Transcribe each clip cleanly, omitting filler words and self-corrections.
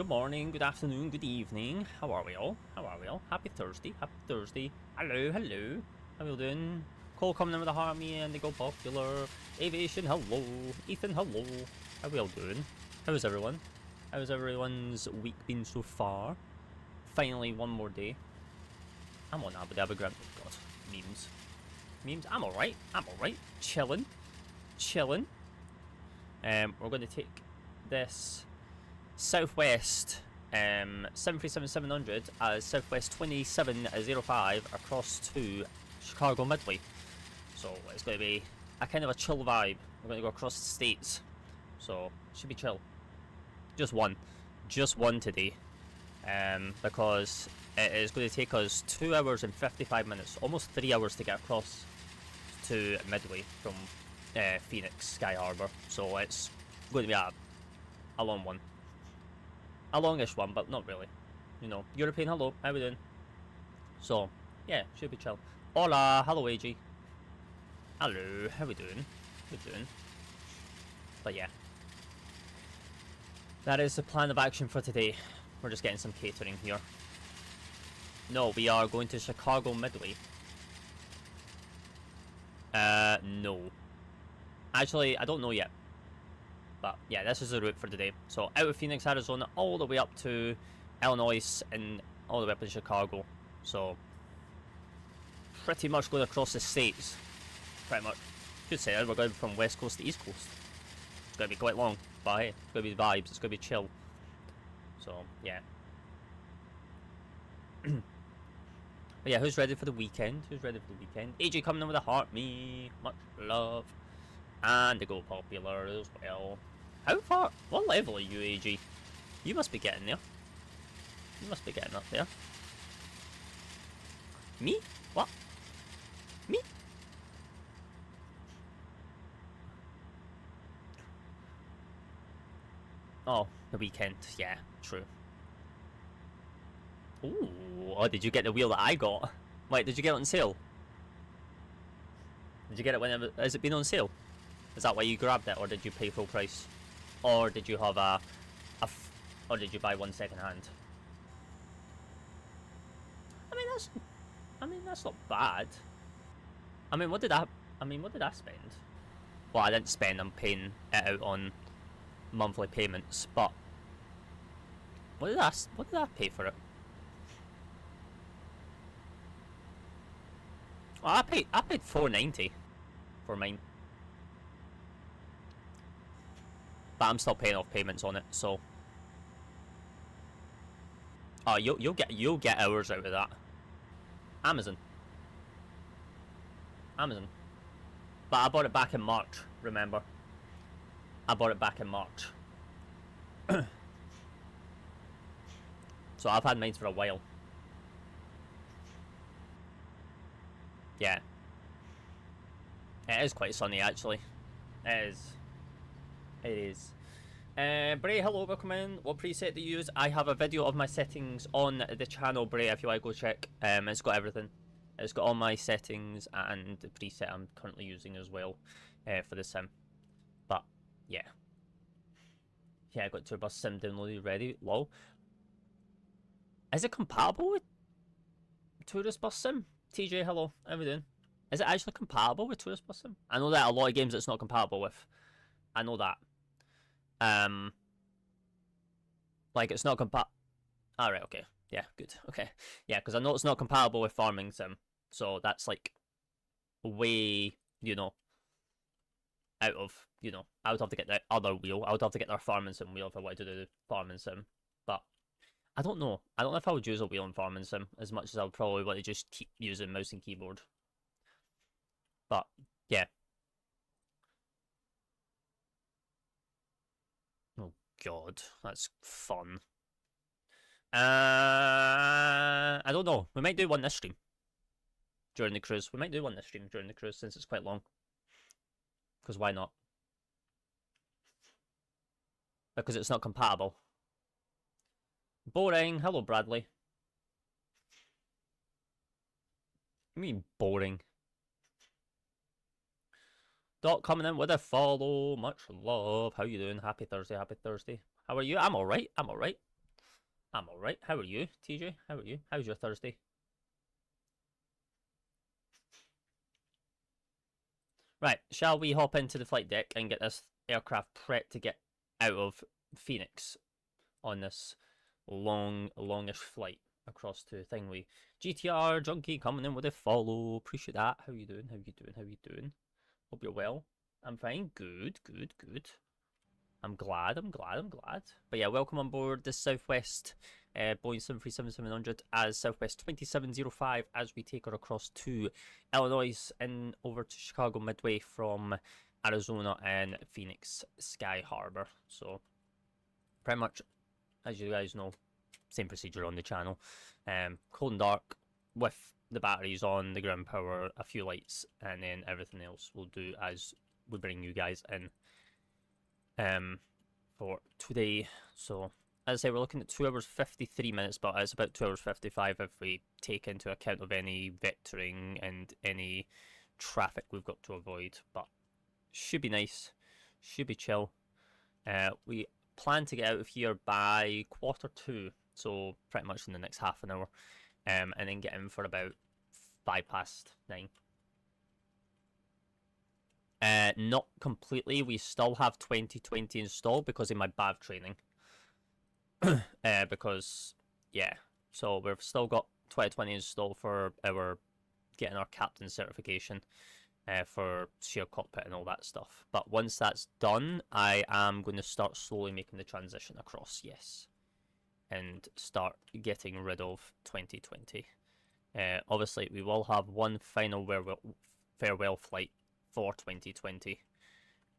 Good morning, good afternoon, good evening. How are we all? How are we all? Happy Thursday, happy Thursday. Hello, hello. How are you doing? Cole coming in with a Harmy and they go popular. Aviation, hello. Ethan, hello. How are we all doing? How is everyone? How's everyone's week been so far? Finally, one more day. I'm on Abu Dhabi Grand. Oh god, memes. Memes, I'm alright. I'm alright. Chilling. Chilling. We're going to take this Southwest 737-700 as Southwest 2705 across to Chicago Midway. So it's going to be a kind of a chill vibe. We're going to go across the states, so should be chill. Just one today, because it is going to take us 2 hours and 55 minutes, almost 3 hours to get across to Midway from Phoenix Sky Harbor. So it's going to be a long one. A longish one, but not really. You know, European, hello, how we doing? So, yeah, should be chill. Hola, hello AG. Hello, how we doing? How we doing? But yeah. That is the plan of action for today. We're just getting some catering here. No, we are going to Chicago Midway. No. Actually, I don't know yet. But yeah, this is the route for today. So out of Phoenix, Arizona, all the way up to Illinois and all the way up to Chicago. So pretty much going across the states. Pretty much. Should say that we're going from west coast to east coast. It's going to be quite long, but hey, it's going to be vibes. It's going to be chill. So yeah. But yeah, who's ready for the weekend? Who's ready for the weekend? AJ coming in with a heart, me. Much love. And they go popular as well. How far? What level are you, AG? You must be getting there. You must be getting up there. Me? What? Me? Oh, the weekend. Yeah, true. Ooh, oh, did you get the wheel that I got? Wait, did you get it on sale? Did you get it whenever? Has it been on sale? Is that why you grabbed it, or did you pay full price? Or did you have or did you buy one second hand? I mean that's not bad. I mean what did I spend? Well, I didn't spend. I'm paying it out on monthly payments, but what did I pay for it? Well, I paid $490 for mine. But I'm still paying off payments on it, so. Oh, you'll get hours out of that. Amazon. But I bought it back in March. Remember, I bought it back in March. So I've had mine for a while. Yeah. It is quite sunny actually. It is. It is. Bray, hello, welcome in. What preset do you use? I have a video of my settings on the channel, Bray, if you want to go check. It's got everything. It's got all my settings and the preset I'm currently using as well for the sim. But, yeah. Yeah, I got Turbus Sim downloaded ready. Lol. Is it compatible with Tourist Bus Sim? TJ, hello, how we doing? Is it actually compatible with Tourist Bus Sim? I know that a lot of games it's not compatible with. I know that. Like it's not Alright, okay. Yeah, good. Okay. Yeah, because I know it's not compatible with Farming Sim. So that's like way, you know, out of, you know, I would have to get the other wheel. I would have to get their Farming Sim wheel if I wanted to do the Farming Sim. But I don't know. I don't know if I would use a wheel in Farming Sim as much as I would probably want to just keep using mouse and keyboard. But yeah. Oh god, that's fun. I don't know. We might do one this stream during the cruise. We might do one this stream during the cruise since it's quite long. Because why not? Because it's not compatible. Boring. Hello, Bradley. You mean boring? Doc coming in with a follow. Much love. How you doing? Happy Thursday. Happy Thursday. How are you? I'm alright. I'm alright. I'm alright. How are you, TJ? How are you? How's your Thursday? Right, shall we hop into the flight deck and get this aircraft prepped to get out of Phoenix on this longish flight across to Thingway? GTR Junkie coming in with a follow. Appreciate that. How you doing? How you doing? How you doing? Hope you're well. I'm fine. Good, good, good. I'm glad. But yeah, welcome on board this Southwest Boeing 737-700 as Southwest 2705 as we take her across to Illinois and over to Chicago Midway from Arizona and Phoenix Sky Harbor. So pretty much, as you guys know, same procedure on the channel. Cold and dark with the batteries on, the ground power, a few lights, and then everything else we'll do as we bring you guys in for today. So as I say, we're looking at 2 hours 53 minutes, but it's about 2 hours 55 if we take into account of any vectoring and any traffic we've got to avoid. But should be nice, should be chill. We plan to get out of here by 1:45, so pretty much in the next half an hour, and then get in for about 9:05. Not completely. We still have 2020 installed because of my BAV training. Because, yeah, so we've still got 2020 installed for our getting our captain certification for shared cockpit and all that stuff. But once that's done, I am going to start slowly making the transition across, yes, and start getting rid of 2020. Obviously, we will have one final farewell flight for 2020,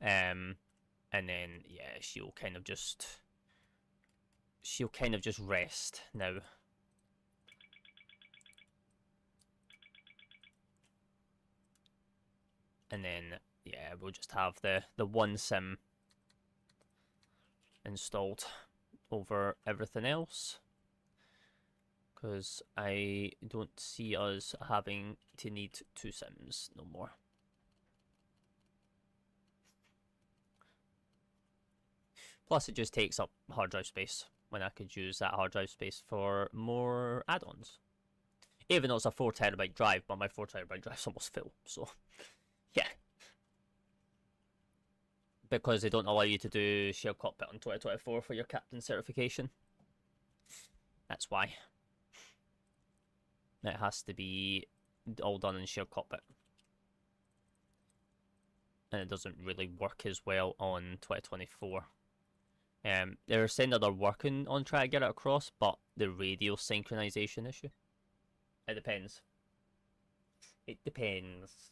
and then yeah, she'll kind of just rest now. And then yeah, we'll just have the one sim installed over everything else, because I don't see us having to need 2 sims no more. Plus, it just takes up hard drive space when I could use that hard drive space for more add-ons. Even though it's a 4TB drive, but my 4TB drive's almost full, so yeah. Because they don't allow you to do shared cockpit on 2024 for your captain certification. That's why. It has to be all done in shared cockpit. And it doesn't really work as well on 2024. They're saying that they're working on trying to get it across, but the radio synchronization issue. It depends. It depends.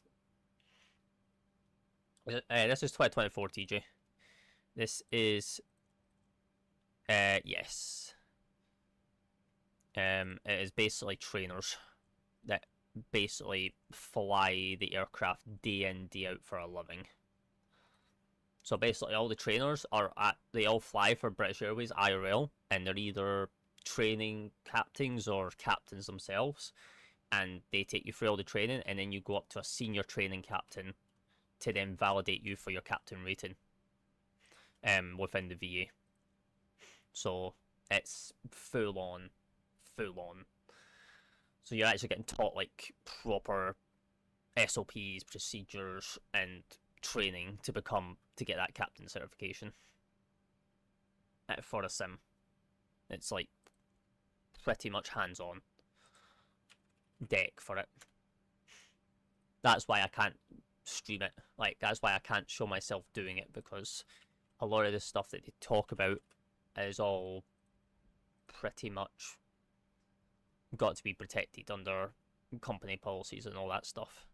This is 2024, TJ. This is yes. It is basically trainers that basically fly the aircraft day in, day out for a living. So basically all the trainers they all fly for British Airways IRL, and they're either training captains or captains themselves, and they take you through all the training, and then you go up to a senior training captain to then validate you for your captain rating within the VA. So it's full on. So you're actually getting taught like proper SOPs, procedures, and training to get that captain certification for a sim. It's like pretty much hands-on deck for it. That's why I can't stream it. Like, that's why I can't show myself doing it, because a lot of the stuff that they talk about is all pretty much got to be protected under company policies and all that stuff.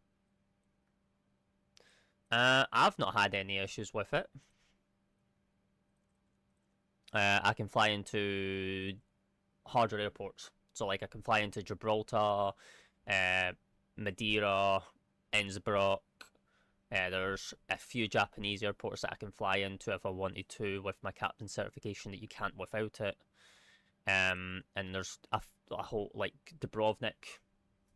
I've not had any issues with it. I can fly into harder airports. So, like, I can fly into Gibraltar, Madeira, Innsbruck. There's a few Japanese airports that I can fly into if I wanted to with my captain certification that you can't without it. And there's a whole, like, Dubrovnik,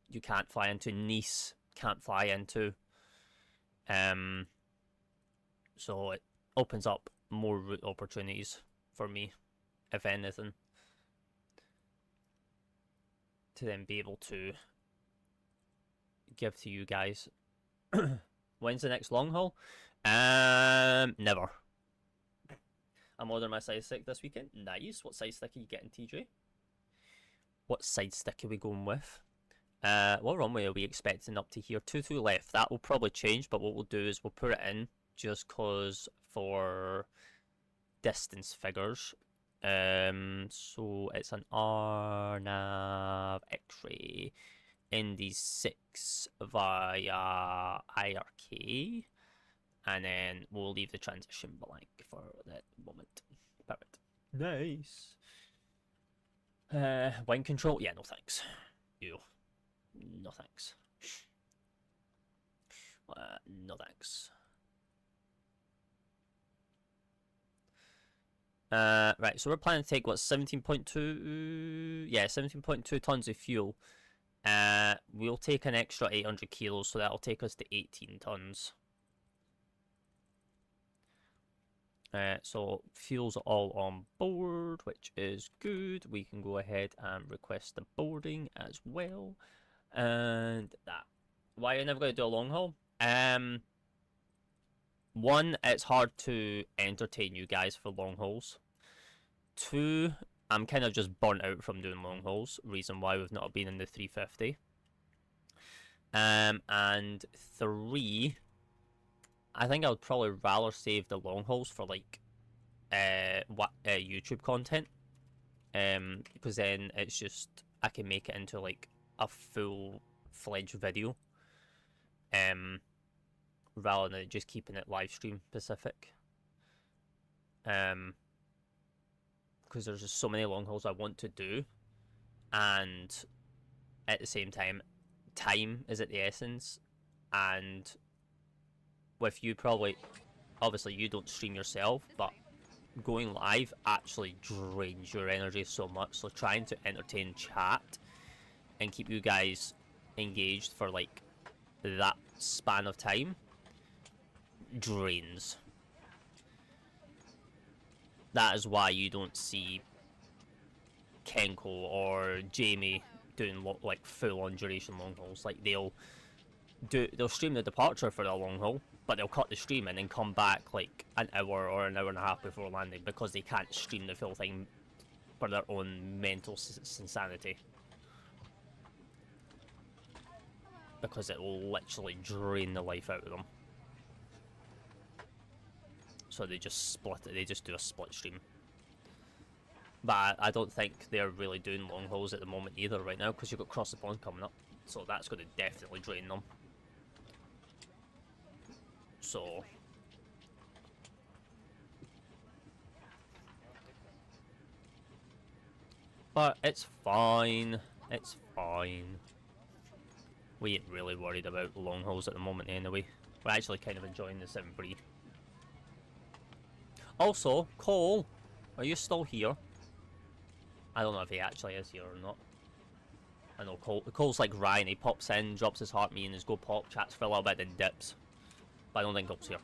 you can't fly into. Nice, can't fly into. So it opens up more route opportunities for me, if anything. to then be able to give to you guys. When's the next long haul? Never. I'm ordering my side stick this weekend. Nice. What side stick are you getting, TJ? What side stick are we going with? What runway are we expecting up to here? 22 left. That will probably change, but what we'll do is we'll put it in just cause for distance figures. So it's an RNAV X-ray ND6 via IRK, and then we'll leave the transition blank for that moment. Perfect. Nice. Wing control? Yeah, no thanks. You. No thanks. No thanks. Right, so we're planning to take, what, 17.2... Yeah, 17.2 tons of fuel. We'll take an extra 800 kilos, so that'll take us to 18 tons. So fuel's all on board, which is good. We can go ahead and request the boarding as well. And that. Why are you never going to do a long haul? One, it's hard to entertain you guys for long hauls. Two, I'm kind of just burnt out from doing long hauls. Reason why we've not been in the 350. And three, I think I would probably rather save the long hauls for like YouTube content. Because then it's just I can make it into like a full-fledged video. Rather than just keeping it live stream specific. Because there's just so many long hauls I want to do, and at the same time, time is at the essence, and with you probably, obviously you don't stream yourself, but going live actually drains your energy so much, so trying to entertain chat and keep you guys engaged for like that span of time drains. That is why you don't see Kenko or Jamie doing like full-on duration long hauls. Like they'll stream the departure for a long haul, but they'll cut the stream and then come back like an hour or an hour and a half before landing because they can't stream the full thing for their own mental insanity. Because it will literally drain the life out of them. So they just split it, they just do a split stream. But I don't think they're really doing long hauls at the moment either right now, because you've got Cross the Pond coming up. So that's going to definitely drain them. So... but it's fine. It's fine. We ain't really worried about long hauls at the moment anyway. We're actually kind of enjoying the 7-3. Also, Cole, are you still here? I don't know if he actually is here or not. I know Cole's like Ryan, he pops in, drops his heart me and his go pop, chats for a little bit, then dips. But I don't think Cole's here.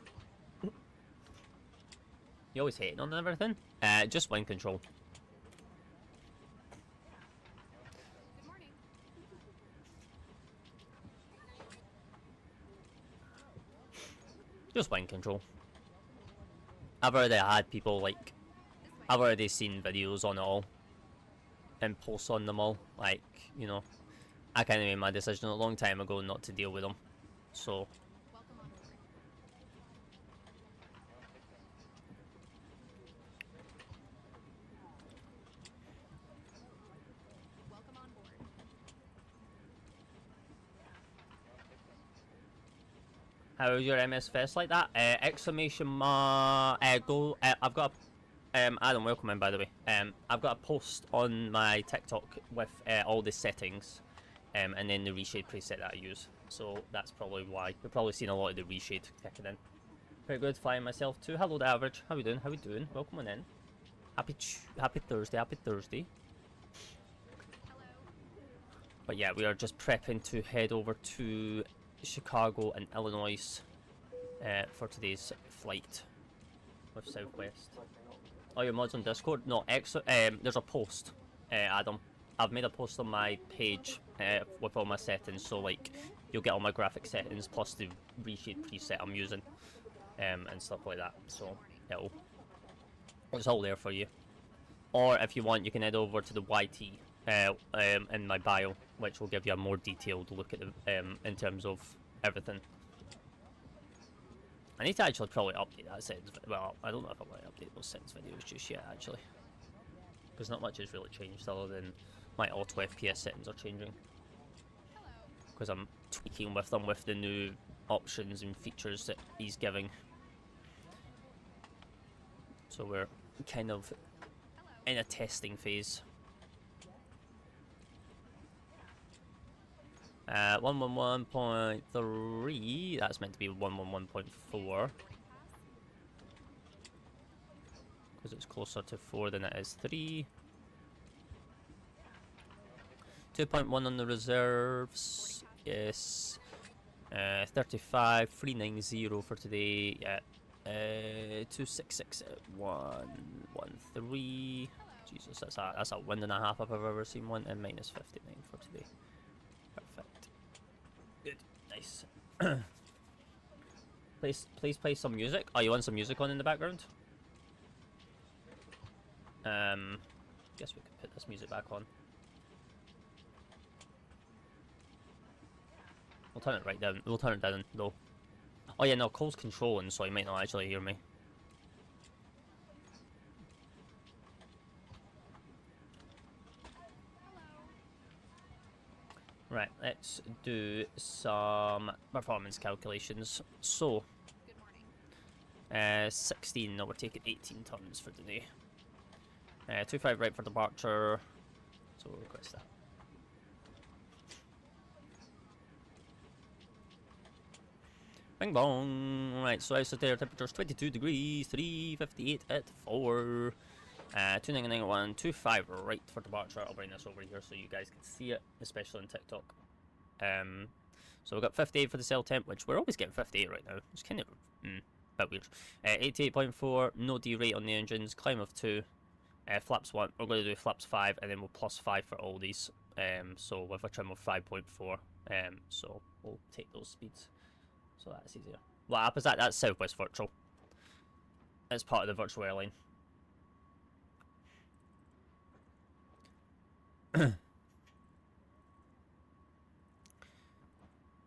You always hating on everything? Just wind control. Good morning. Just wind control. I've already had people like, I've already seen videos on it all and posts on them all. Like, you know, I kind of made my decision a long time ago not to deal with them. So, Welcome on board. Welcome on board. how is your MSFS like that? Exclamation mark, go, I've got a, Adam, welcome in by the way. I've got a post on my TikTok with all the settings, and then the reshade preset that I use. So that's probably why. You've probably seen a lot of the reshade kicking in. Very good, flying myself too. Hello, the average. How we doing? How we doing? Welcome on in. Happy Thursday. Happy Thursday. Hello. But yeah, we are just prepping to head over to Chicago and Illinois for today's flight with Southwest. Oh, your mods on Discord? No, there's a post, Adam. I've made a post on my page with all my settings, so like you'll get all my graphic settings plus the reshade preset I'm using, and stuff like that. So it's all there for you. Or if you want, you can head over to the YT in my bio, which will give you a more detailed look at the in terms of everything. I need to actually probably update that settings. Well, I don't know if I want to update those settings videos just yet, actually, because not much has really changed other than my auto FPS settings are changing. Because I'm tweaking with them with the new options and features that he's giving. So we're kind of in a testing phase. 111.3, that's meant to be 111.4. Because it's closer to 4 than it is 3. 2.1 on the reserves, yes. 35, 390 for today, yeah. 266.113. Jesus, that's a wind and a half if I've ever seen one, and minus 59 for today. Perfect. Good, nice. Please play some music. Oh, you want some music on in the background? Guess we could put this music back on. We'll turn it right down. We'll turn it down though. Oh yeah, no, Cole's controlling, so he might not actually hear me. Right, let's do some performance calculations. So, 16, no, we're taking 18 tons for today. 25 right for departure, so we'll request that. Bing bong! Right, so outside there, temperature's 22 degrees, 358 at 4. 299.1, 25 right for departure. I'll bring this over here so you guys can see it, especially on TikTok. So we've got 58 for the cell temp, which we're always getting 58 right now. It's kind of a bit weird. 88.4, no D-rate on the engines, climb of 2. Flaps 1, we're going to do flaps 5, and then we'll plus 5 for all these. So with a trim of 5.4. So we'll take those speeds. So that's easier. What app is that? That's Southwest Virtual. It's part of the virtual airline.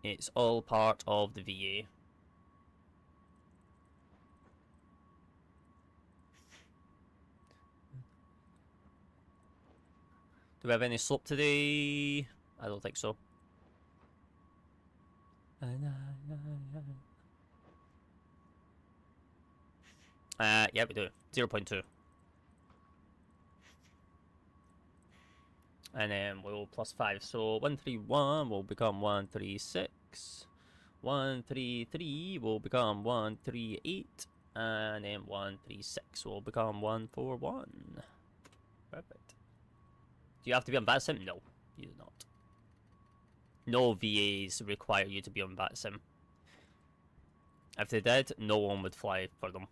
It's all part of the VA. Do we have any slope today? I don't think so. Yeah, we do. 0.2. And then we'll plus 5. So 131 will become 136. 133 will become 138. And then 136 will become 141. Perfect. Do you have to be on VATSIM? No, you do not. No VAs require you to be on VATSIM. If they did, no one would fly for them.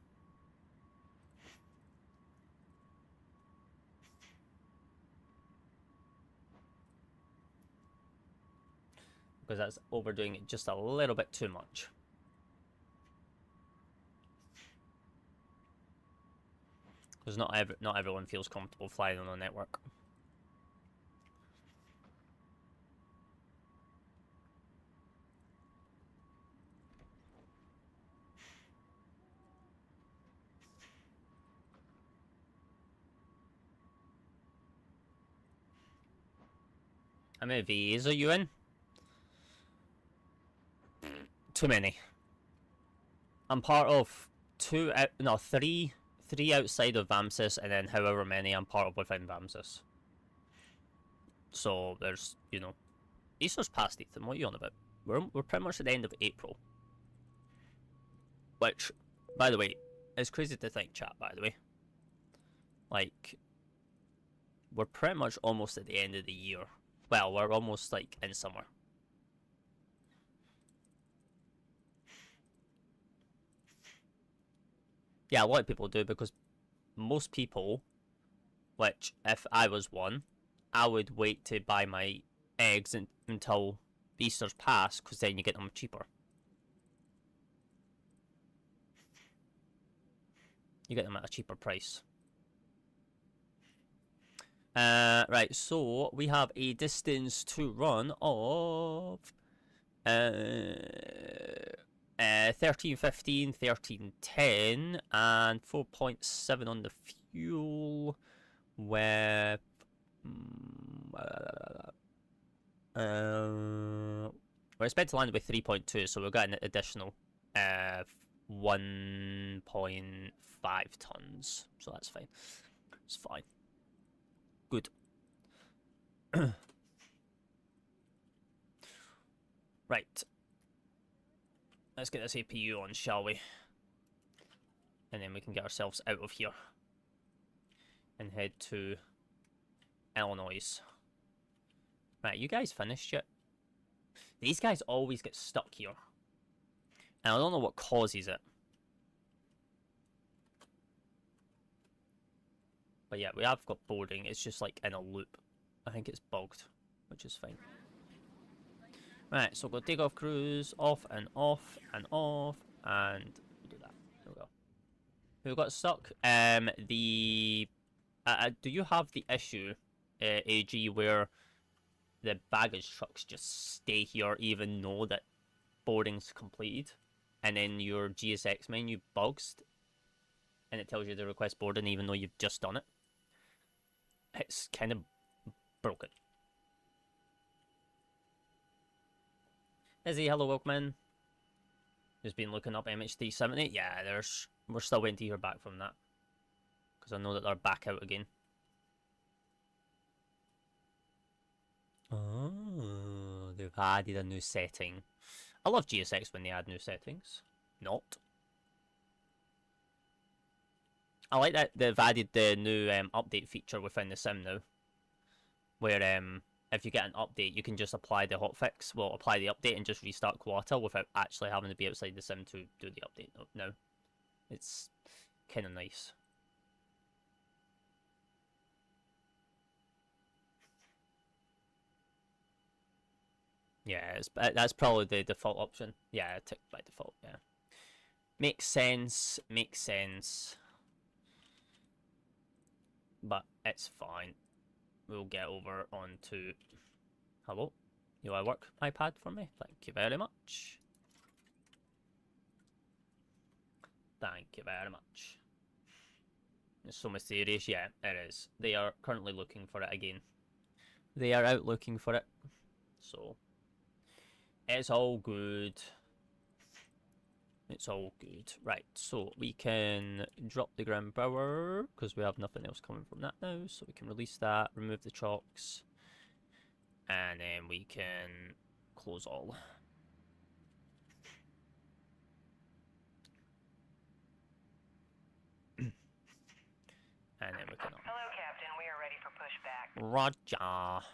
Because that's overdoing it just a little bit too much. Because not everyone feels comfortable flying on a network. How many VAs are you in? Too many. I'm part of three outside of VAMSIS, and then however many I'm part of within VAMSIS. So there's, you know, Easter's past, Ethan. What are you on about? We're pretty much at the end of April. Which, by the way, is crazy to think, chat, by the way. Like, we're pretty much almost at the end of the year. Well, we're almost, like, in summer. Yeah, a lot of people do, because most people, which, if I was one, I would wait to buy my eggs until Easter's past, because then you get them cheaper. You get them at a cheaper price. Right, so we have a distance to run of 13:15, 13:10, and 4.7 on the fuel with we're expected to land with 3.2, so we've got an additional 1.5 tons, so that's fine. It's fine. Good. Right. Let's get this APU on, shall we? And then we can get ourselves out of here and head to Illinois. Right, you guys finished yet? These guys always get stuck here. And I don't know what causes it. But yeah, we have got boarding. It's just like in a loop. I think it's bugged, which is fine. Right, so we'll go take off cruise, off and off and off, and we'll do that. There we go. Who got stuck? Do you have the issue, AG, where the baggage trucks just stay here even though that boarding's completed, and then your GSX menu bugs, and it tells you to request boarding even though you've just done it? It's kind of broken. Izzy, hello, welcome in. Just been looking up MH370. Yeah, we're still waiting to hear back from that, because I know that they're back out again. Oh, they've added a new setting. I love GSX when they add new settings. Not. I like that they've added the new update feature within the sim now, where if you get an update, you can just apply the hotfix, well, apply the update and just restart Quata without actually having to be outside the sim to do the update now. It's kind of nice. Yeah, that's probably the default option. Yeah, ticked by default, yeah. Makes sense, makes sense. But it's fine. We'll get over onto... Hello? UI work iPad for me? Thank you very much. Thank you very much. It's so mysterious. Yeah, it is. They are currently looking for it again. They are out looking for it. So... it's all good. It's all good. Right, so we can drop the ground power, because we have nothing else coming from that now. So we can release that, remove the chocks, and then we can close all. And then we can... Hello, Captain. We are ready for pushback. Roger.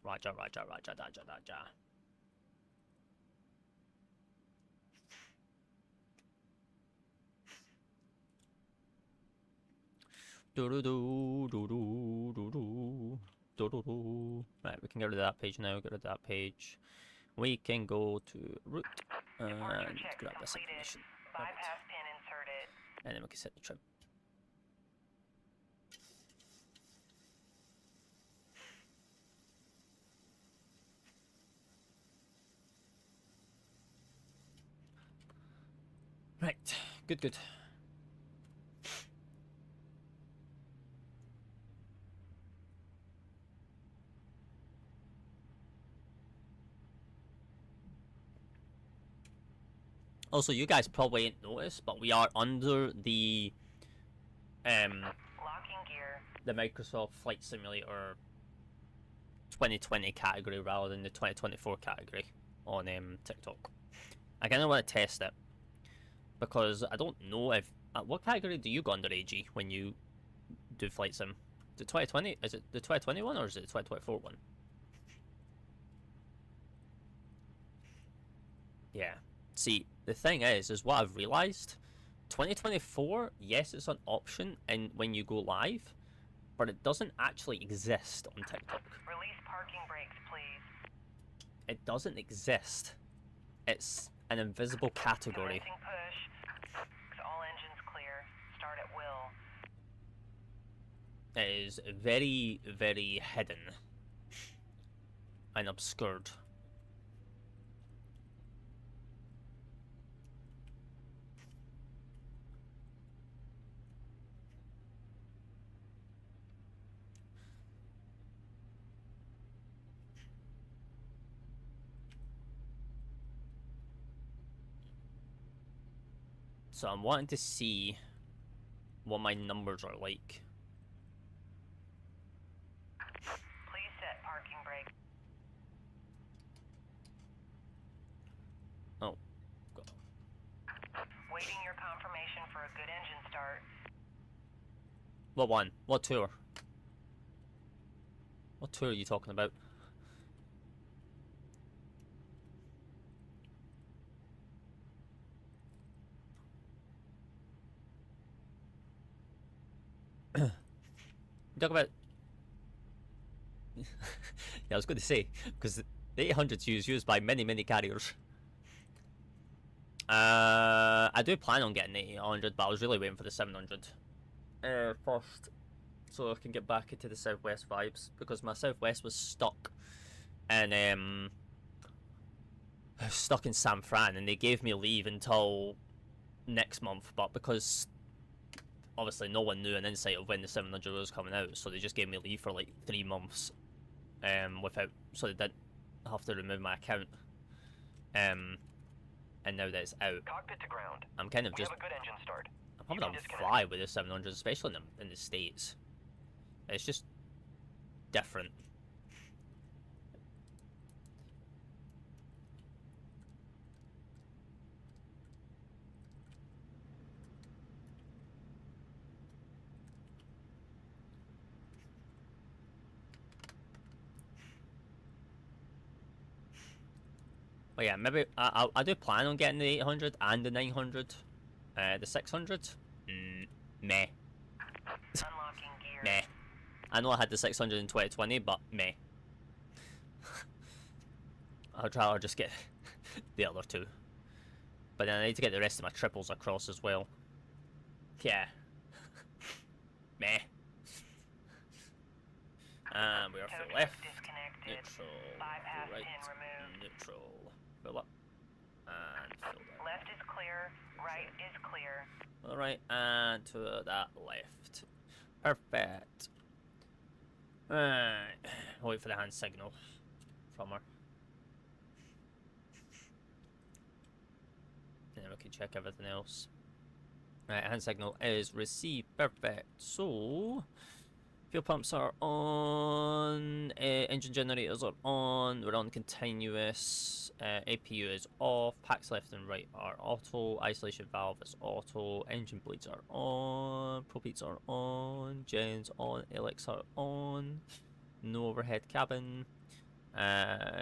Roger, roger, roger, roger, roger. Right, we can get rid of that page now. Get rid of that page. We can go to route and grab this information. Bypass pin inserted. And then we can set the trim. Right, good, good. Also, you guys probably ain't noticed, but we are under the Locking gear. the Microsoft Flight Simulator 2020 category rather than the 2024 category on TikTok. I kind of want to test it, because I don't know if... what category do you go under, AG, when you do Flight Sim? The 2020? Is it the 2021 or is it the 2024 one? Yeah. See, the thing is what I've realised, 2024, yes, it's an option and when you go live, but it doesn't actually exist on TikTok. Release parking brakes, please. It doesn't exist. It's an invisible category. Commencing push. All engines clear. Start at will. It is very, very hidden and obscured. So I'm wanting to see what my numbers are like. Please set parking brake. Oh, God. Waiting your confirmation for a good engine start. What one? What tour? What tour are you talking about? Talk about. Yeah, I was going to say, because the 800 is used by many, many carriers. I do plan on getting the 800, but I was really waiting for the 700 first, so I can get back into the Southwest vibes, because my Southwest was stuck, and stuck in San Fran, and they gave me leave until next month, but because obviously no one knew an insight of when the 700 was coming out, so they just gave me leave for like 3 months, without, so they didn't have to remove my account, and now that it's out, Cockpit to ground. I'm kind of We just, have a good engine start. I'm having a fly with the 700, especially in the States. It's just different. But yeah, maybe I do plan on getting the 800 and the 900. The 600, meh. Unlocking gear. Meh. I know I had the 600 in 2020, but meh. I'd rather just get the other two. But then I need to get the rest of my triples across as well. Yeah. Meh. And we are Tow full truck left. disconnected. Neutral. Bypass Right. pin removed. Neutral. Fill up. And fill down. Left is clear. Right is clear. Alright, and to that left. Perfect. Right. Wait for the hand signal from her. And then we can check everything else. Right, hand signal is received. Perfect. So, fuel pumps are on. Engine generators are on. We're on continuous. APU is off. Packs left and right are auto. Isolation valve is auto. Engine bleeds are on. Propells are on. Gens on. Helix are on. No overhead cabin.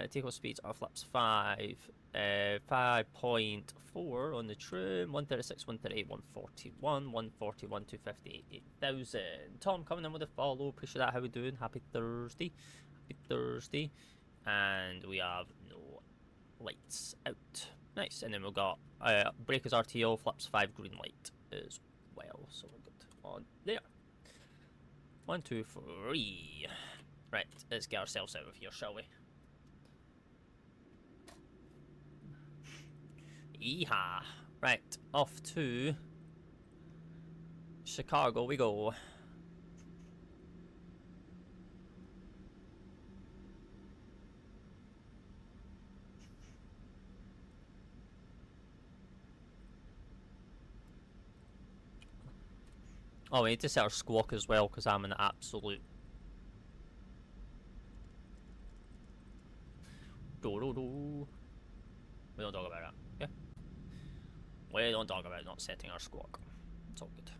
Takeoff speeds are flaps 5. 5.4 on the trim. 136, 138, 141, 141, 250, 8,000. Tom coming in with a follow. Appreciate that. How we doing? Happy Thursday. Happy Thursday. And we have no lights out. Nice. And then we've got breakers RTO, flaps 5 green light as well. So we're good on there. 1, 2, 3. Right, let's get ourselves out of here, shall we? Yeehaw. Right, off to Chicago we go. Oh, we need to set our squawk as well, because I'm an absolute... Do-do-do. We don't talk about that, yeah? We don't talk about not setting our squawk. It's all good.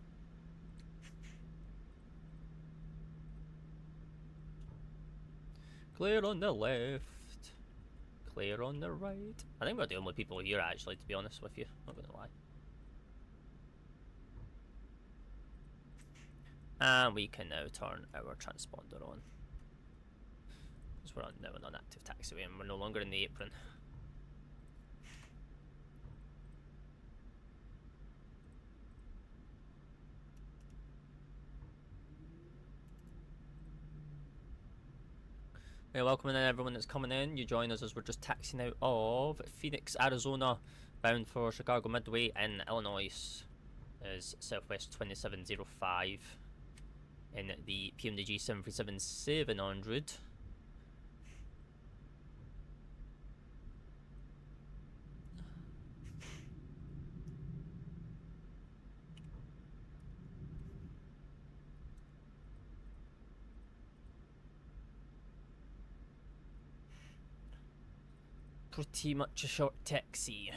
Clear on the left. Clear on the right. I think we're the only people here, actually, to be honest with you. Not gonna lie. And we can now turn our transponder on. Because we're now on an active taxiway and we're no longer in the apron. Hey, welcome in everyone that's coming in. You join us as we're just taxiing out of Phoenix, Arizona, bound for Chicago Midway in Illinois. Is Southwest 2705 in the PMDG 737-700. Pretty much a short taxi.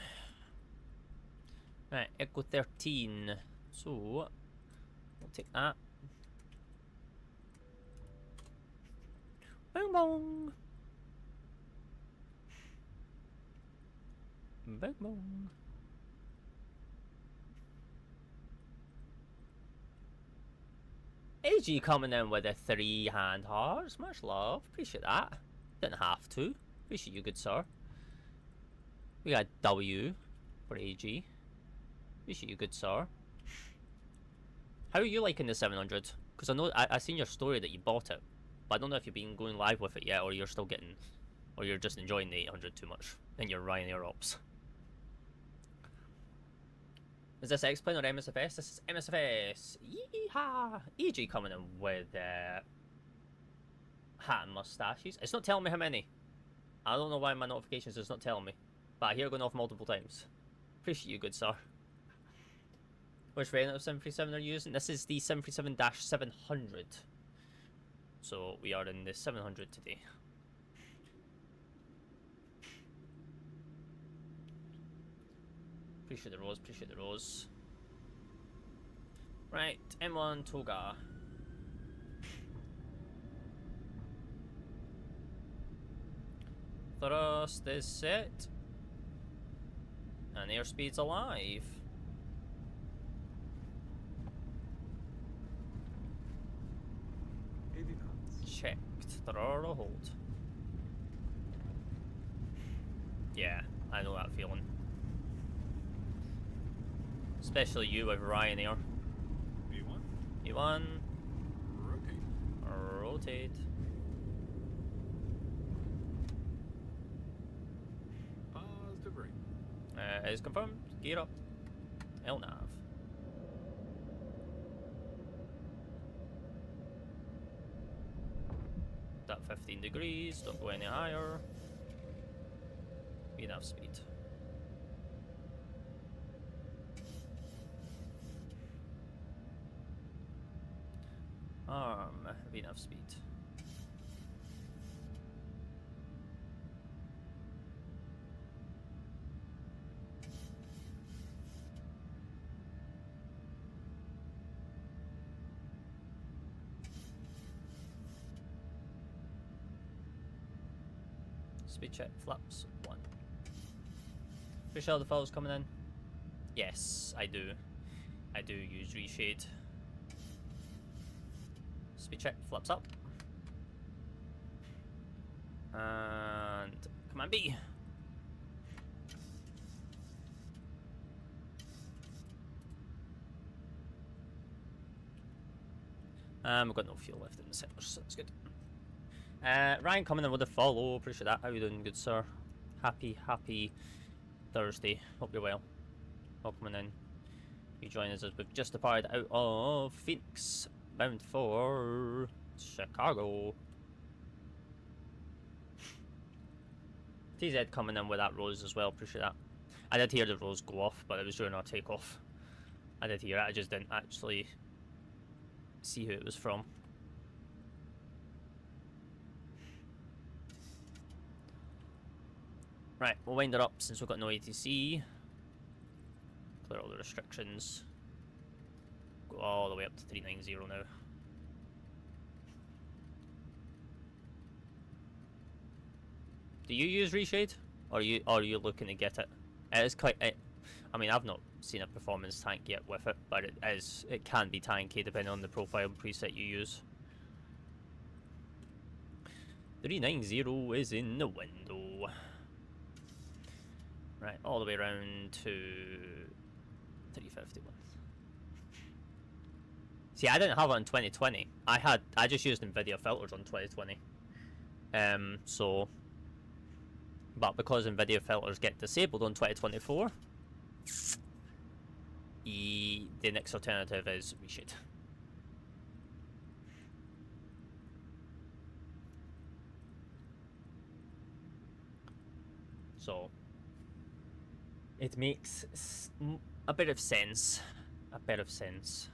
Right, Echo 13. So, we'll take that. Bong bong. Bong bong. AG coming in with a 3-hand hearts. Much love. Appreciate that. Didn't have to. Appreciate you, good sir. We got W for AG. Appreciate you, good sir. How are you liking the 700? Because I know I seen your story that you bought it, but I don't know if you've been going live with it yet, or you're still getting, or you're just enjoying the 800 too much in your RKApps. Is this X-Plane or MSFS? This is MSFS. Yeehaw! EG coming in with hat and mustaches. It's not telling me how many. I don't know why my notifications is not telling me, but I hear it going off multiple times. Appreciate you, good sir. Which variant of 737 are you using? This is the 737-700. So we are in the 700 today. Appreciate the rose, appreciate the rose. Right, M1 Toga. Thrust is set. And airspeed's alive. Checked. Throttle hold. Yeah, I know that feeling. Especially you with Ryanair. B1. E1. Rotate. Rotate. Positive rate. Is confirmed. Gear up. LNAV. At 15 degrees, don't go any higher. Enough speed. Enough speed. Speed check, flaps 1. Pretty sure the file's coming in. Yes, I do. I do use reshade. Speed check, flaps up. And command B. We've got no fuel left in the center, so that's good. Ryan coming in with a follow, appreciate that. How you doing, good sir? Happy Thursday. Hope you're well. Welcome in. You join us as we've just departed out of Phoenix, bound for Chicago. TZ coming in with that rose as well, appreciate that. I did hear the rose go off, but it was during our takeoff. I did hear it, I just didn't actually see who it was from. Right, we'll wind it up since we've got no ATC. Clear all the restrictions. Go all the way up to 390 now. Do you use reshade? Or are you looking to get it? It is quite I mean, I've not seen a performance tank yet with it, but it can be tanky depending on the profile preset you use. 390 is in the window. Right, all the way around to 351. See, I didn't have it on 2020. I just used Nvidia filters on 2020. But because Nvidia filters get disabled on 2024, the next alternative is reshoot. So it makes a bit of sense. A bit of sense.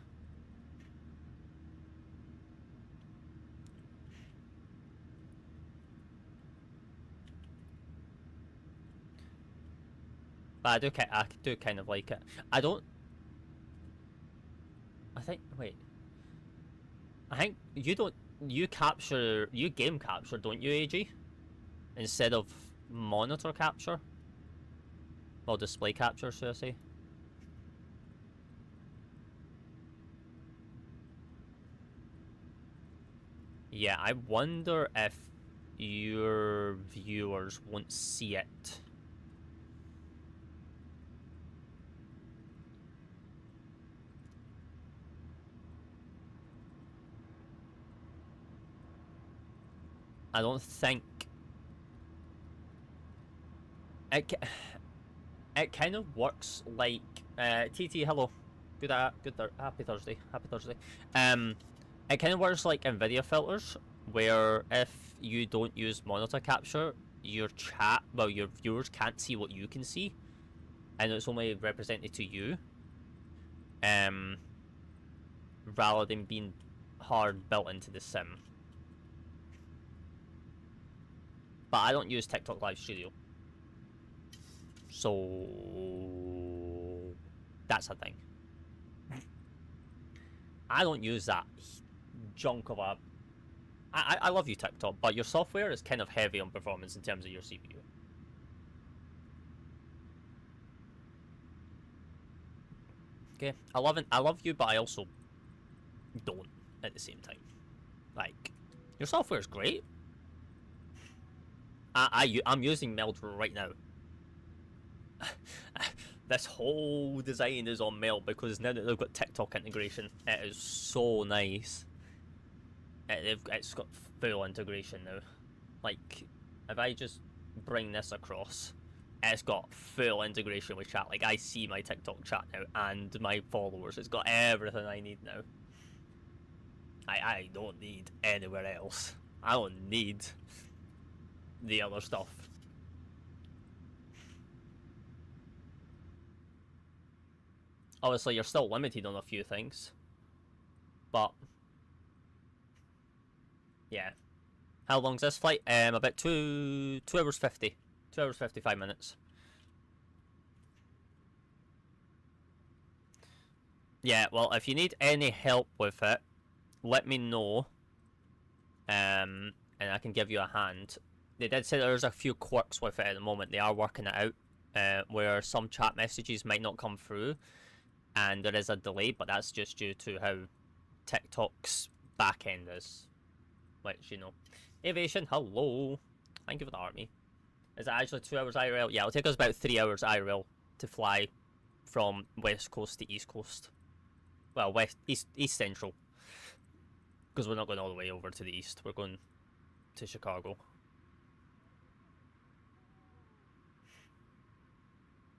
But I do kind of like it. I think you game capture, don't you, AG? Instead of monitor capture? Or display capture, should I say? Yeah, I wonder if your viewers won't see it. I don't think it kind of works like TT. Hello, happy Thursday. It kind of works like Nvidia filters, where if you don't use monitor capture, your viewers can't see what you can see, and it's only represented to you, rather than being hard built into the sim. But I don't use TikTok Live Studio, so that's a thing. I don't use that junk of a... I love you, TikTok, but your software is kind of heavy on performance in terms of your CPU. Okay, I love you, but I also don't at the same time. Like, your software is great. I'm using Meld right now. This whole design is on Meld because now that they've got TikTok integration, it is so nice. It's got full integration now. Like, if I just bring this across, it's got full integration with chat. Like, I see my TikTok chat now and my followers. It's got everything I need now. I don't need anywhere else. I don't need the other stuff. Obviously, you're still limited on a few things, but yeah. How long's this flight? About 2 hours 50, 2 hours 55 minutes. Yeah, well, if you need any help with it, let me know, and I can give you a hand. They did say there's a few quirks with it at the moment. They are working it out, where some chat messages might not come through, and there is a delay, but that's just due to how TikTok's back end is. Which, you know. Aviation, hello. Thank you for the army. Is it actually 2 hours IRL? Yeah, it'll take us about 3 hours IRL to fly from West Coast to East Coast. Well, East Central. Because we're not going all the way over to the east. We're going to Chicago.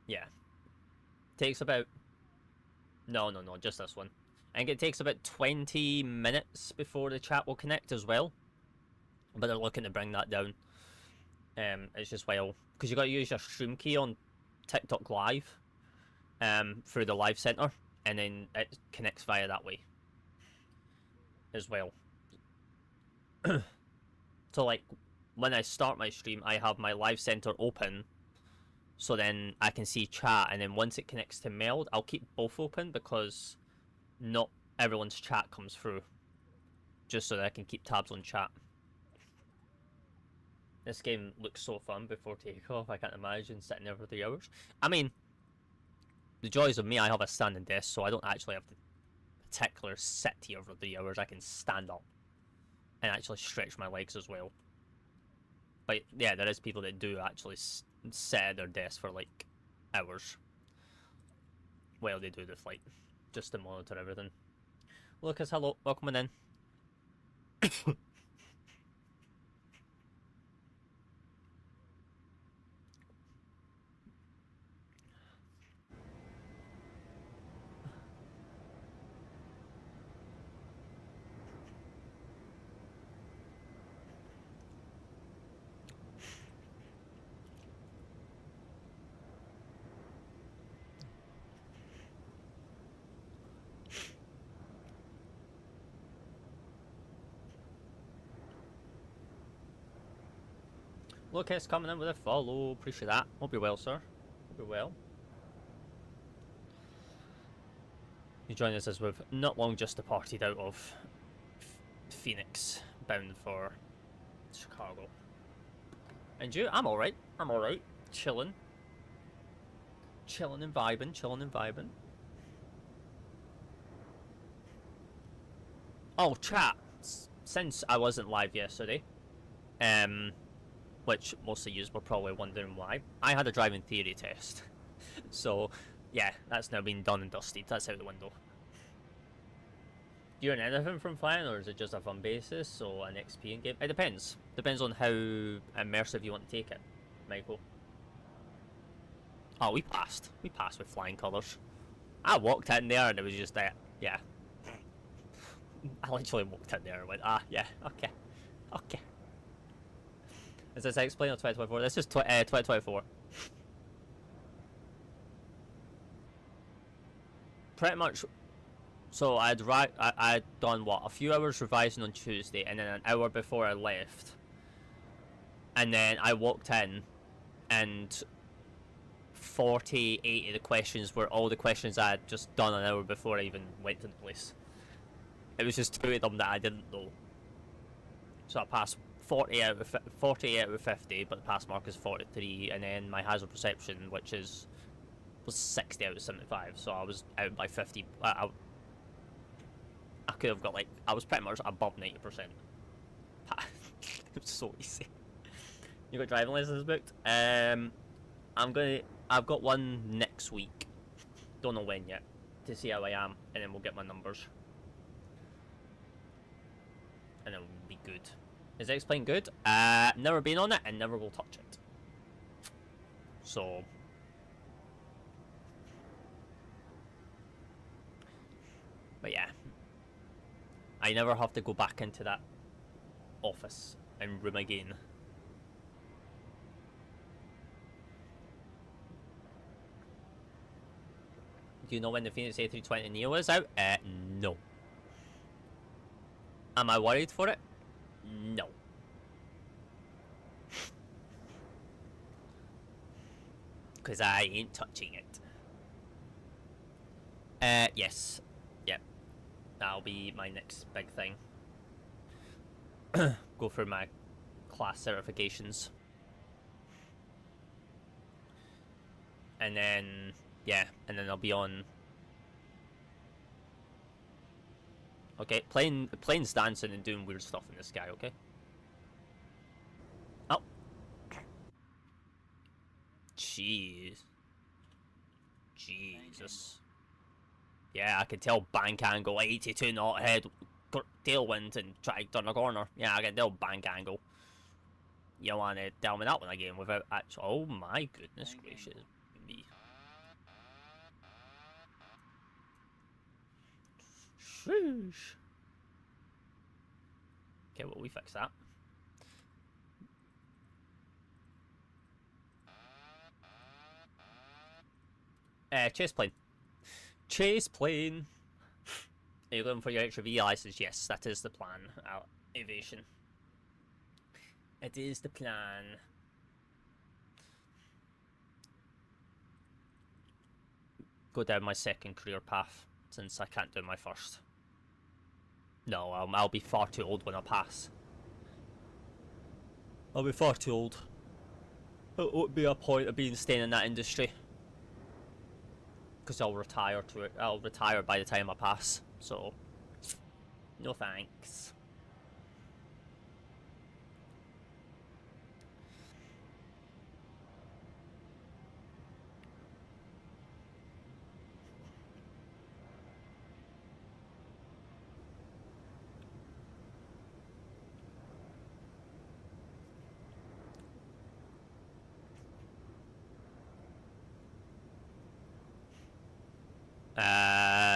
Yeah. Takes about... No, just this one. I think it takes about 20 minutes before the chat will connect as well. But they're looking to bring that down. It's just well... Because you got to use your stream key on TikTok Live. Through the Live Center. And then it connects via that way. As well. So, like, when I start my stream, I have my Live Center open. So then I can see chat. And then once it connects to Meld, I'll keep both open because not everyone's chat comes through. Just so that I can keep tabs on chat. This game looks so fun before takeoff. I can't imagine sitting there for 3 hours. I mean, the joys of me, I have a standing desk, so I don't actually have to particular sit here for 3 hours. I can stand up and actually stretch my legs as well. But yeah, there is people that do actually sit at their desk for like hours while they do the flight, just to monitor everything. Lucas, hello, welcome in. Lucas coming in with a follow, appreciate that. Hope you're well, sir. Hope you're well. You join us as we've not long just departed out of Phoenix, bound for Chicago. And you? I'm alright. I'm alright. Chilling. Chilling and vibing. Chilling and vibing. Oh, chat. Since I wasn't live yesterday, which most of you were probably wondering why, I had a driving theory test. So, yeah, that's now been done and dusted. That's out the window. Do you earn anything from flying, or is it just a fun basis, or an XP in game? It depends. Depends on how immersive you want to take it, Michael. Oh, we passed. We passed with flying colours. I walked in there and it was just that, yeah. I literally walked in there and went, ah, yeah, okay. Okay. Is this explained or 2024? This is 2024. Pretty much. So I'd done what, a few hours revising on Tuesday, and then an hour before I left, and then I walked in, and 48 of the questions were all the questions I had just done an hour before I even went to the place. It was just 2 of them that I didn't know. So I passed 48 out of 50, but the pass mark is 43, and then my hazard perception, which was 60 out of 75, so I was out by 50. I could have got, like, I was pretty much above 90%. It was so easy. You got driving lessons booked? I've got one next week. Don't know when yet, to see how I am, and then we'll get my numbers. And it'll be good. Is X-Plane good? Never been on it and never will touch it. So. But yeah. I never have to go back into that office and room again. Do you know when the Phoenix A320neo is out? No. Am I worried for it? No. Because I ain't touching it. Yes. Yep. That'll be my next big thing. Go through my class certifications. And then, yeah, and then I'll be on. Okay, plane's dancing and doing weird stuff in the sky, okay? Oh. Jeez. Jesus. Yeah, I can tell bank angle, 82 knot head, tailwind, and try to turn a corner. Yeah, I can tell bank angle. You want to tell me that one again without actual... Oh my goodness gracious me. Sheesh. Okay, well, we fix that. Chase plane. Chase plane. Are you going for your extra V license? Yes, that is the plan. Aviation. It is the plan. Go down my second career path, since I can't do my first. No, I'll be far too old when I pass. I'll be far too old. It won't be a point of being staying in that industry. because I'll retire to it. I'll retire by the time I pass. So, no thanks.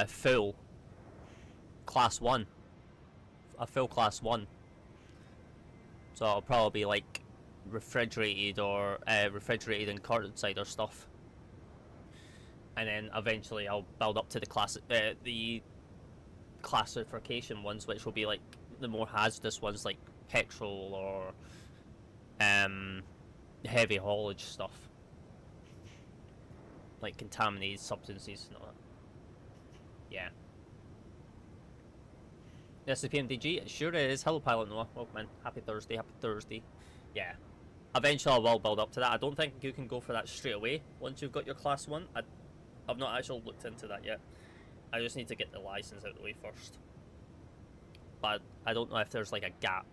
Full class 1. A full class 1. So it'll probably be like refrigerated or refrigerated and curtain-sider stuff. And then eventually I'll build up to the classification ones, which will be like the more hazardous ones, like petrol or heavy haulage stuff, like contaminated substances and all that. Yeah. Yes, the PMDG, it sure is. Hello, Pilot Noah. Welcome in. Happy Thursday, happy Thursday. Yeah. Eventually I will build up to that. I don't think you can go for that straight away once you've got your class 1. I've not actually looked into that yet. I just need to get the license out of the way first. But I don't know if there's like a gap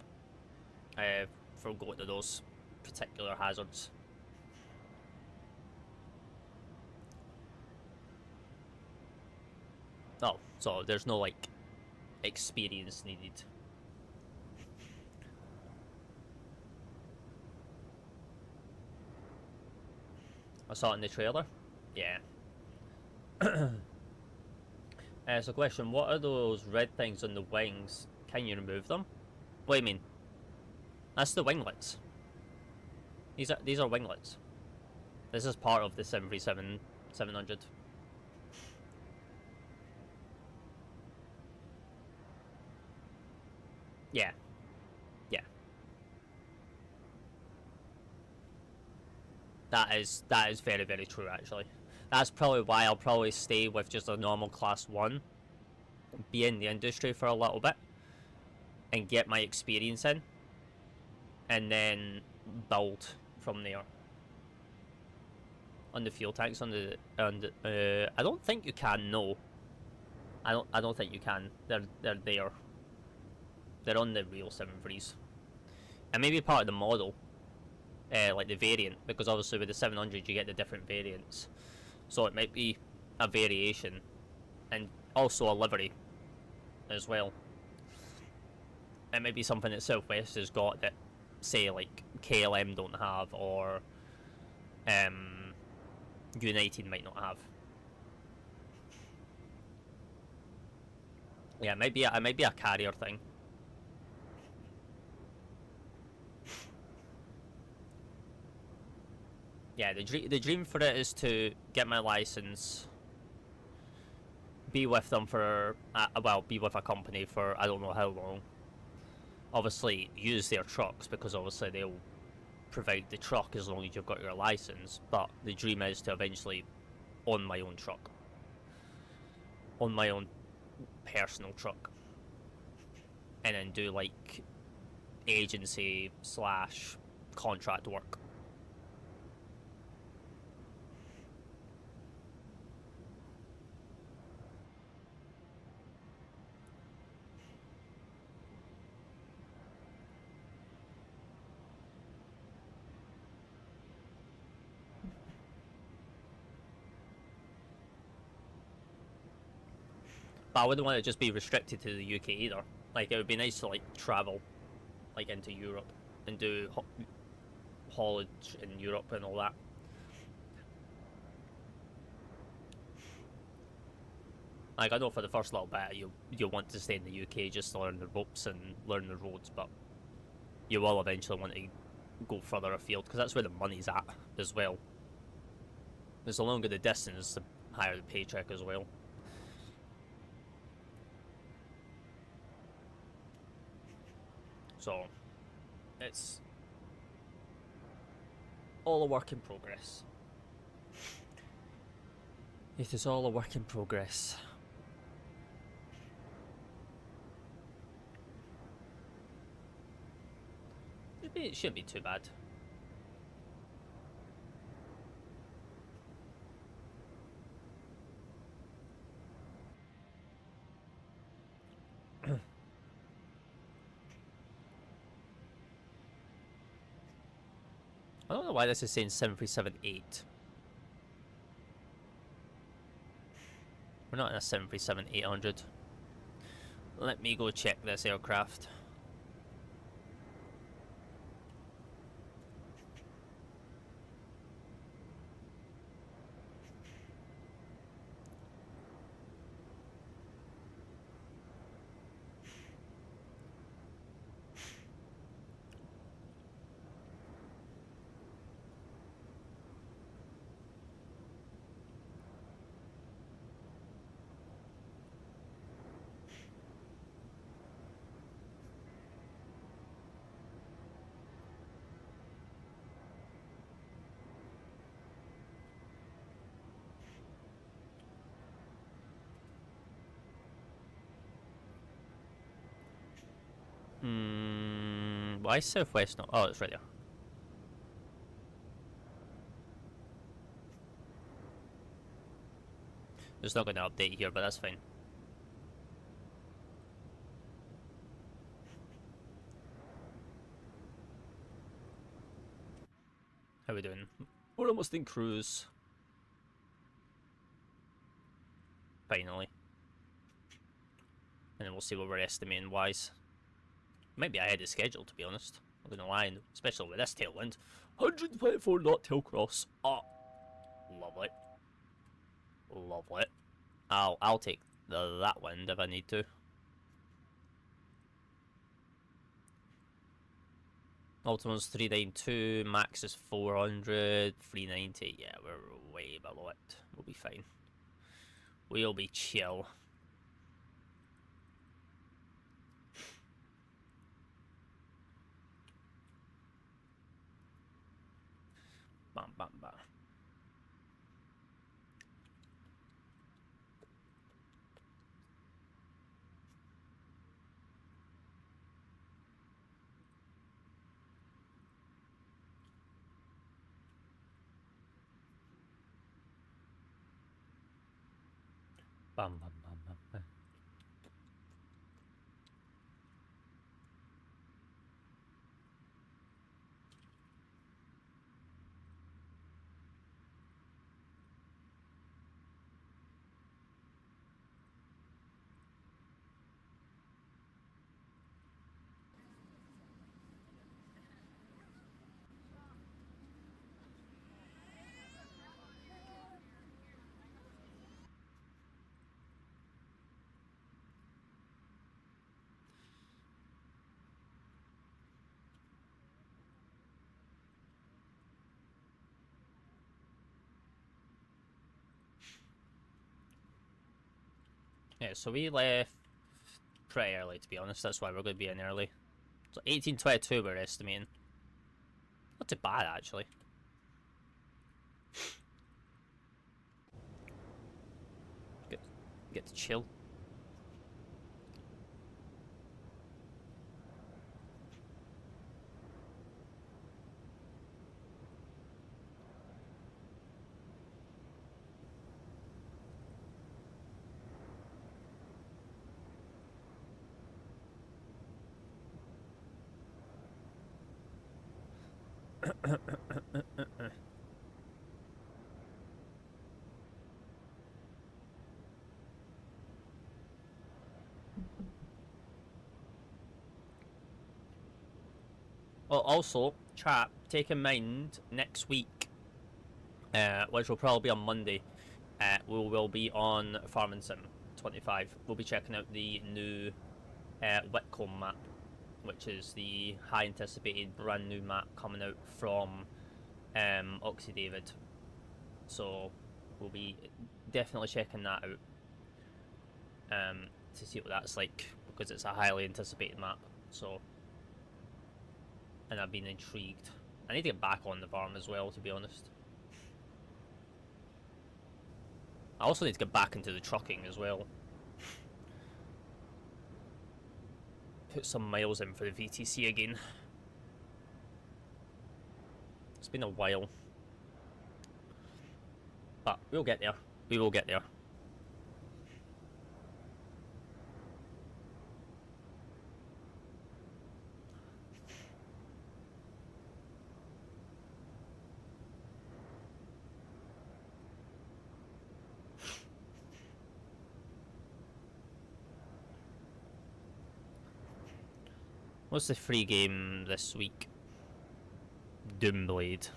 for going to those particular hazards. Oh, so there's no like experience needed. I saw it in the trailer. Yeah. So question, what are those red things on the wings? Can you remove them? What do you mean? That's the winglets. These are winglets. This is part of the 737-700. Yeah. Yeah. That is very, very true, actually. That's probably why I'll probably stay with just a normal class 1, be in the industry for a little bit, and get my experience in, and then build from there. On the fuel tanks, I don't think you can. No, I don't think you can. They're there. They're on the real 737s, and maybe part of the model, like the variant, because obviously with the 700 you get the different variants. So it might be a variation, and also a livery as well. It might be something that Southwest has got that, say, like KLM don't have, or United might not have. Yeah, it might be a carrier thing. Yeah, the dream for it is to get my license, be with them for, be with a company for I don't know how long. Obviously, use their trucks, because obviously they'll provide the truck as long as you've got your license, but the dream is to eventually own my own truck. Own my own personal truck. And then do, like, agency / contract work. But I wouldn't want it to just be restricted to the UK either. Like, it would be nice to, like, travel, like, into Europe and do haulage in Europe and all that. Like, I know for the first little bit you'll want to stay in the UK just to learn the ropes and learn the roads, but you will eventually want to go further afield, because that's where the money's at as well. As the longer the distance, the higher the paycheck as well. So, it's all a work in progress. It is all a work in progress. It shouldn't be too bad. I don't know why this is saying 737-8. We're not in a 737-800. Let me go check this aircraft. Why Southwest not? Oh, it's right there. It's not going to update here, but that's fine. How we doing? We're almost in cruise. Finally. And then we'll see what we're estimating wise. Maybe ahead of schedule, to be honest. I'm gonna lie, especially with this tailwind. 124 knot tail cross. Oh, lovely. Lovely. I'll take that wind if I need to. Ultima's 392, max is 400, 390. Yeah, we're way below it. We'll be fine. We'll be chill. Bam, bam, bam. Bam, bam, bam, bam, bam. Yeah, so we left pretty early, to be honest. That's why we're going to be in early. So 1822 we're estimating. Not too bad, actually. Get to chill. Well, also, chat, take in mind, next week, which will probably be on Monday, we will be on Farming Sim 25. We'll be checking out the new Whitcomb map, which is the high anticipated brand new map coming out from Oxy David. So we'll be definitely checking that out to see what that's like, because it's a highly anticipated map. So, and I've been intrigued. I need to get back on the farm as well, to be honest. I also need to get back into the trucking as well. Put some miles in for the VTC again. It's been a while. But we'll get there. We will get there. What's the free game this week? Doomblade.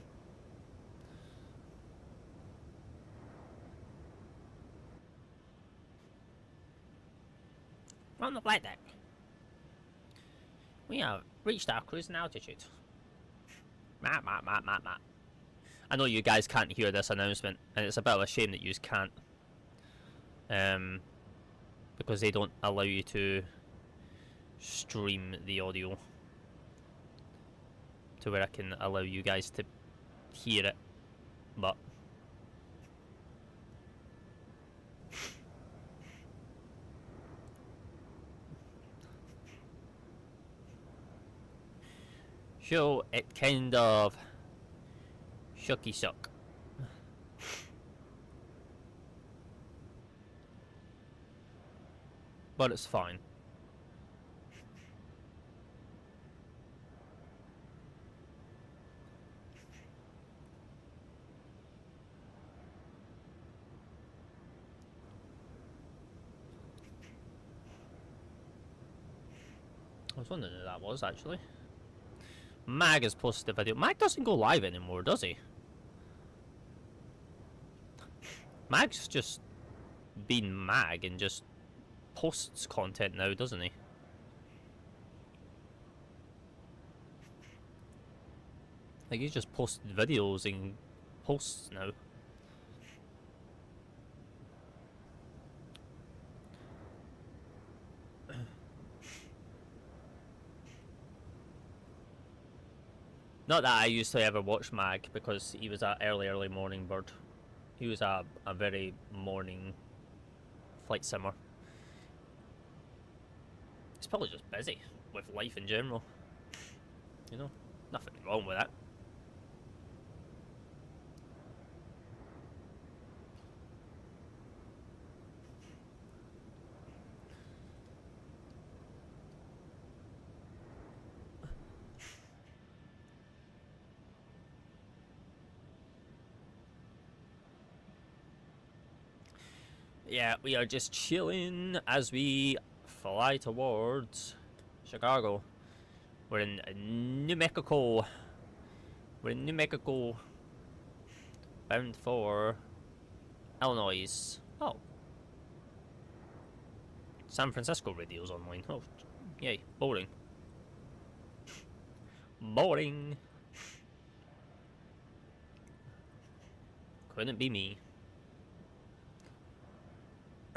On the flight deck, we have reached our cruising altitude. I know you guys can't hear this announcement, and it's a bit of a shame that you can't. Because they don't allow you to stream the audio to where I can allow you guys to hear it, but so it kind of shucky suck. But it's fine. I was wondering who that was, actually. Mag has posted a video. Mag doesn't go live anymore, does he? Mag's just been Mag and just posts content now, doesn't he? Like, he's just posted videos and posts now. Not that I used to ever watch Mag, because he was an early morning bird. He was a very morning flight simmer. He's probably just busy with life in general. You know, nothing wrong with that. Yeah, we are just chilling as we fly towards Chicago. We're in New Mexico. We're in New Mexico. Bound for Illinois. Oh. San Francisco radio's online. Oh, yay. Boring. Boring. Couldn't be me.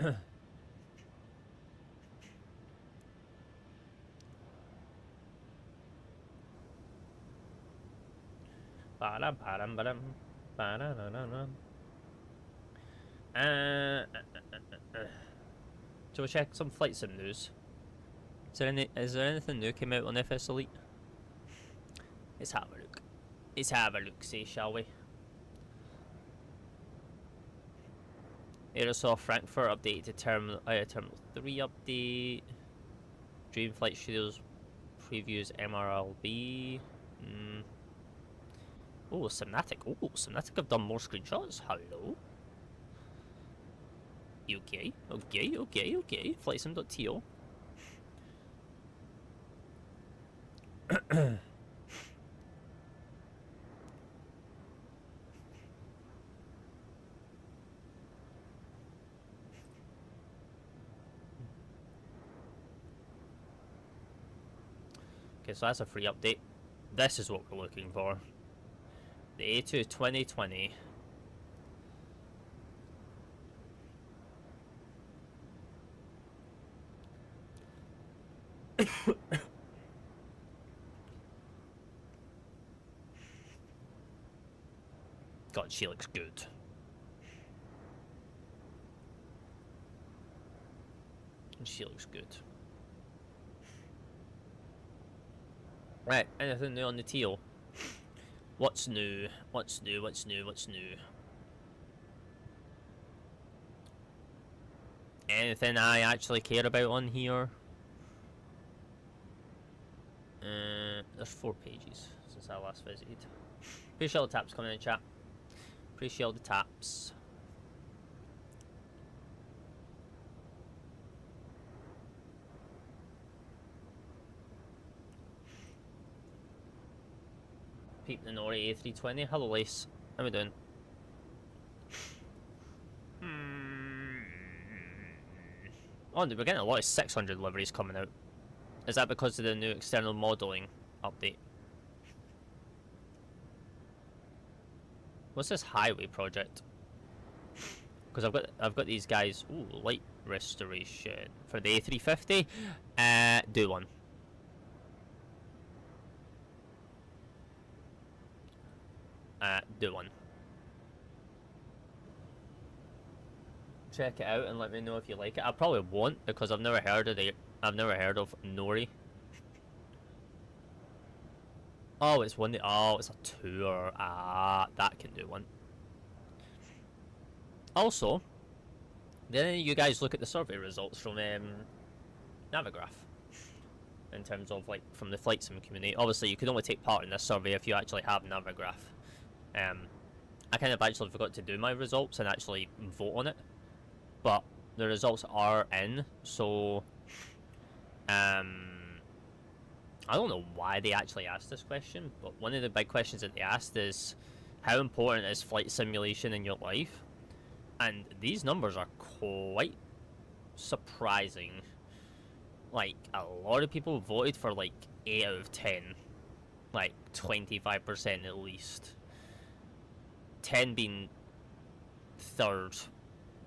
Shall we check some flight sim news? Is there anything new came out on FS Elite? Let's have a look. Let's have a look, see, shall we? Aerosoft Frankfurt update to Terminal 3 update. Dream Flight Studios previews MRLB. Oh, Simnatic. Oh, Simnatic have done more screenshots. Hello. Okay. Flightsim.to. Okay, so that's a free update. This is what we're looking for. The A2 2020. God, she looks good. She looks good. Right, anything new on the teal? What's new? What's new? What's new? What's new? Anything I actually care about on here? There's 4 pages since I last visited. Appreciate all the taps coming in chat. Appreciate all the taps. Peep the Nori A320. Hello, Lace. How we doing? Oh, we're getting a lot of 600 liveries coming out. Is that because of the new external modelling update? What's this highway project? Because I've got these guys. Ooh, light restoration for the A350. Do one. Do one. Check it out and let me know if you like it. I probably won't because I've never heard of Nori. Oh, it's one. Oh, it's a tour. Ah, that can do one. Also, did any of you guys look at the survey results from Navigraph? In terms of like from the flight sim community, obviously you can only take part in this survey if you actually have Navigraph. I kind of actually forgot to do my results and actually vote on it, but the results are in. So, I don't know why they actually asked this question, but one of the big questions that they asked is, how important is flight simulation in your life? And these numbers are quite surprising. Like, a lot of people voted for like 8 out of 10. Like 25% at least. 10 being third,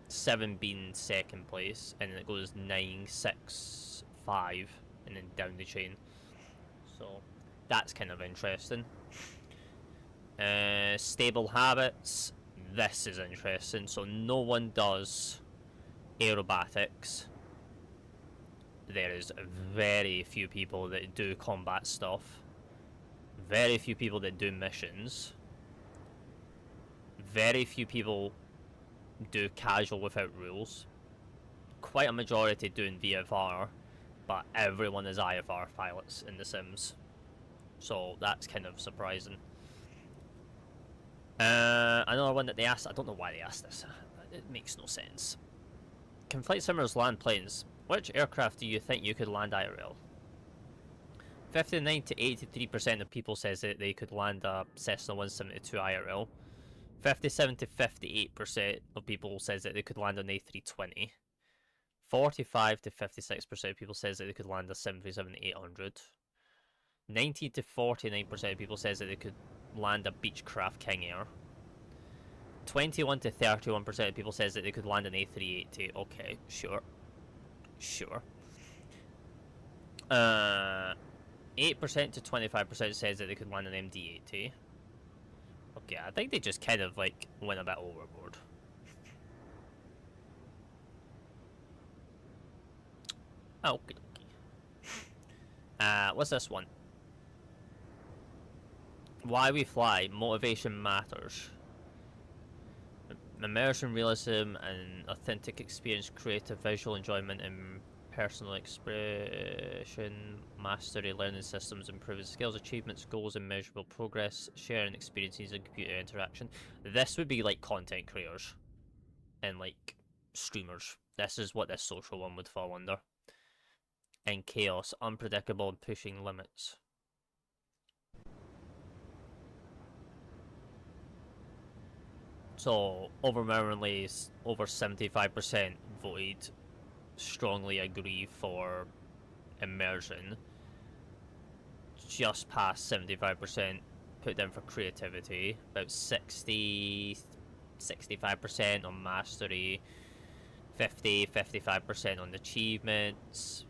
7 being second place, and then it goes 9, 6, 5, and then down the chain. So that's kind of interesting. Stable habits. This is interesting. So no one does aerobatics. There is very few people that do combat stuff. Very few people that do missions. Very few people do casual without rules. Quite a majority doing VFR, but everyone is IFR pilots in The Sims. So that's kind of surprising. Another one that they asked, I don't know why they asked this. It makes no sense. Can flight simmers land planes? Which aircraft do you think you could land IRL? 59 to 83% of people says that they could land a Cessna 172 IRL. 57 to 58% of people says that they could land an A320. 45 to 56% of people says that they could land a 737-800. 90 to 49% of people says that they could land a Beechcraft King Air. 21 to 31% of people says that they could land an A380. Okay, sure. Sure. 8% to 25% says that they could land an MD-80. Okay, I think they just kind of like went a bit overboard. Okay. What's this one? Why we fly, motivation matters. Immersion, realism, and authentic experience, creative visual enjoyment, and personal expression, mastery, learning systems, improving skills, achievements, goals, and measurable progress, sharing experiences, and computer interaction. This would be like content creators and like streamers. This is what this social one would fall under. And chaos, unpredictable, and pushing limits. So, overwhelmingly, over 75% voted strongly agree for immersion. Just past 75% put down for creativity. About 65% on mastery. 55% on achievements.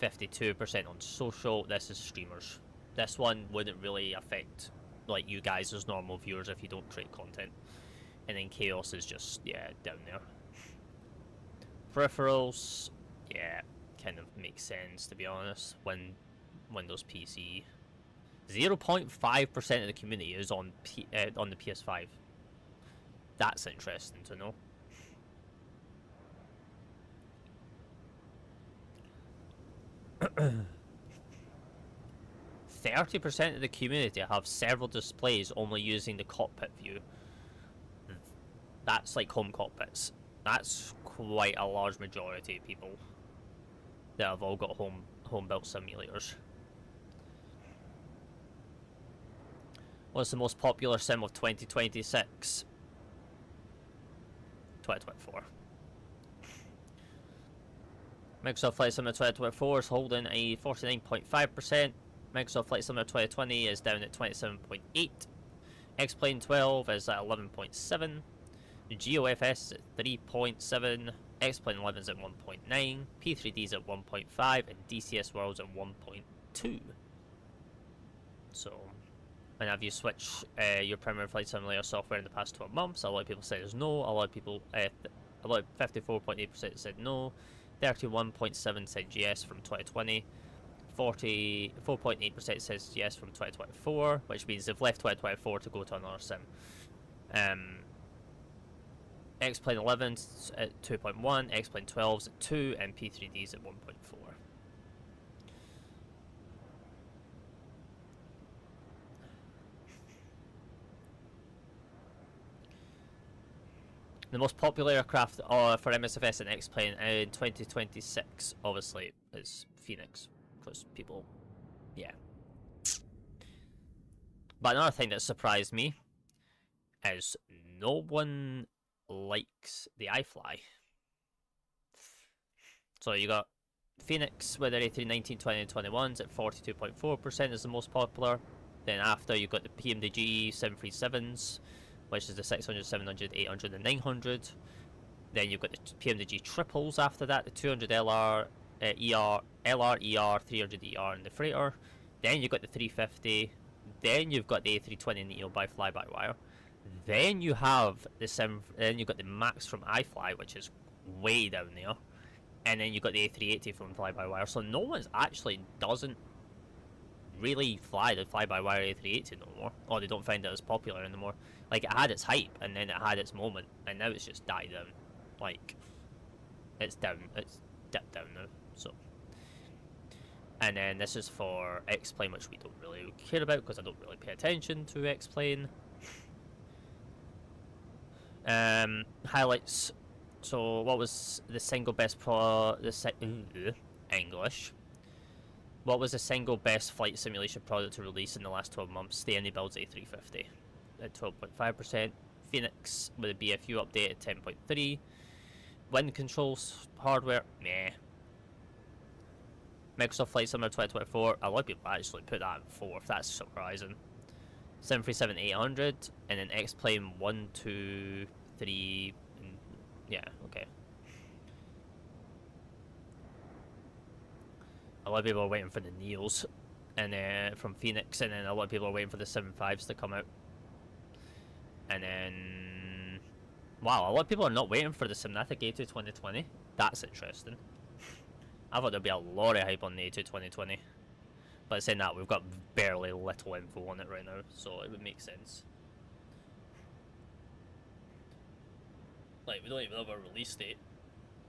52% on social. This is streamers. This one wouldn't really affect like you guys as normal viewers if you don't create content. And then chaos is just, yeah, down there. Peripherals, yeah, kind of makes sense to be honest. When Windows PC, 0.5% of the community is on the PS5. That's interesting to know. %30% of the community have several displays only using the cockpit view. That's like home cockpits. That's quite a large majority of people that have all got home built simulators. What's the most popular sim of 2026? 2024. Microsoft Flight Simulator 2024 is holding a 49.5%. Microsoft Flight Simulator 2020 is down at 27.8. X-Plane 12 is at 11.7. GeoFS is at 3.7. X-Plane 11 is at 1.9. P3D is at 1.5. And DCS World is at 1.2. So, and have you switched your primary flight simulator software in the past 12 months? A lot of people say there's no. A lot of people, 54.8% said no. 31.7% said yes from 2020. 44.8% says yes from 2024, which means they've left 2024 to go to another sim. X-Plane 11's at 2.1, X-Plane 12's at 2, and P3D's at 1.4. The most popular aircraft for MSFS and X-Plane in 2026, obviously, is Phoenix. Because people, yeah. But another thing that surprised me is no one likes the iFly. So you got Phoenix with their A319, 20, and 21s at 42.4% is the most popular. Then after you got the PMDG 737s, which is the 600, 700, 800, and 900. Then you've got the PMDG triples after that, the 200 LR, ER, LR, ER, 300 ER, and the freighter. Then you've got the 350. Then you've got the A320 Neo by fly-by-wire. Then you have the then you've got the Max from iFly, which is way down there. And then you've got the A380 from fly-by-wire. So no one's actually doesn't really fly the fly-by-wire A380 no more. Or they don't find it as popular anymore. Like, it had its hype, and then it had its moment, and now it's just died down. Like, it's down, it's dipped down now, so. And then this is for X-Plane, which we don't really care about, because I don't really pay attention to X-Plane. Highlights. So, what was the single best English. What was the single best flight simulation product to release in the last 12 months? The Any Builds A350 at 12.5%. Phoenix with a BFU update at 10.3%. Wind controls hardware, meh. Microsoft Flight Simulator 2024, a lot of people actually put that in 4th, that's surprising. 737-800, and then X-Plane 1, 2, 3, and yeah, okay. A lot of people are waiting for the Neos, and from Phoenix, and then a lot of people are waiting for the 7.5s to come out. And then, wow, a lot of people are not waiting for the Simnatic A2 2020. That's interesting. I thought there'd be a lot of hype on the A2 2020. But saying that, we've got barely little info on it right now, so it would make sense. Like, we don't even have a release date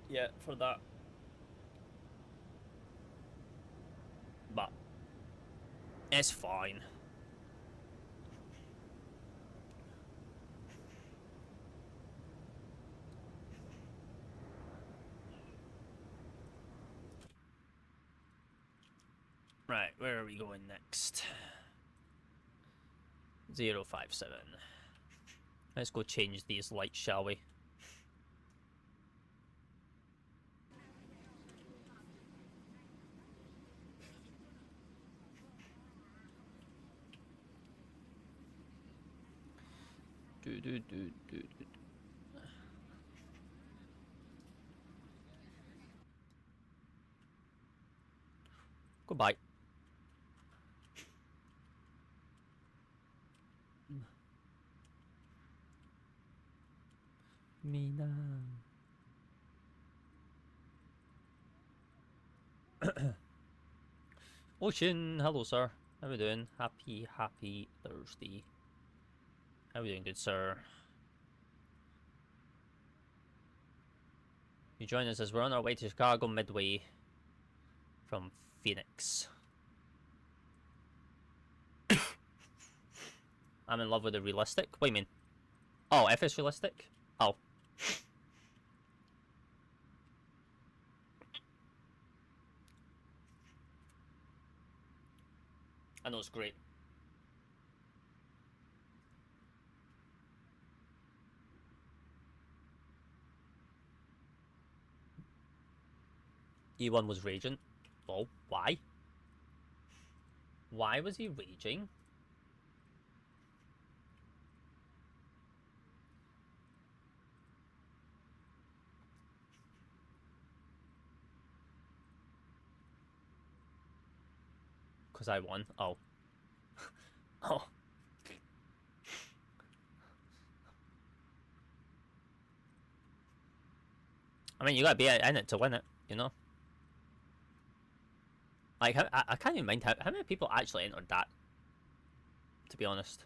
yet for that. But it's fine. Right, where are we going next? 057. Let's go change these lights, shall we? Goodbye. Mina. Ocean, hello sir. How are we doing? Happy Thursday. How are we doing, good sir? You join us as we're on our way to Chicago Midway from Phoenix. I'm in love with the realistic. What do you mean? Oh, FSRealistic? Oh. I know it's great. E1 was raging. Oh, why? Why was he raging? Because I won. Oh. Oh. I mean, you gotta be in it to win it, you know? Like, I can't even mind how many people actually entered that, to be honest.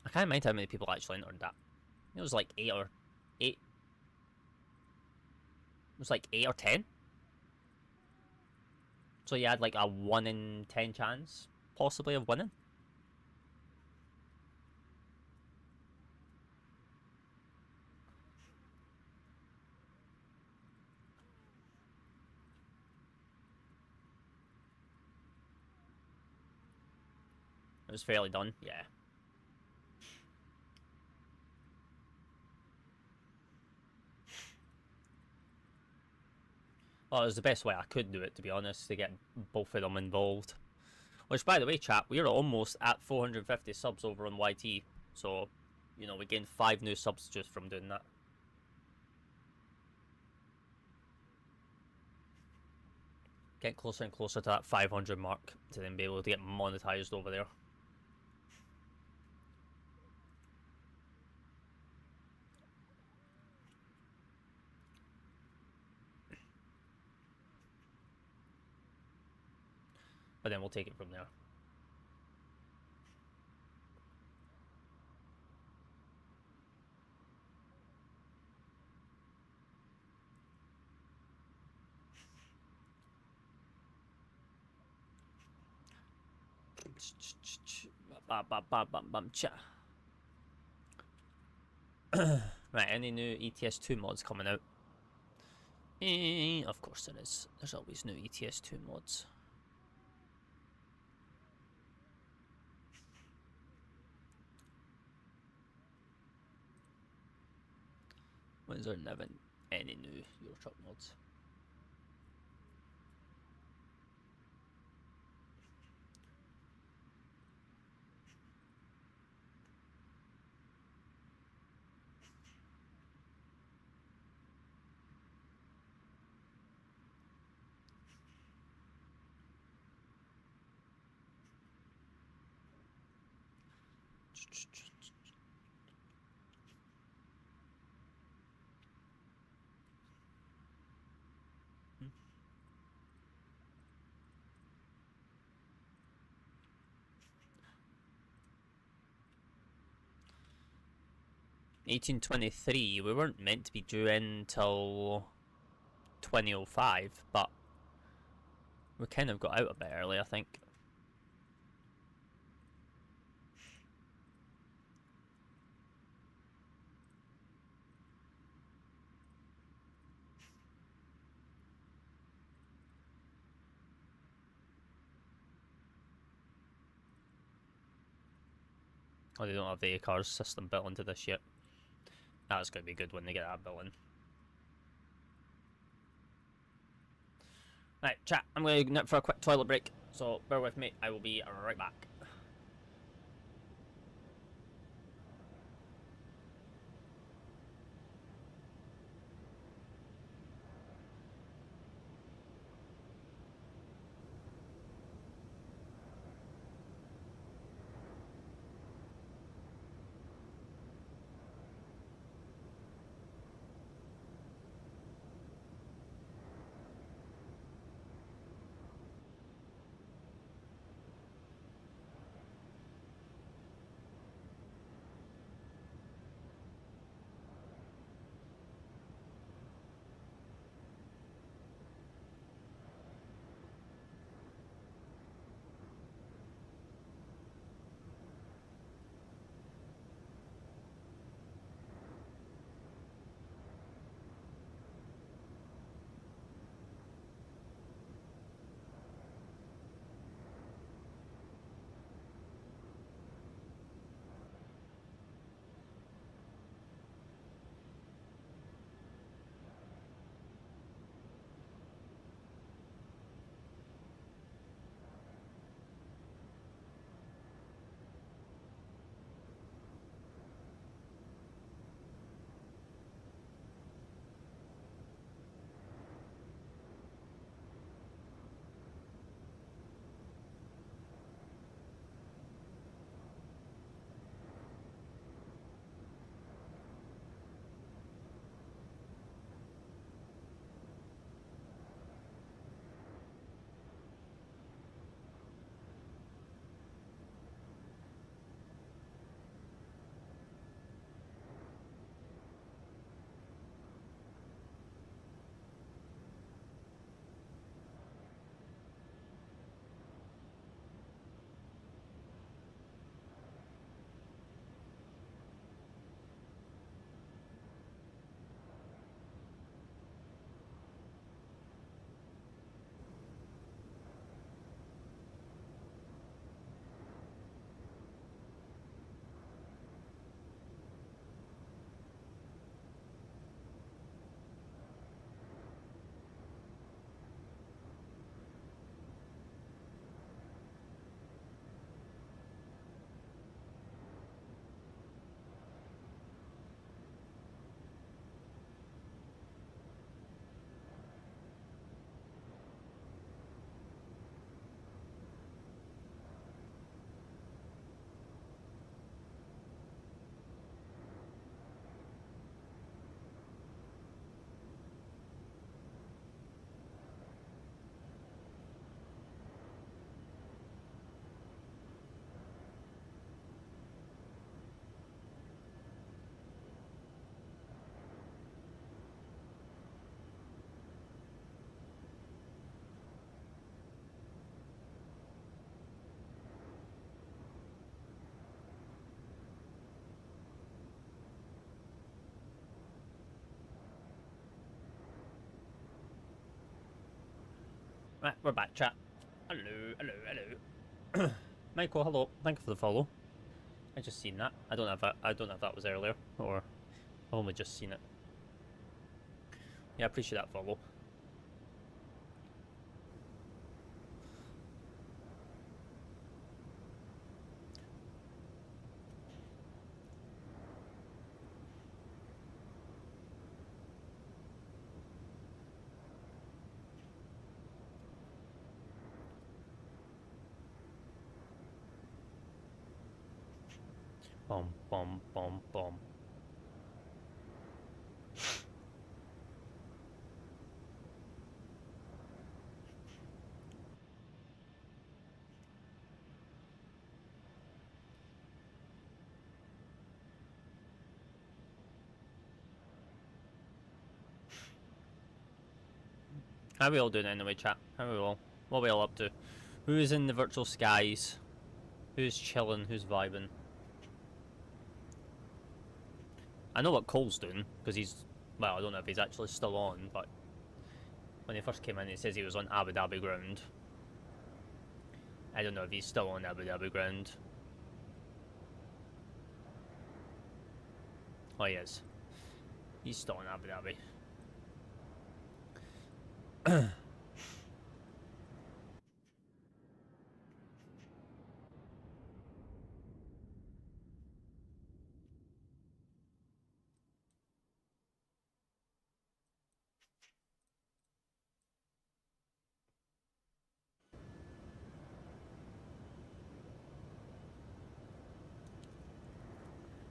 I can't mind how many people actually entered that. It was like 8. It was like 8 or 10. So you had like a 1 in 10 chance, possibly, of winning. It was fairly done, yeah. Well, it was the best way I could do it, to be honest, to get both of them involved. Which, by the way, chat, we're almost at 450 subs over on YT. So, you know, we gained 5 new subs just from doing that. Get closer and closer to that 500 mark to then be able to get monetized over there. But then we'll take it from there. Right, any new ETS2 mods coming out? Of course there is. There's always new ETS2 mods. When's there never any new Euro Truck mods? Hmm. 1823, we weren't meant to be due in till 2005, but we kind of got out a bit early, I think. Oh, they don't have the ACARS system built into this yet. That's going to be good when they get that built in. Right, chat, I'm going to nip for a quick toilet break, so bear with me, I will be right back. Right, we're back, chat. Hello, hello, hello. Michael, hello. Thank you for the follow. I just seen that. I don't know if that was earlier or I've only just seen it. Yeah, I appreciate that follow. Bum bum bum bum. How are we all doing anyway, chat? How are we all? What are we all up to? Who's in the virtual skies? Who's chilling? Who's vibing? I know what Cole's doing, because he's... Well, I don't know if he's actually still on, but... When he first came in, he says he was on Abu Dhabi ground. I don't know if he's still on Abu Dhabi ground. Oh, he is. He's still on Abu Dhabi.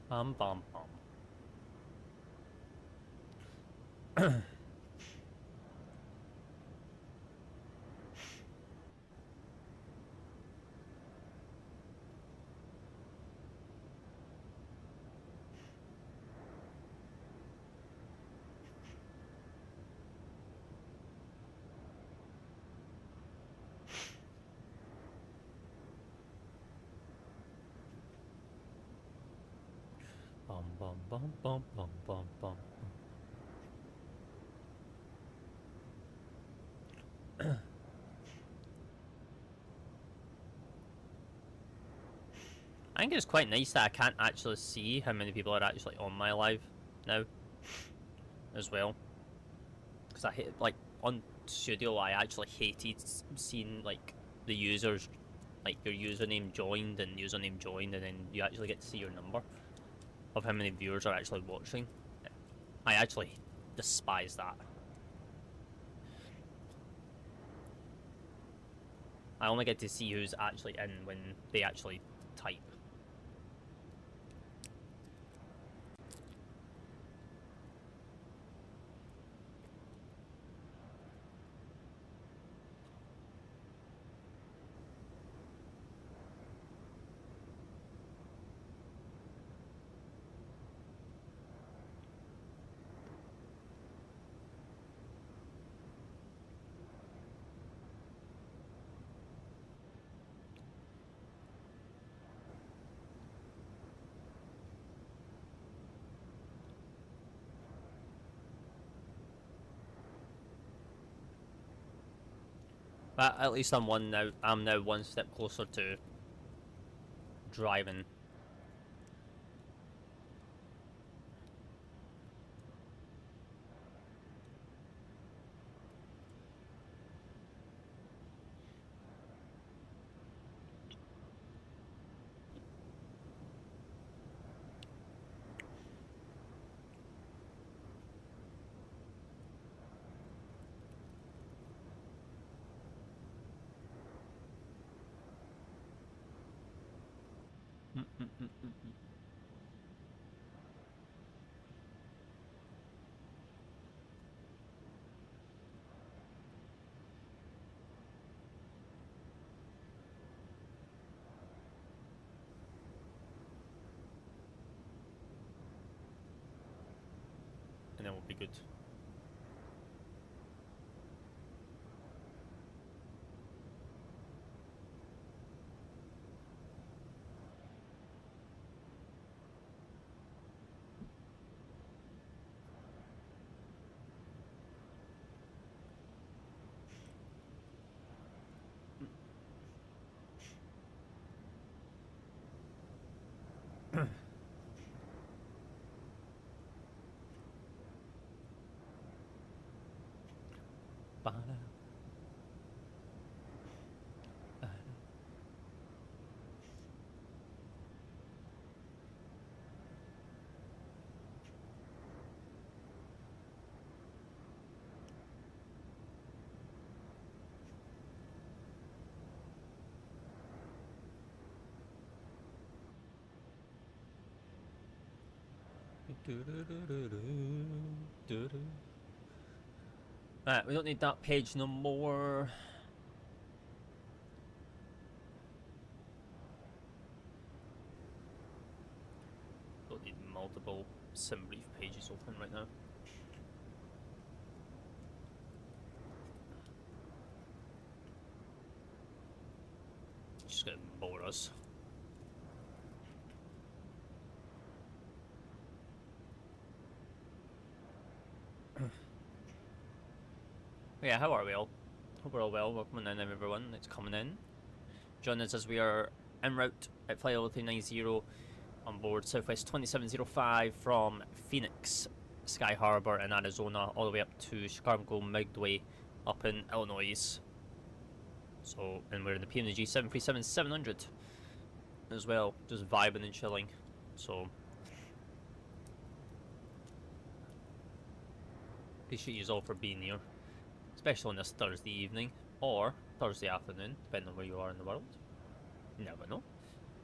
Bum bum bum. Bum bum bum bum bum bum bum. I think it's quite nice that I can't actually see how many people are actually on my live now, as well. Because I hate, like, on Studio, I actually hated seeing, like, the users, like, your username joined, and then you actually get to see your number of how many viewers are actually watching. I actually despise that. I only get to see who's actually in when they actually type. But at least I'm now one step closer to driving. And then we'll be good. Ba-da. Right, we don't need that page no more. Don't need multiple sim brief pages open right now. Just gonna bore us. Yeah, how are we all? Hope we're all well. Welcome in everyone that's coming in. Join us as we are en route at flight level 390 on board Southwest 2705 from Phoenix, Sky Harbor in Arizona, all the way up to Chicago Midway up in Illinois. So, and we're in the PMDG 737-700 as well, just vibing and chilling. So, appreciate you all for being here, especially on this Thursday evening or Thursday afternoon, depending on where you are in the world. You never know.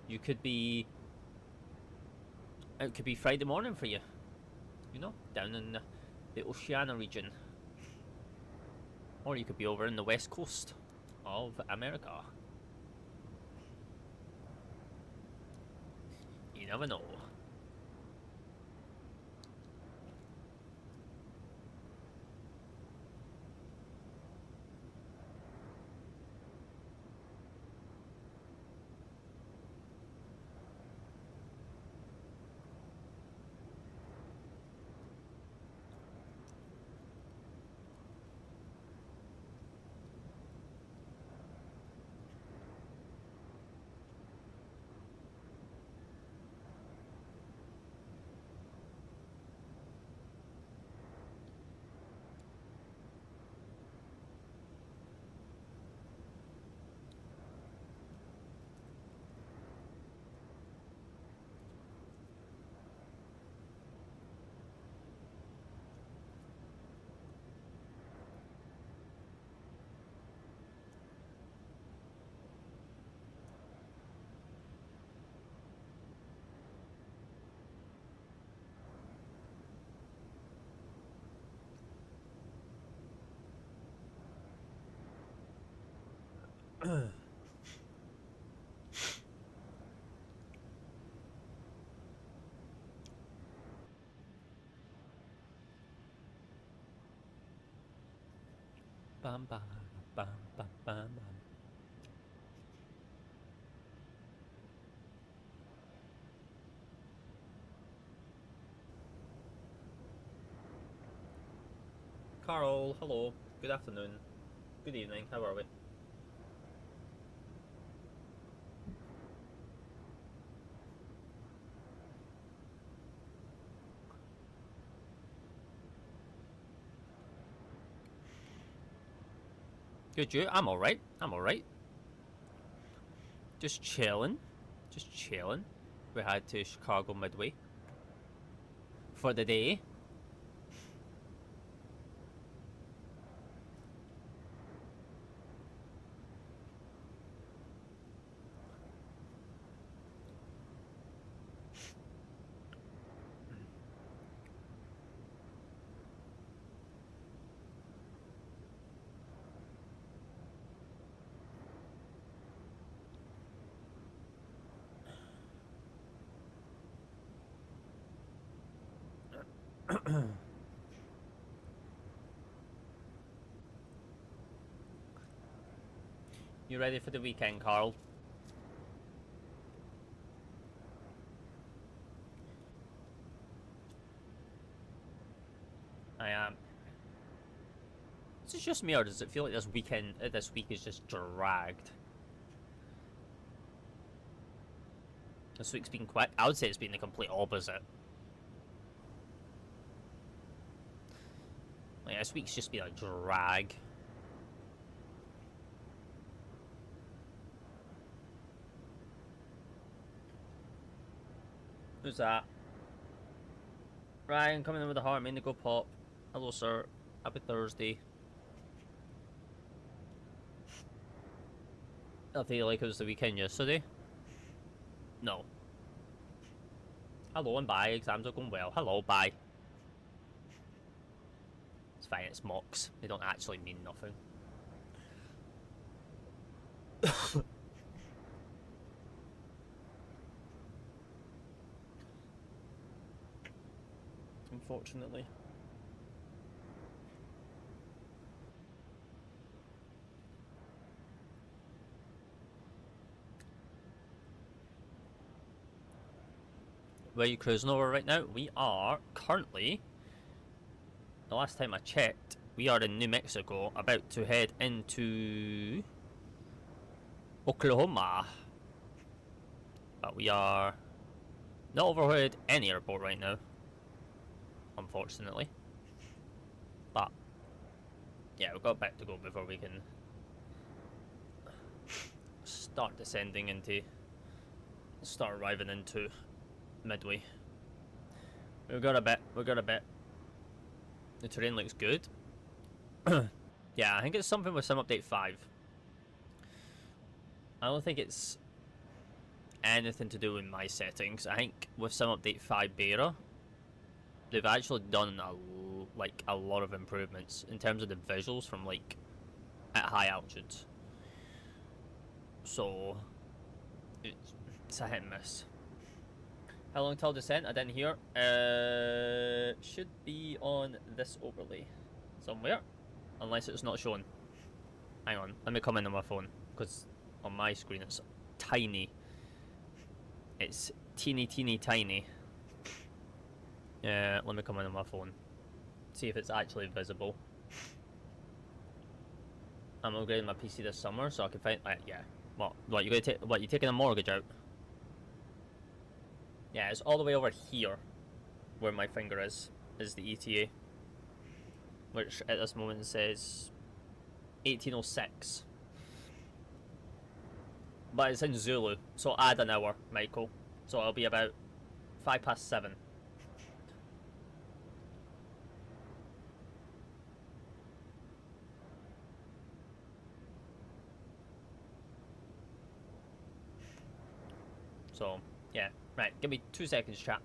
You could be. It could be Friday morning for you. You know, down in the Oceania region. Or you could be over in the west coast of America. You never know. Bam bam bam bam bam bam. Carl, hello. Good afternoon. Good evening. How are we? Good, you? I'm alright. I'm alright. Just chilling. Just chilling. We had to Chicago Midway for the day. You ready for the weekend, Carl? I am. Is it just me, or does it feel like this week is just dragged? This week's been quite. I would say it's been the complete opposite. Like, this week's just been a drag. Who's that? Ryan coming in with the heart, Indigo Pop. Hello, sir. Happy Thursday. I feel like it was the weekend yesterday. No. Hello and bye. Exams are going well. Hello, bye. It's fine. It's mocks. They don't actually mean nothing. Unfortunately. Where are you cruising over right now? We are currently, the last time I checked, we are in New Mexico, about to head into Oklahoma. But we are not overhead any airport right now, unfortunately. But yeah, we've got a bit to go before we can start descending into, start arriving into Midway. We've got a bit. The terrain looks good. Yeah, I think it's something with Sim Update 5. I don't think it's anything to do with my settings. I think with Sim Update 5 beta, they've actually done a lot of improvements in terms of the visuals from like at high altitudes. So it's a hit and miss. How long till descent? I didn't hear. Should be on this overlay somewhere, unless it's not shown. Hang on, let me come in on my phone, because on my screen it's tiny. It's teeny tiny. Let me come in on my phone, see if it's actually visible. I'm upgrading my PC this summer, so I can find. Yeah. What you gonna take? What, you taking a mortgage out? Yeah, it's all the way over here, where my finger is the ETA, which at this moment says 1806. But it's in Zulu, so add an hour, Michael. So it'll be about 7:05. So, yeah. Right, give me 2 seconds, chat.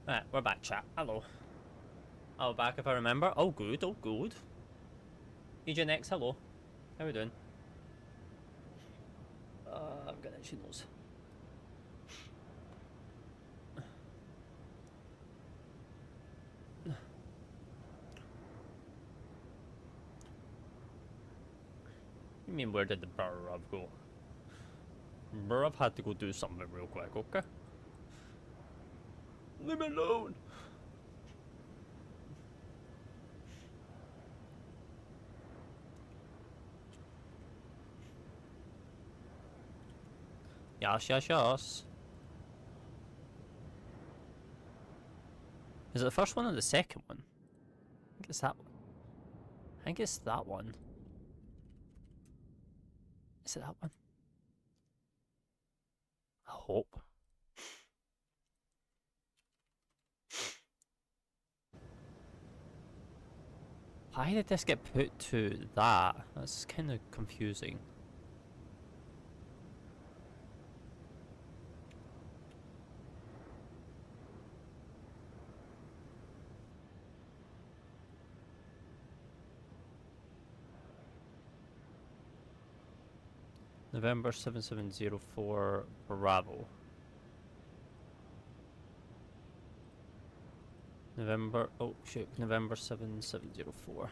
Right, we're back, chat. Hello. Oh, back if I remember. Oh, good. Oh, good. EJNX, hello. How we doing? I've got itchy nose. You mean, where did the Burrav go? Burrav had to go do something real quick, okay? Leave me alone! Yes, yes, yes. Is it the first one or the second one? I think it's that one. I think it's that one. Is it that one? I hope. Why did this get put to that? That's kind of confusing. November 7704 Bravo. November, oh shit, November 7704.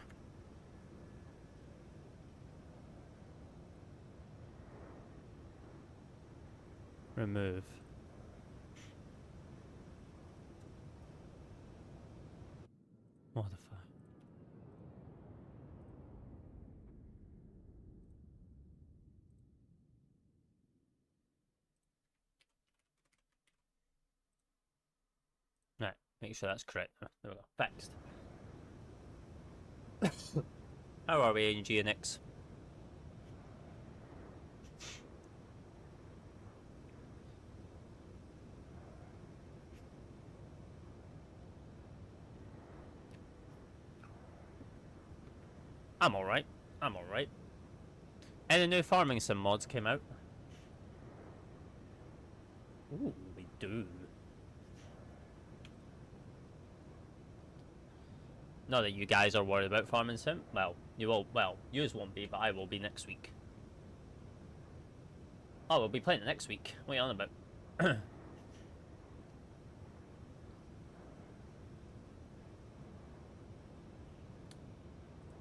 Remove. Modify. Right, make sure that's correct. There we go. Fixed. How are we in GNX? I'm alright. I'm alright. Any new farming sim mods came out? Ooh, we do. Not that you guys are worried about farming sim. Well, you will. Well, yous won't be, but I will be next week. Oh, we'll be playing it next week. What are you on about?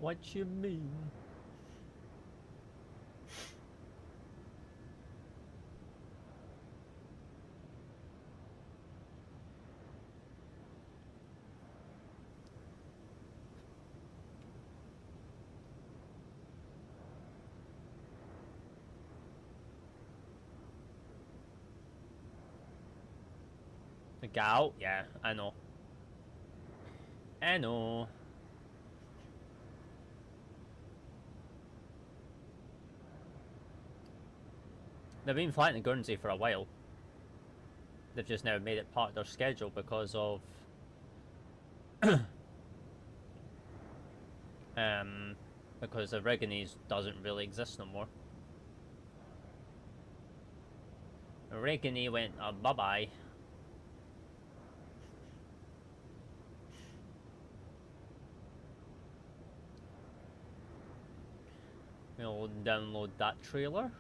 What you mean? The gal? Yeah, I know. I know. They've been flying to Guernsey for a while. They've just now made it part of their schedule because of because the Reganese doesn't really exist no more. Regany went bye-bye. We'll download that trailer.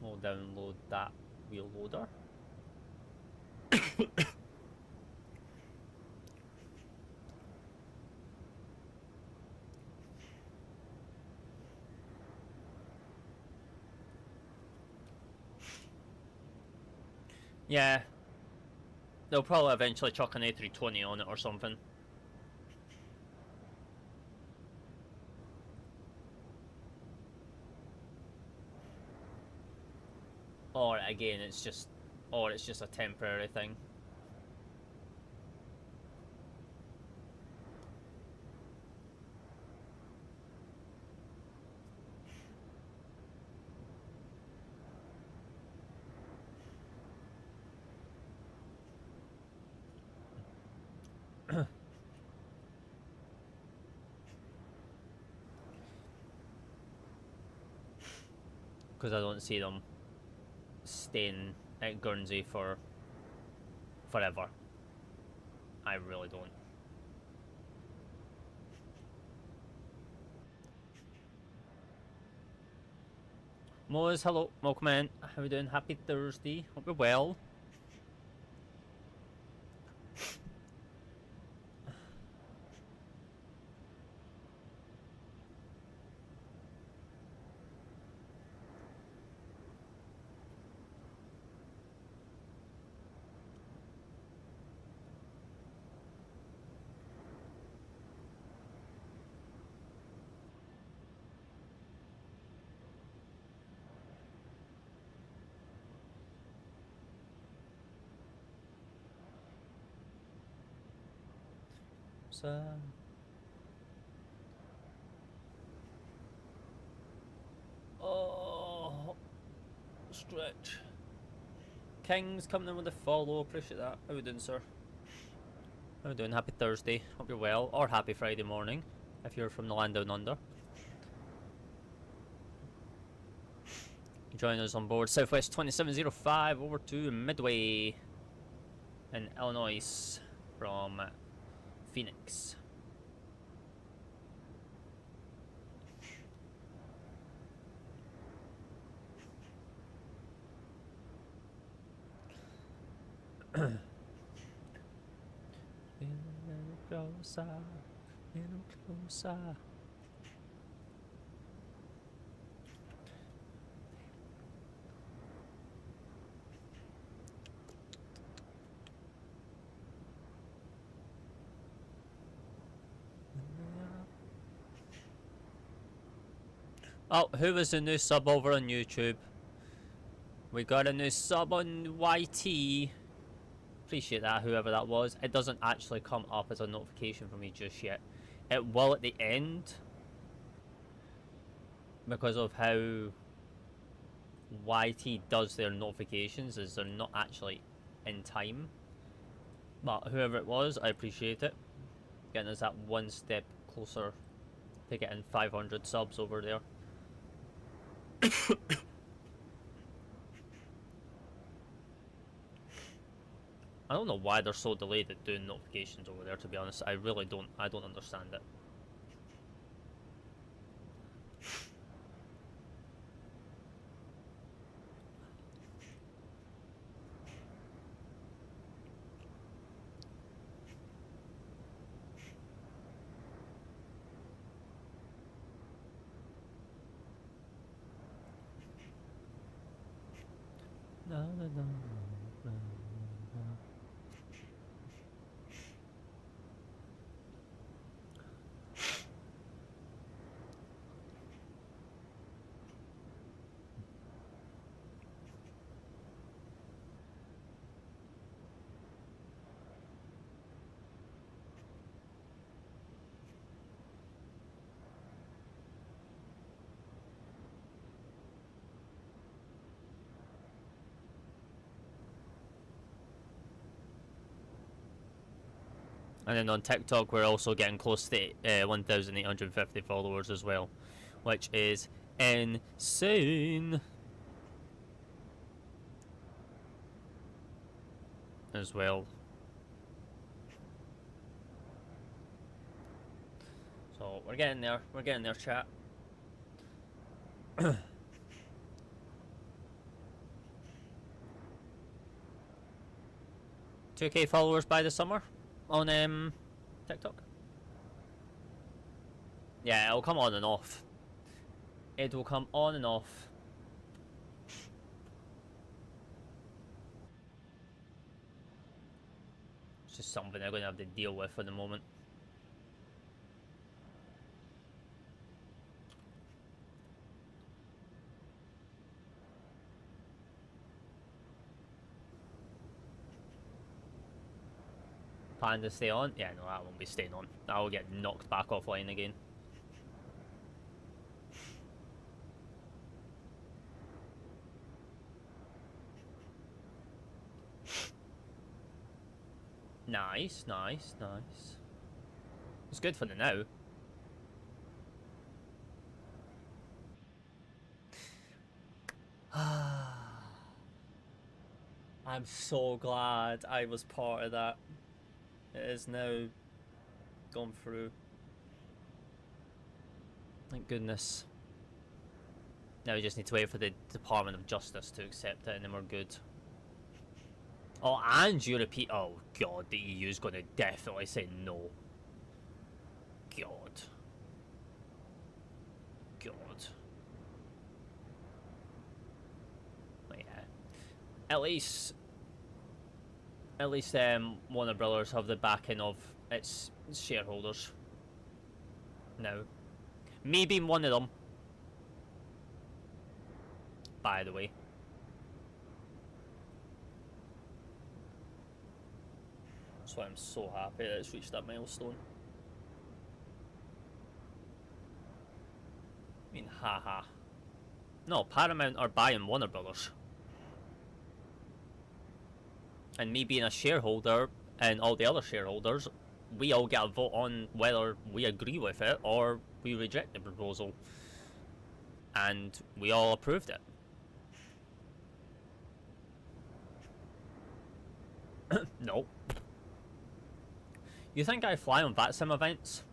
We'll download that wheel loader. Yeah. They'll probably eventually chuck an A320 on it or something. Or again, it's just a temporary thing. because I don't see them staying at Guernsey for forever. I really don't. Moz, hello, welcome in. How are we doing? Happy Thursday. Hope you're well. Oh, stretch. King's coming in with a follow. Appreciate that. How we doing, sir? How we doing? Happy Thursday. Hope you're well. Or happy Friday morning if you're from the land down under. Join us on board Southwest 2705 over to Midway in Illinois from Phoenix. Closer, little closer. Oh, who was the new sub over on YouTube? We got a new sub on YT. Appreciate that, whoever that was. It doesn't actually come up as a notification for me just yet. It will at the end, because of how YT does their notifications, is they're not actually in time. But whoever it was, I appreciate it. Getting us that one step closer to getting 500 subs over there. I don't know why they're so delayed at doing notifications over there, to be honest. I really don't. I don't understand it. No, no, no, no, no, no. And then on TikTok, we're also getting close to 1,850 followers as well, which is insane as well. So we're getting there. We're getting there, chat. 2K followers by the summer on TikTok. Yeah, it'll come on and off. It will come on and off. It's just something I'm going to have to deal with for the moment. Plan to stay on? Yeah, no, that won't be staying on. That will get knocked back offline again. Nice, nice, nice. It's good for the now. I'm so glad I was part of that. It is now gone through. Thank goodness. Now we just need to wait for the Department of Justice to accept it and then we're good. Oh, and European. Oh, God, the EU's going to definitely say no. God. God. But yeah. At least Warner Brothers have the backing of its shareholders. Now. Me being one of them. By the way. That's why I'm so happy that it's reached that milestone. I mean, haha. No, Paramount are buying Warner Brothers. And me being a shareholder and all the other shareholders, we all get a vote on whether we agree with it or we reject the proposal. And we all approved it. No. You think I fly on VATSIM events?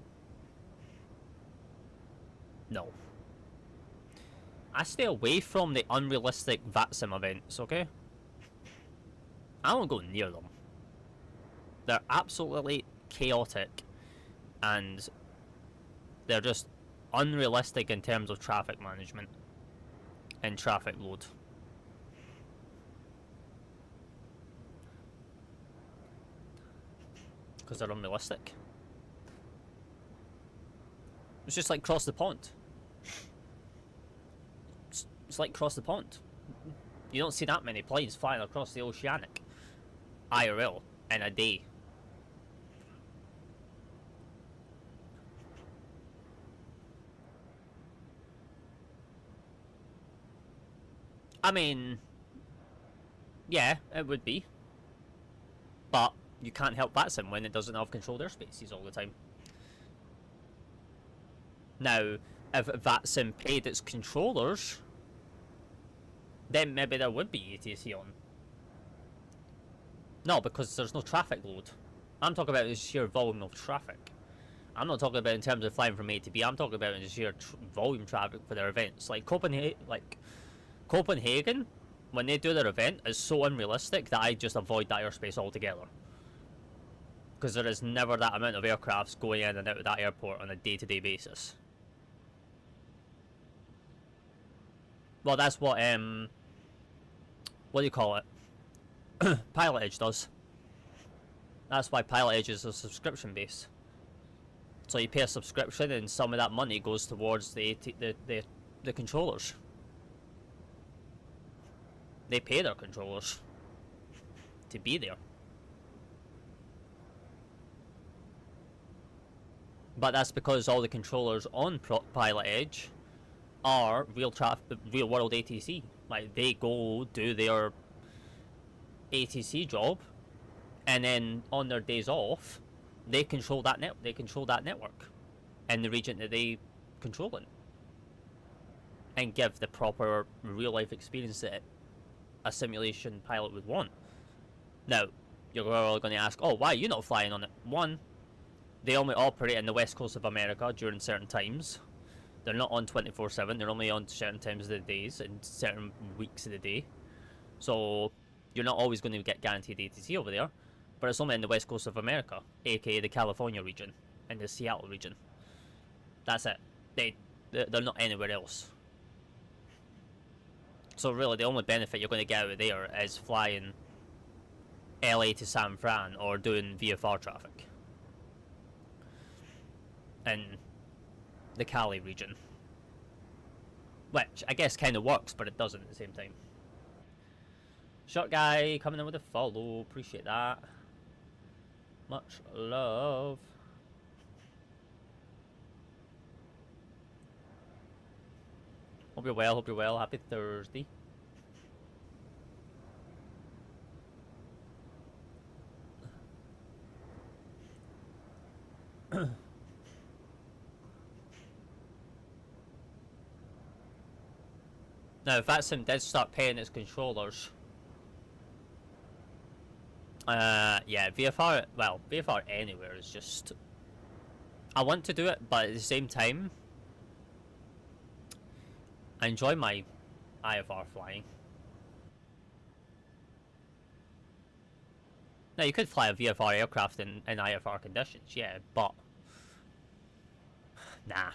No. I stay away from the unrealistic VATSIM events, okay? I don't go near them. They're absolutely chaotic and they're just unrealistic in terms of traffic management and traffic load. Because they're unrealistic. It's just like cross the pond. It's like cross the pond. You don't see that many planes flying across the oceanic IRL in a day. I mean, yeah, it would be. But you can't help VATSIM when it doesn't have controlled airspaces all the time. Now, if VATSIM paid its controllers, then maybe there would be ATC on. No, because there's no traffic load. I'm talking about the sheer volume of traffic. I'm not talking about in terms of flying from A to B. I'm talking about in the sheer volume traffic for their events. Like Copenhagen, when they do their event, is so unrealistic that I just avoid that airspace altogether. Because there is never that amount of aircrafts going in and out of that airport on a day-to-day basis. Well, that's what do you call it? Pilot Edge does. That's why Pilot Edge is a subscription base. So you pay a subscription, and some of that money goes towards the controllers. They pay their controllers to be there. But that's because all the controllers on Pilot Edge are real world ATC. Like, they go do their ATC job, and then on their days off, they control that network in the region that they control it, and give the proper real life experience that a simulation pilot would want. Now, you're all going to ask, oh, why are you not flying on it? One, they only operate in the west coast of America during certain times. They're not on 24/7. They're only on certain times of the days and certain weeks of the day. So you're not always going to get guaranteed ATC over there. But it's only in the west coast of America, aka the California region and the Seattle region. That's it. They're not anywhere else. So really, the only benefit you're going to get out of there is flying LA to San Fran or doing VFR traffic in the Cali region, which I guess kind of works, but it doesn't at the same time. Shot guy coming in with a follow, appreciate that. Much love. Hope you're well, hope you're well. Happy Thursday. Now, VATSIM did start paying its controllers. Yeah, VFR, well, VFR anywhere is just... I want to do it, but at the same time, I enjoy my IFR flying. Now, you could fly a VFR aircraft in IFR conditions, yeah, but... Nah.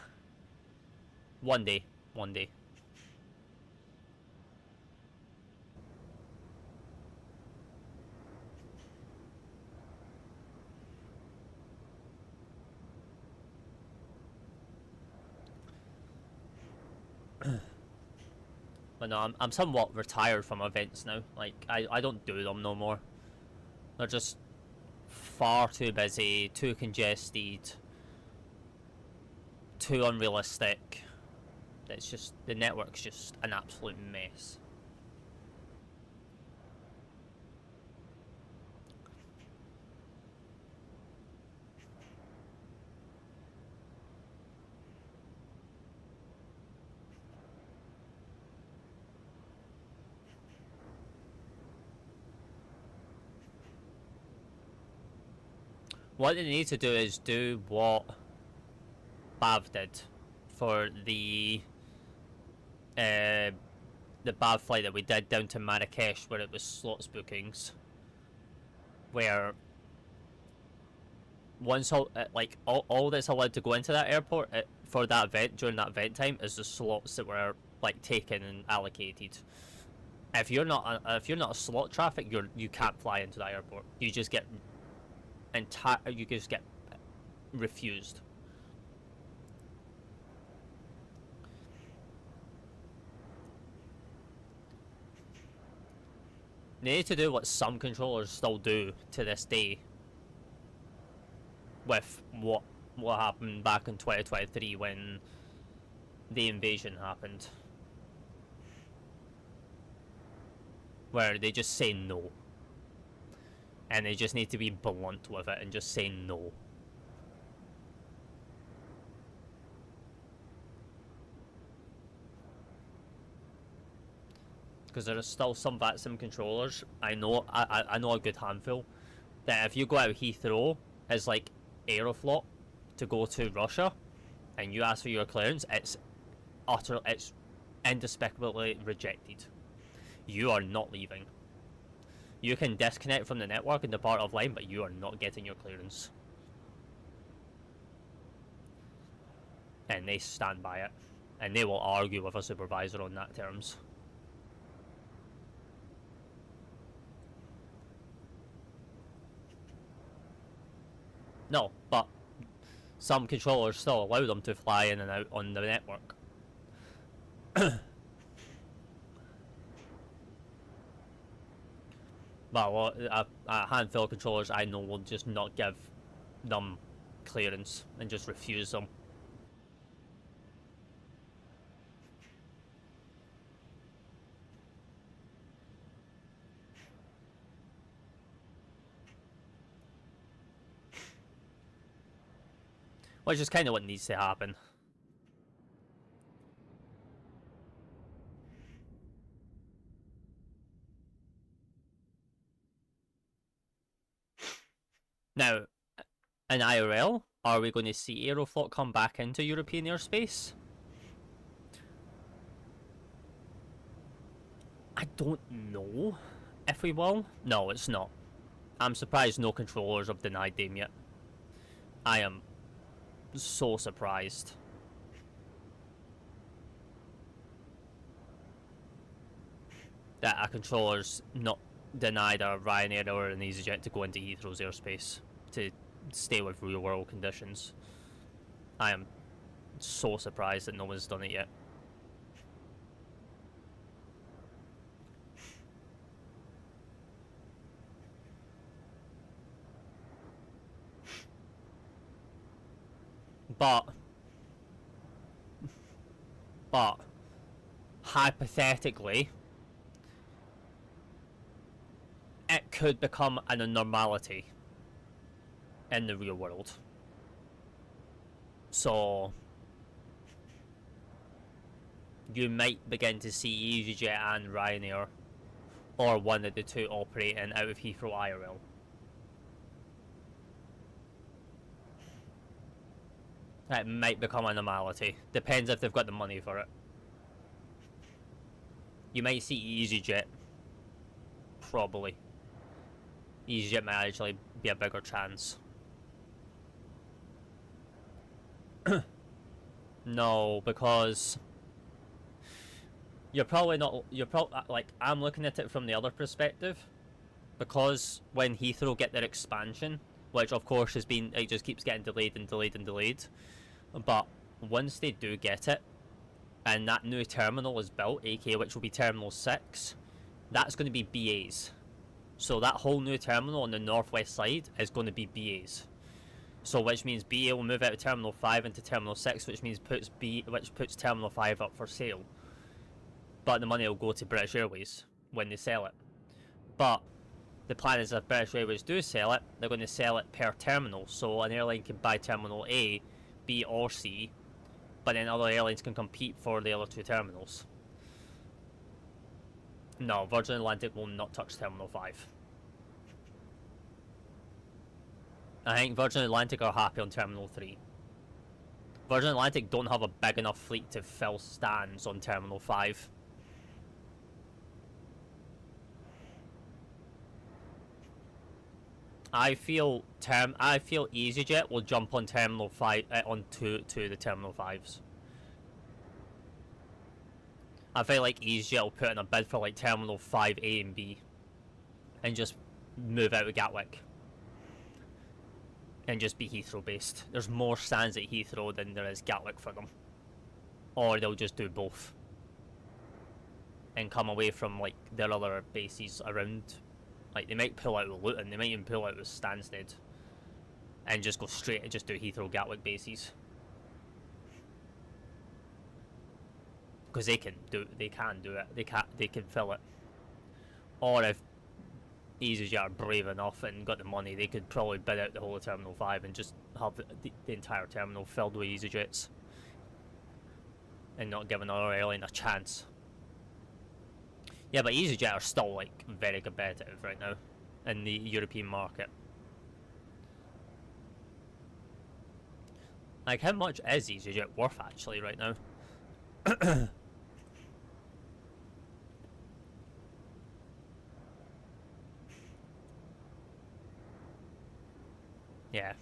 One day. One day. But no, I'm somewhat retired from events now. Like, I don't do them no more. They're just far too busy, too congested, too unrealistic. It's just, the network's just an absolute mess. What they need to do is do what Bav did for the Bav flight that we did down to Marrakesh, where it was slots bookings, where once all that's allowed to go into that airport for that event during that event time is the slots that were like taken and allocated. If you're not a slot traffic, you can't fly into that airport. You just get refused. They need to do what some controllers still do to this day with what happened back in 2023 when the invasion happened, where they just say no. And they just need to be blunt with it and just say no. Because there are still some VATSIM controllers, I know a good handful, that if you go out of Heathrow as like Aeroflot to go to Russia, and you ask for your clearance, it's indespicably rejected. You are not leaving. You can disconnect from the network and depart offline, but you are not getting your clearance. And they stand by it. And they will argue with a supervisor on that terms. No, but some controllers still allow them to fly in and out on the network. Well, a handful of controllers I know will just not give them clearance and just refuse them. Which is kind of what needs to happen. Now, in IRL, are we going to see Aeroflot come back into European airspace? I don't know if we will. No, it's not. I'm surprised no controllers have denied them yet. I am so surprised. That a controller's not denied a Ryanair or an EasyJet to go into Heathrow's airspace to stay with real world conditions. I am so surprised that no one's done it yet. But hypothetically, it could become a normality in the real world. So you might begin to see EasyJet and Ryanair, or one of the two, operating out of Heathrow IRL. That might become a normality. Depends if they've got the money for it. You might see EasyJet. Probably. EasyJet might actually be a bigger chance. No, because you're probably not. You're probably like, I'm looking at it from the other perspective, because when Heathrow get their expansion, which of course has been, it just keeps getting delayed and delayed and delayed, but once they do get it, and that new terminal is built, aka which will be Terminal 6, that's going to be BAs. So that whole new terminal on the northwest side is going to be BAs. So which means BA will move out of Terminal 5 into Terminal 6, which means puts Terminal 5 up for sale. But the money will go to British Airways when they sell it. But the plan is, if British Airways do sell it, they're going to sell it per terminal. So an airline can buy Terminal A, B or C, but then other airlines can compete for the other two terminals. No, Virgin Atlantic will not touch Terminal 5. I think Virgin Atlantic are happy on Terminal 3. Virgin Atlantic don't have a big enough fleet to fill stands on Terminal 5. I feel EasyJet will jump on Terminal 5 onto the Terminal 5s. I feel like EasyJet will put in a bid for like Terminal 5A and B, and just move out of Gatwick, and just be Heathrow based. There's more stands at Heathrow than there is Gatwick for them. Or they'll just do both, and come away from like their other bases around. Like, they might pull out with Luton, they might even pull out with Stansted, and just go straight and just do Heathrow Gatwick bases. Because they can do it, they can fill it. Or if EasyJet are brave enough and got the money, they could probably bid out the whole of Terminal 5 and just have the entire terminal filled with EasyJets, and not give another airline a chance. Yeah, but EasyJet are still like very competitive right now in the European market. Like, how much is EasyJet worth actually right now? Yeah.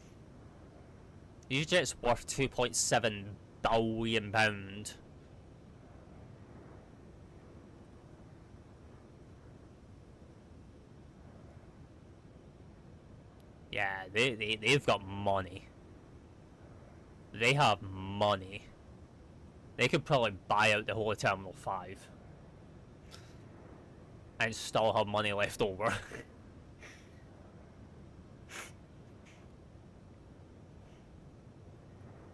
EasyJet's worth £2.7 billion. Yeah, they've got money. They have money. They could probably buy out the whole of Terminal 5 and still have money left over.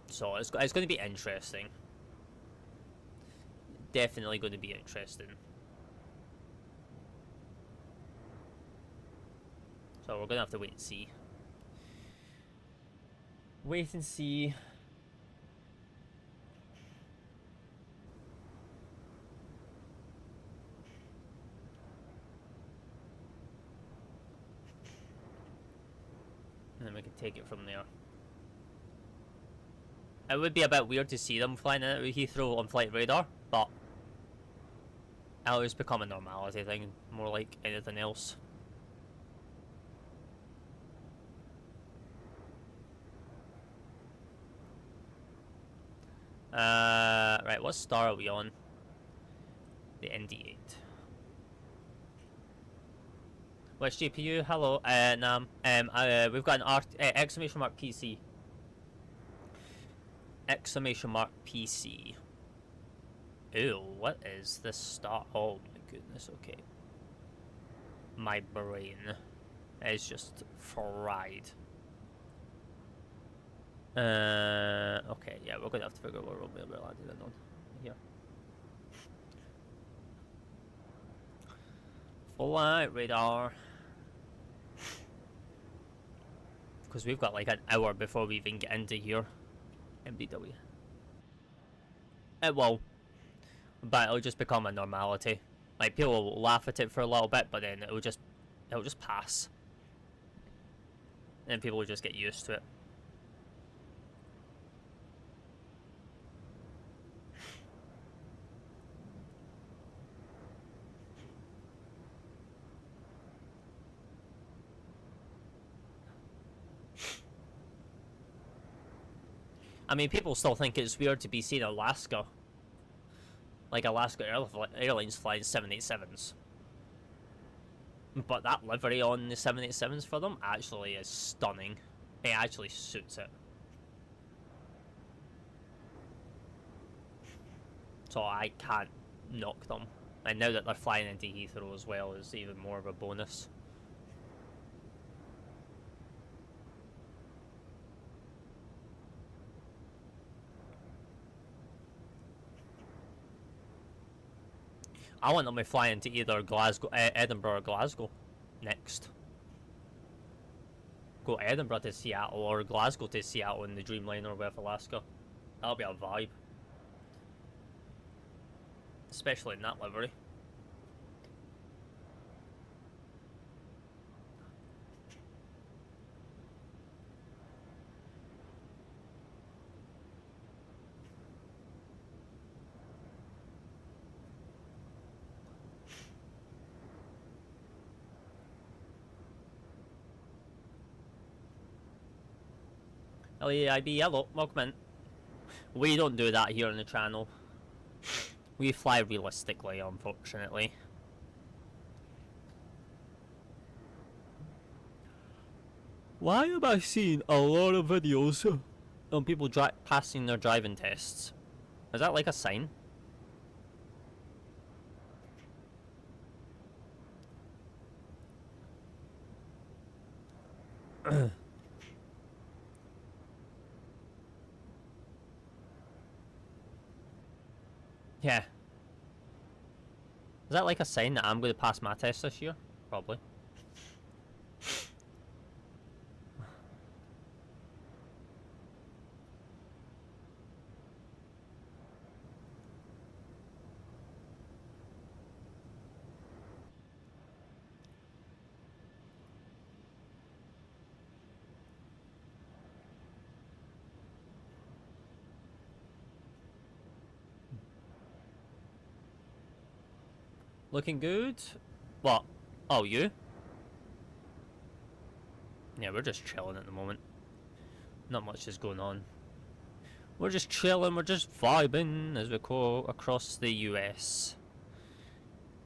So it's going to be interesting. Definitely going to be interesting. So we're going to have to wait and see. Wait and see. And then we can take it from there. It would be a bit weird to see them flying in at Heathrow on Flight Radar, but it'll just become a normality thing, more like anything else. Right, what star are we on? The ND8. Which GPU? Hello, Nam. We've got an exclamation mark PC. Exclamation mark PC. Ew, what is this star? Oh my goodness, okay. My brain is just fried. Okay, yeah, we're gonna have to figure out what we'll be landed on here. Flight radar. Because we've got like an hour before we even get into here. MDW. It will. but it'll just become a normality. Like, people will laugh at it for a little bit, but then it'll just pass. And people will just get used to it. I mean, people still think it's weird to be seen in Alaska. Like, Alaska Airlines flying 787s. But that livery on the 787s for them actually is stunning. It actually suits it. So I can't knock them. And now that they're flying into Heathrow as well is even more of a bonus. I want them to fly into either Edinburgh or Glasgow next. Go Edinburgh to Seattle or Glasgow to Seattle in the Dreamliner with Alaska. That'll be a vibe. Especially in that livery. LEIB yellow, welcome in. We don't do that here on the channel. We fly realistically, unfortunately. Why am I seeing a lot of videos on people passing their driving tests? Is that like a sign? Yeah. Is that like a sign that I'm going to pass my test this year? Probably. Looking good? What? Oh, you? Yeah, we're just chilling at the moment. Not much is going on. We're just chilling, we're just vibing as we go across the US.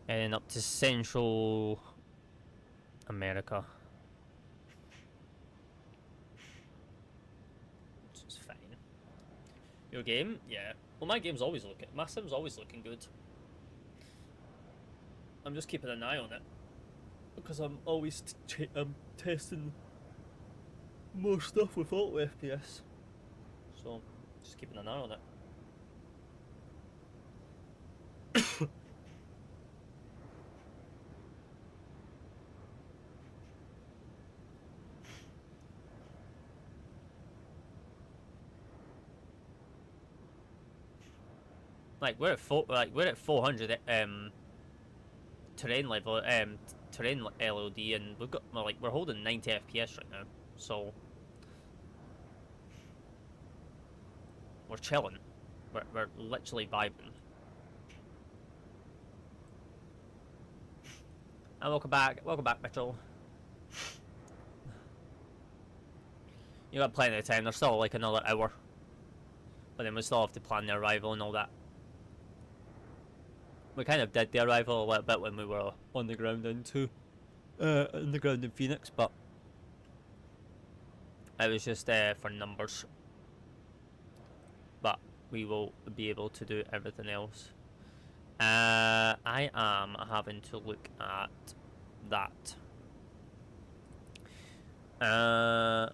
And up to Central America. It's fine. Your game? Yeah. Well, my sim's always looking good. I'm just keeping an eye on it because I'm always testing more stuff with auto FPS, so just keeping an eye on it. Like we're at 400 terrain level, terrain LOD, and we're holding 90 FPS right now, so we're chilling. We're literally vibing. And welcome back, Mitchell. You got plenty of time. There's still like another hour, but then we still have to plan the arrival and all that. We kind of did the arrival a little bit when we were on the ground in Phoenix, but it was just for numbers. But we will be able to do everything else. I am having to look at that.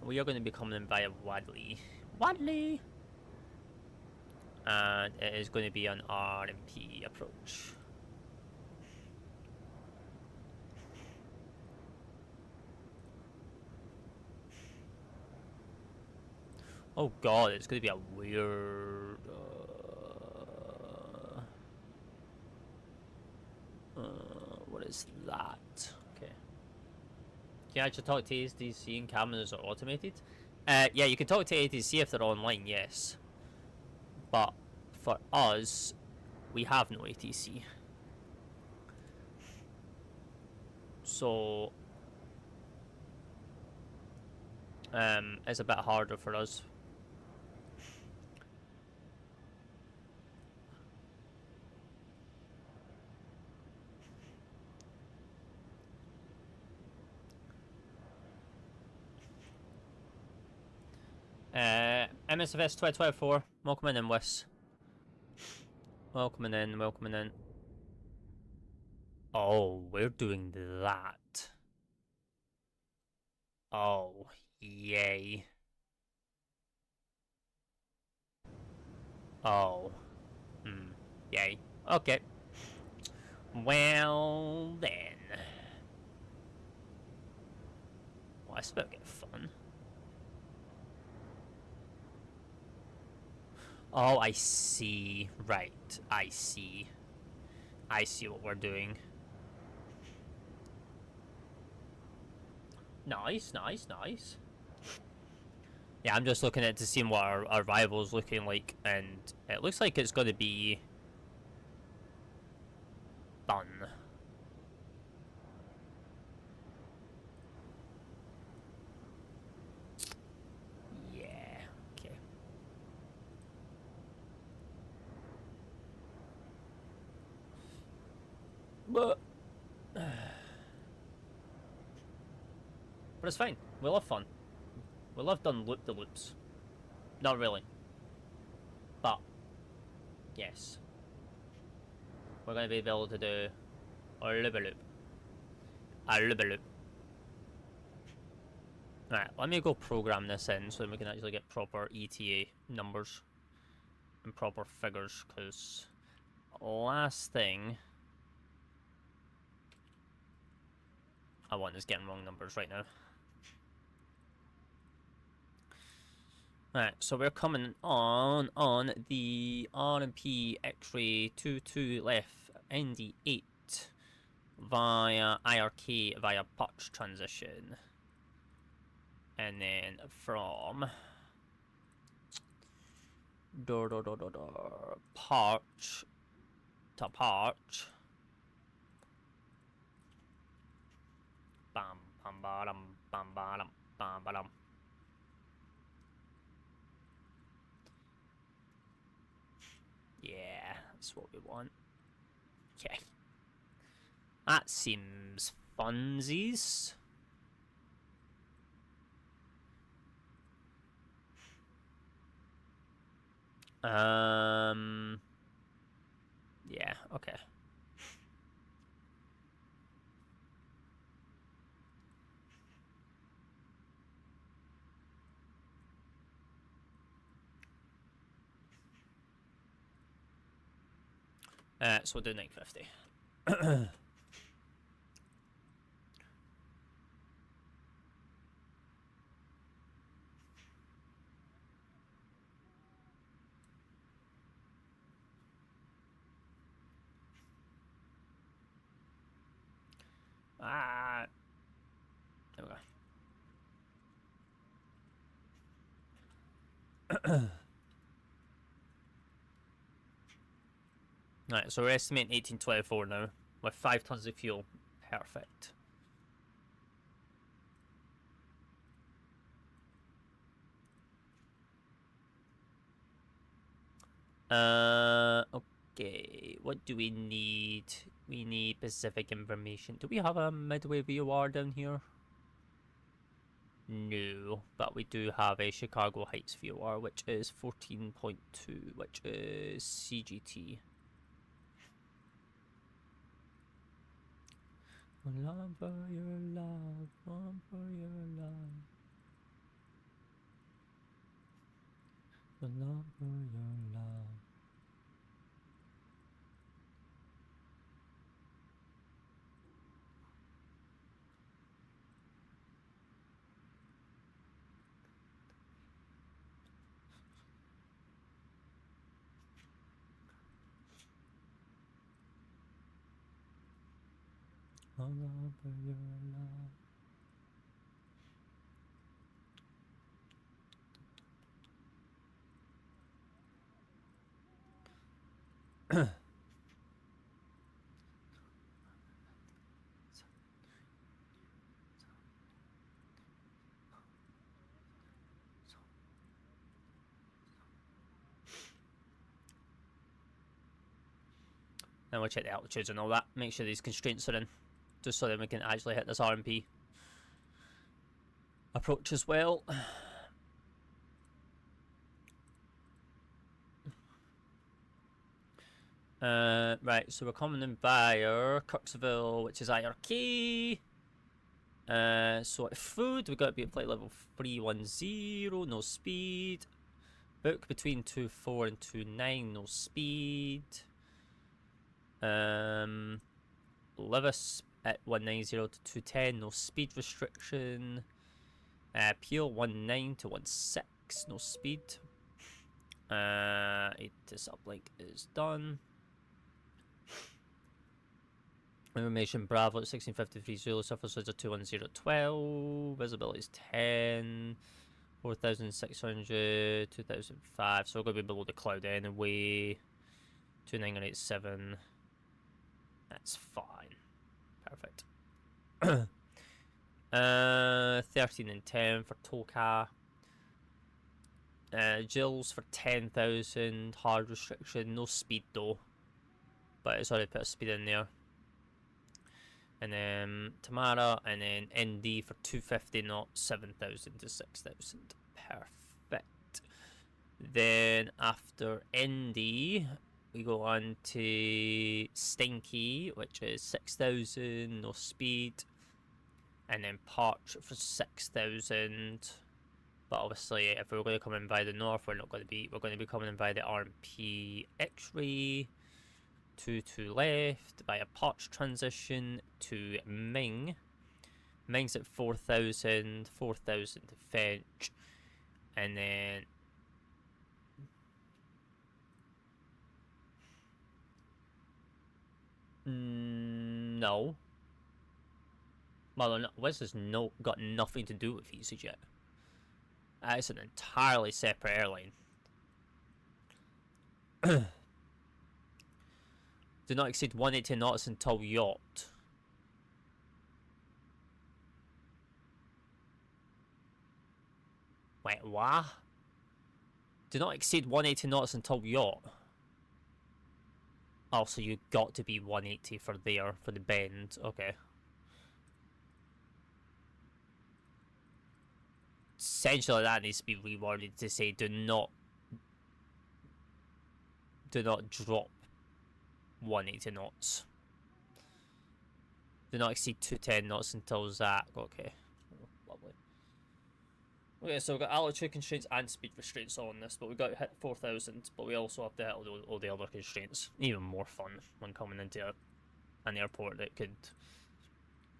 We are going to be coming in via Wadley. And it is going to be an RMP approach. Oh god, it's going to be a weird... is that? Okay. Can you actually talk to ATC and cameras are automated? Yeah, you can talk to ATC if they're online, yes. But for us, we have no ATC. So it's a bit harder for us. MSFS2024, welcome in, Wes. Welcoming in, welcoming in. Oh, we're doing that. Oh, yay. Oh. Yay. Okay. Well, then. Well, I suppose it'll get fun. Oh, I see. Right. I see. I see what we're doing. Nice, nice, nice. Yeah, I'm just looking at to see what our rival's looking like, and it looks like it's going to be fun. Yeah, okay. But it's fine. We love fun. We love done loop-the-loops. Not really. But, yes. We're going to be able to do a loop-a-loop. A loop-a-loop. Alright, let me go program this in so we can actually get proper ETA numbers and proper figures, because last thing I want is getting wrong numbers right now. Alright, so we're coming on the R&P X-ray 22 left ND8 via IRK via patch transition. And then from patch to patch. Bam bam bam bam bam bam bam. Yeah, that's what we want. Okay. That seems funsies. Yeah, okay. So we'll do 950. There we go. Right, so we're estimating 1824 now, with 5 tons of fuel. Perfect. Okay, what do we need? We need specific information. Do we have a Midway VOR down here? No, but we do have a Chicago Heights VOR, which is 14.2, which is CGT. Love for your love, one for your love. The love for your love. Then we'll check the altitudes and all that. Make sure these constraints are in, just so that we can actually hit this RMP approach as well. Right, so we're coming in via Kirksville, which is IRK. So at food, we've got to be at flight level 310, no speed. Book between 24 and 29, no speed. Levis at 190 to 210, no speed restriction. Peel 19 to 16, no speed. 8 to sublink is done. Information Bravo at 1653 Zulu, Surface is a 21012, visibility is 10, 4600, 2005, so we're going to be below the cloud anyway. 29987, that's fine, perfect. 13 and 10 for Toka. Jills for 10,000, hard restriction, no speed though, but it's already put a speed in there. And then Tamara, and then ND for 250 knots, 7,000 to 6,000. Perfect. Then after ND, we go on to Stinky, which is 6,000, no speed. And then Parch for 6,000. But obviously, if we're going to come in by the north, we're going to be coming in by the RMP X-ray. 2 to left by a Parch transition to Ming. Ming's at 4,000, 4,000 to Finch, and then no. Well, no, this has got nothing to do with EasyJet. It's an entirely separate airline. Do not exceed 180 knots until yacht. Wait, what? Do not exceed 180 knots until yacht. Oh, so you got to be 180 for there, for the bend. Okay. Essentially, that needs to be reworded to say do not drop 180 knots. Do not exceed 210 knots until Zach. Okay. Lovely. Okay, so we've got altitude constraints and speed restraints on this, but we've got to hit 4,000, but we also have to hit all the other constraints. Even more fun when coming into an airport that could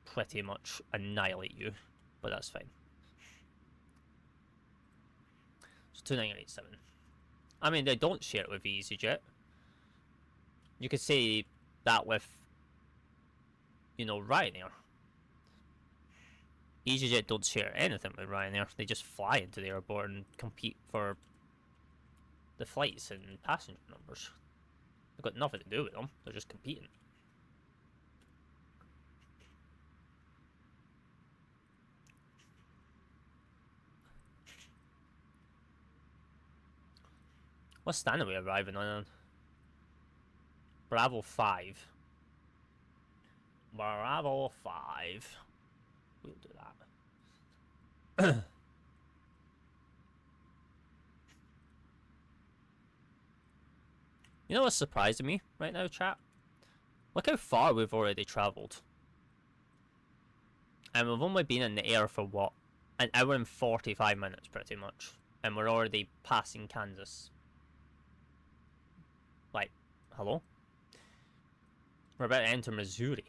pretty much annihilate you, but that's fine. So 2987. I mean, they don't share it with EasyJet. You could say that with, you know, Ryanair. EasyJet don't share anything with Ryanair. They just fly into the airport and compete for the flights and passenger numbers. They've got nothing to do with them. They're just competing. What stand are we arriving on? Bravo 5. Bravo 5. We'll do that. You know what's surprising me right now, chat? Look how far we've already travelled. And we've only been in the air for what? An hour and 45 minutes pretty much. And we're already passing Kansas. Like, hello? We're about to enter Missouri.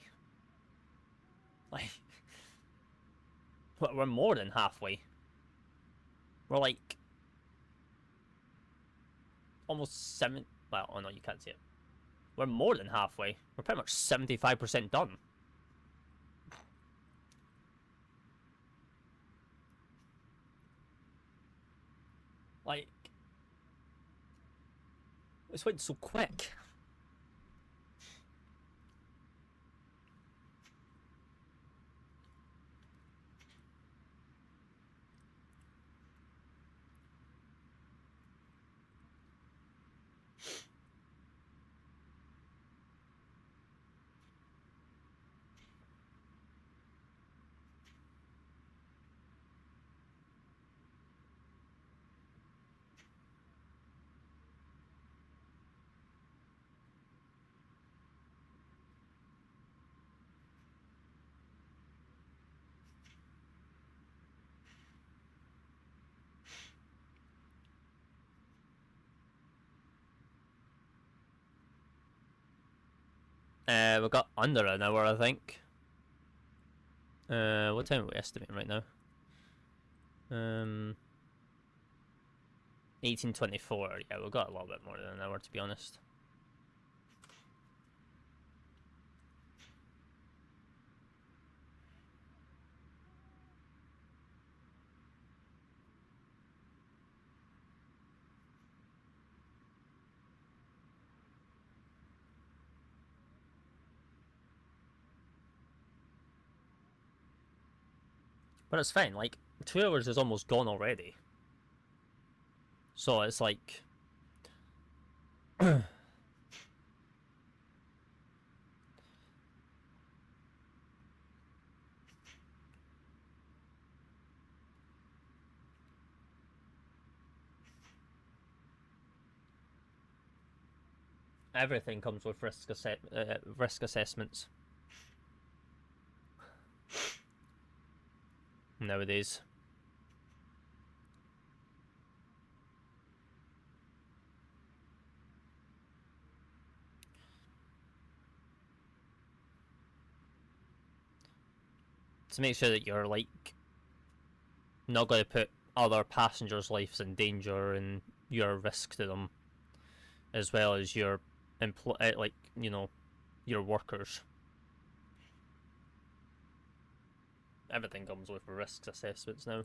Like, we're more than halfway. We're like almost 7. Well, oh no, you can't see it. We're more than halfway. We're pretty much 75% done. Like, this went so quick. We got under an hour, I think. What time are we estimating right now? 18:24. Yeah, we've got a little bit more than an hour, to be honest. But it's fine, like, 2 hours is almost gone already. So it's like... everything comes with risk assessments. Nowadays. To make sure that you're, like, not going to put other passengers' lives in danger and your risk to them, as well as your like, you know, your workers. Everything comes with risk assessments now.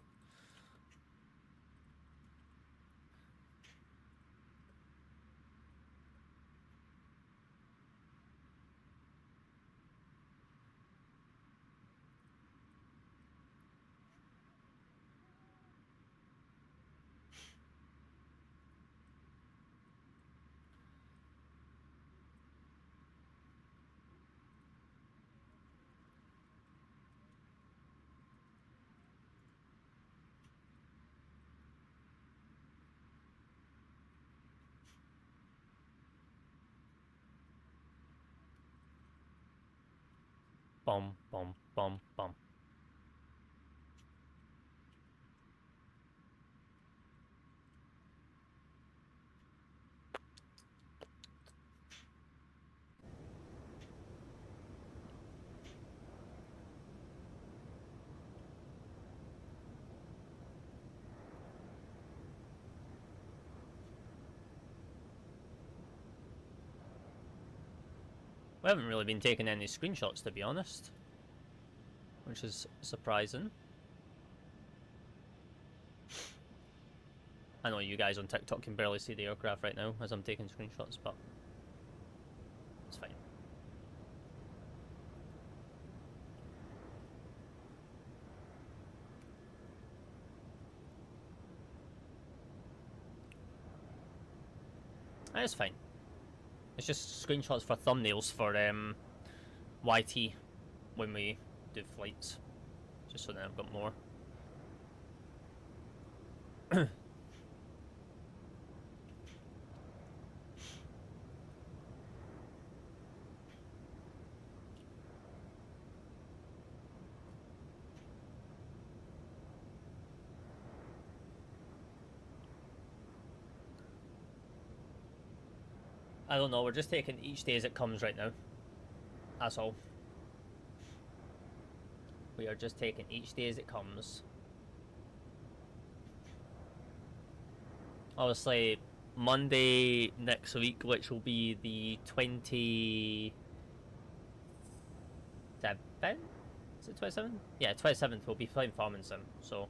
Bum, bum, bum, bum. We haven't really been taking any screenshots, to be honest, which is surprising. I know you guys on TikTok can barely see the aircraft right now as I'm taking screenshots, but it's fine. It's fine. It's just screenshots for thumbnails for YT when we do flights, just so that I've got more. I don't know, we're just taking each day as it comes right now. That's all. We are just taking each day as it comes. Obviously, Monday next week, which will be the 27th? Is it 27th? Yeah, 27th, we'll be flying Farming Sim, so...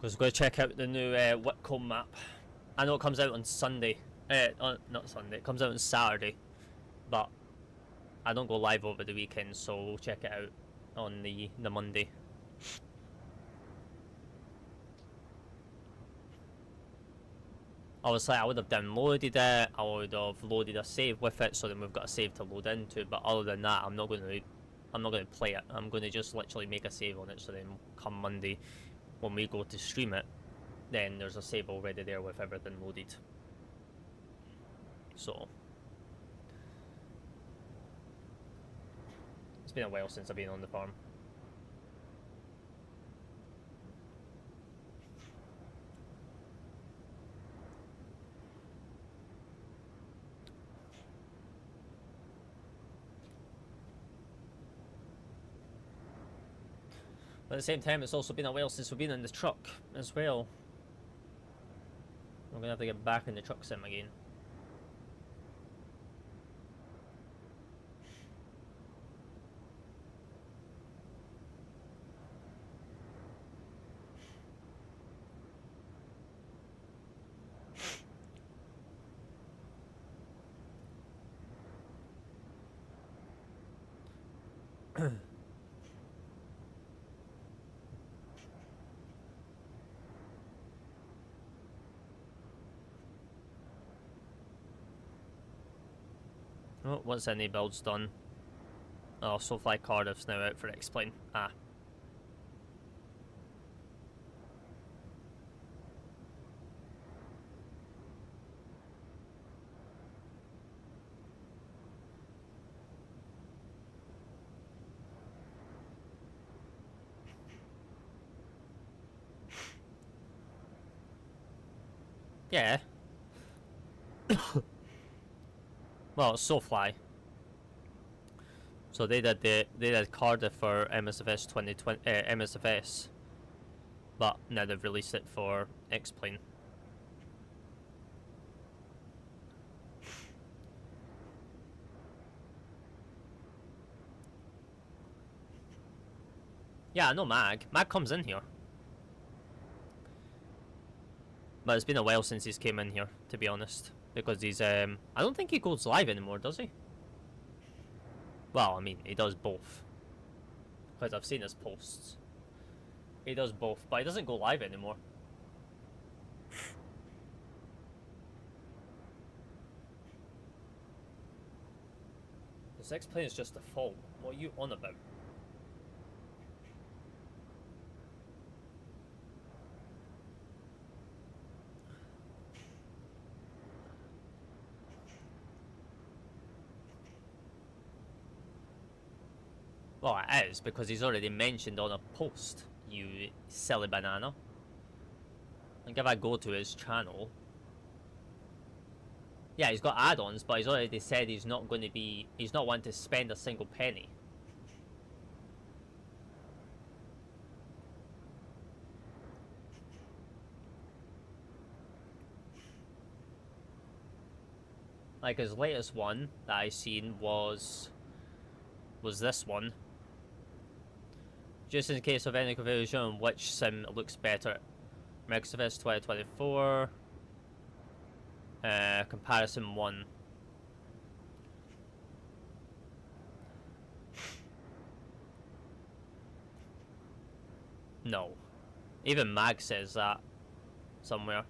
Because we're going to check out the new Whitcomb map. I know it comes out on Sunday. Not Sunday, it comes out on Saturday. But I don't go live over the weekend, so we'll check it out on the Monday. Obviously, I would have downloaded it. I would have loaded a save with it, so then we've got a save to load into. But other than that, I'm not going to play it. I'm going to just literally make a save on it. So then, come Monday, when we go to stream it, then there's a save already there with everything loaded. So it's been a while since I've been on the farm. But at the same time, it's also been a while since we've been in the truck as well. I'm gonna have to get back in the truck sim again. Oh, once any build's done. Oh, SoFly Cardiff's now out for Explain. Ah. Yeah. Well, it's SoFly. So they did Cardiff for MSFS 2020 MSFS, but now they've released it for X-Plane. Yeah, I know Mag. Mag comes in here. But it's been a while since he's came in here, to be honest. Because he's, I don't think he goes live anymore, does he? Well, I mean, he does both. Because I've seen his posts. He does both, but he doesn't go live anymore. This X-Plane is just a fault. What are you on about? Well, it is, because he's already mentioned on a post, you silly banana. Like, if I go to his channel... Yeah, he's got add-ons, but he's already said he's not going to be... He's not wanting to spend a single penny. Like, his latest one that I seen was this one. Just in case of any confusion on which sim looks better. MSFS 2024. Comparison 1. No. Even Mag says that somewhere.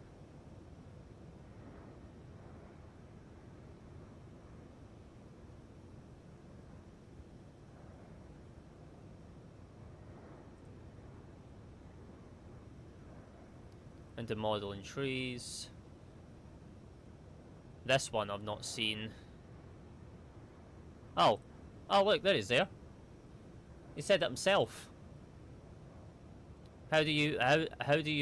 Into modeling trees. This one I've not seen. Oh. Oh look, there he's there. He said it himself. How do you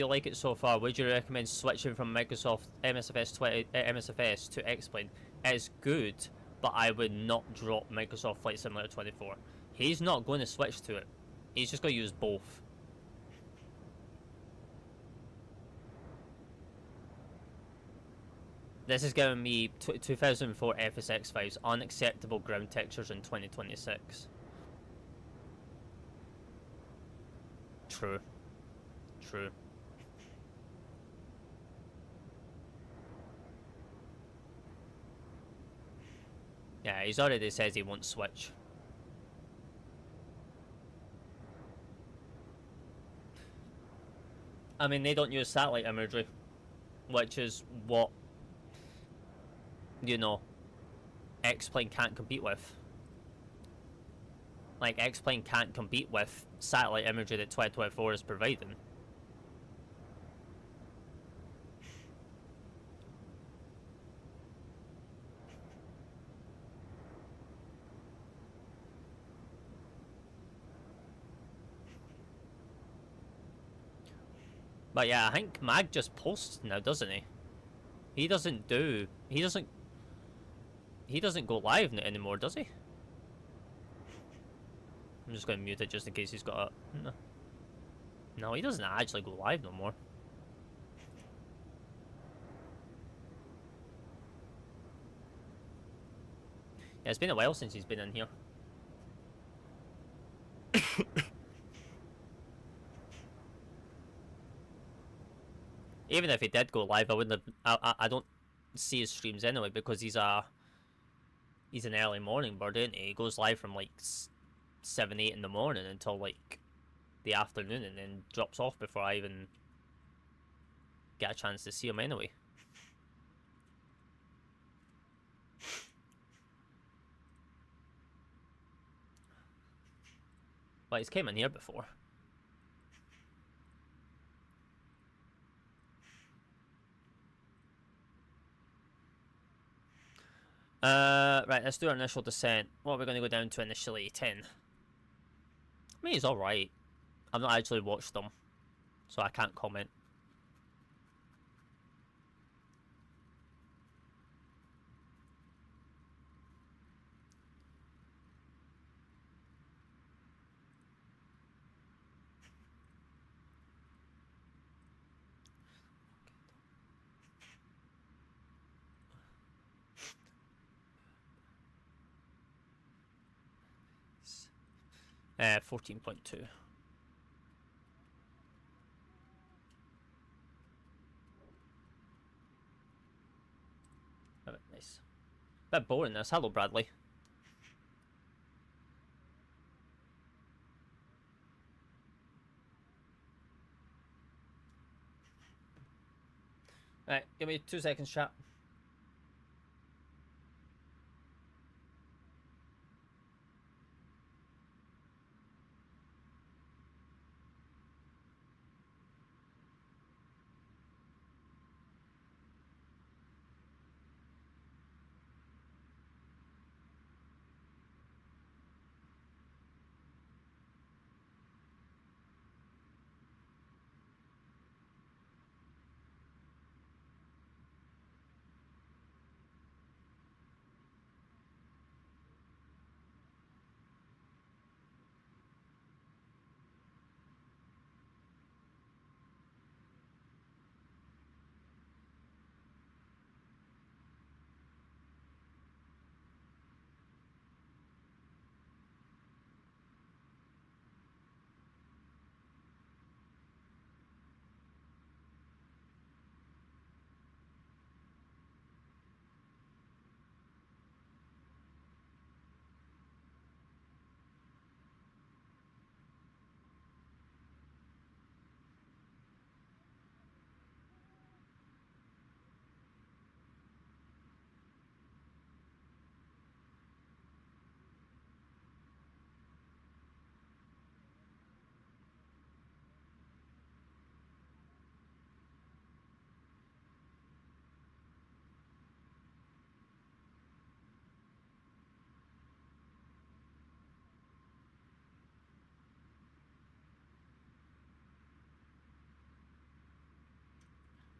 like it so far? Would you recommend switching from Microsoft MSFS to X-Plane? It's good, but I would not drop Microsoft Flight Simulator 24. He's not going to switch to it. He's just going to use both. This is giving me 2004 FSX vibes, unacceptable ground textures in 2026. True. True. Yeah, he's already says he won't switch. I mean, they don't use satellite imagery, which is what, you know, X-Plane can't compete with. Like, X-Plane can't compete with satellite imagery that 2024 is providing. But yeah, I think Mag just posts now, doesn't he? He doesn't go live anymore, does he? I'm just going to mute it just in case he's got a... No, he doesn't actually go live no more. Yeah, it's been a while since he's been in here. Even if he did go live, I wouldn't have... I don't see his streams anyway, because he's an early morning bird, isn't he? He goes live from like 7, 8 in the morning until like the afternoon, and then drops off before I even get a chance to see him anyway. But he's came in here before. Right, let's do our initial descent. What are we going to go down to initially? 10. I mean, he's alright. I've not actually watched them, so I can't comment. Uh, 14.2. Oh, nice. Bit boring this. Hello, Bradley. Right, give me 2 seconds, chat.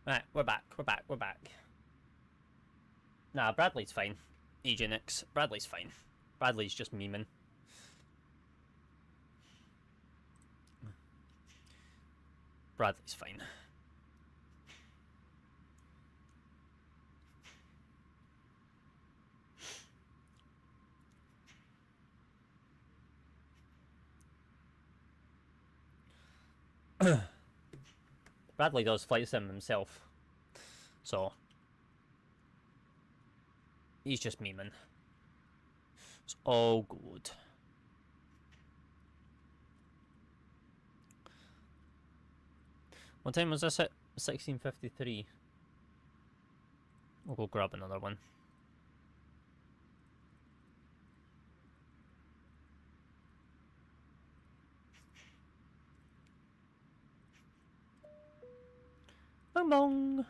Right, we're back. Nah, Bradley's fine. Eugenics. Bradley's fine. Bradley's just memeing. Bradley's fine. Bradley does flight sim himself, so he's just memeing. It's all good. What time was this at? 16:53. We'll go grab another one. Bong bong.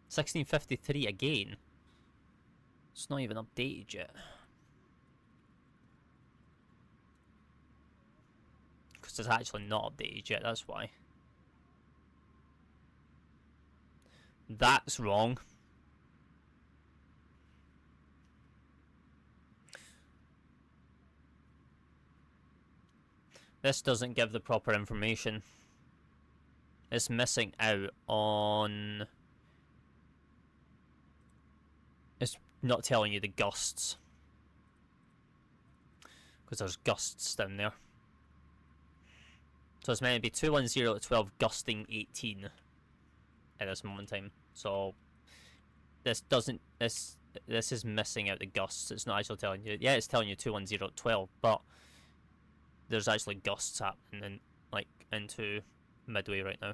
16:53 again. It's not even updated yet. Because it's actually not updated yet, that's why. That's wrong. This doesn't give the proper information. It's missing out on... It's not telling you the gusts. Because there's gusts down there. So it's meant to be 210 at 12, gusting 18 at this moment in time. So this doesn't... This is missing out the gusts. It's not actually telling you... Yeah, it's telling you 210 at 12, but there's actually gusts happening in, like, into Midway right now.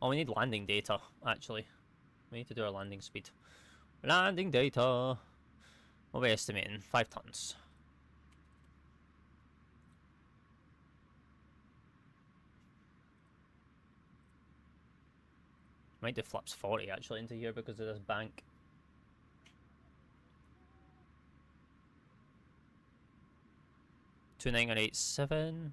Oh, we need landing data, actually. We need to do our landing speed. Landing data! What are we estimating? 5 tons. Might do flaps 40 actually into here because of this bank. $2987.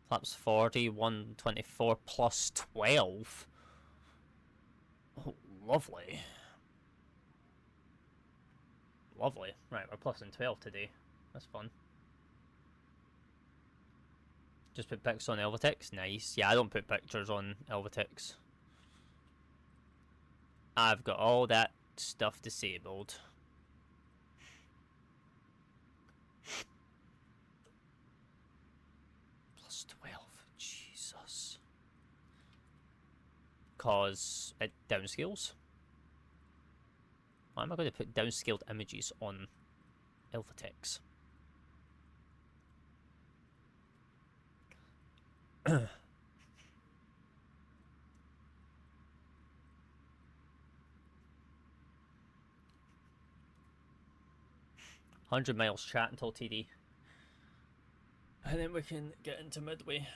Flaps 40, 124 plus 12. Oh, lovely. Lovely. Right, we're plus in 12 today. That's fun. Just put pics on Elvatex. Nice. Yeah, I don't put pictures on Elvatex. I've got all that stuff disabled. Plus 12. Jesus. Cause it downscales. Why am I going to put downscaled images on Elvatex? $100 miles chat until TD. And then we can get into Midway.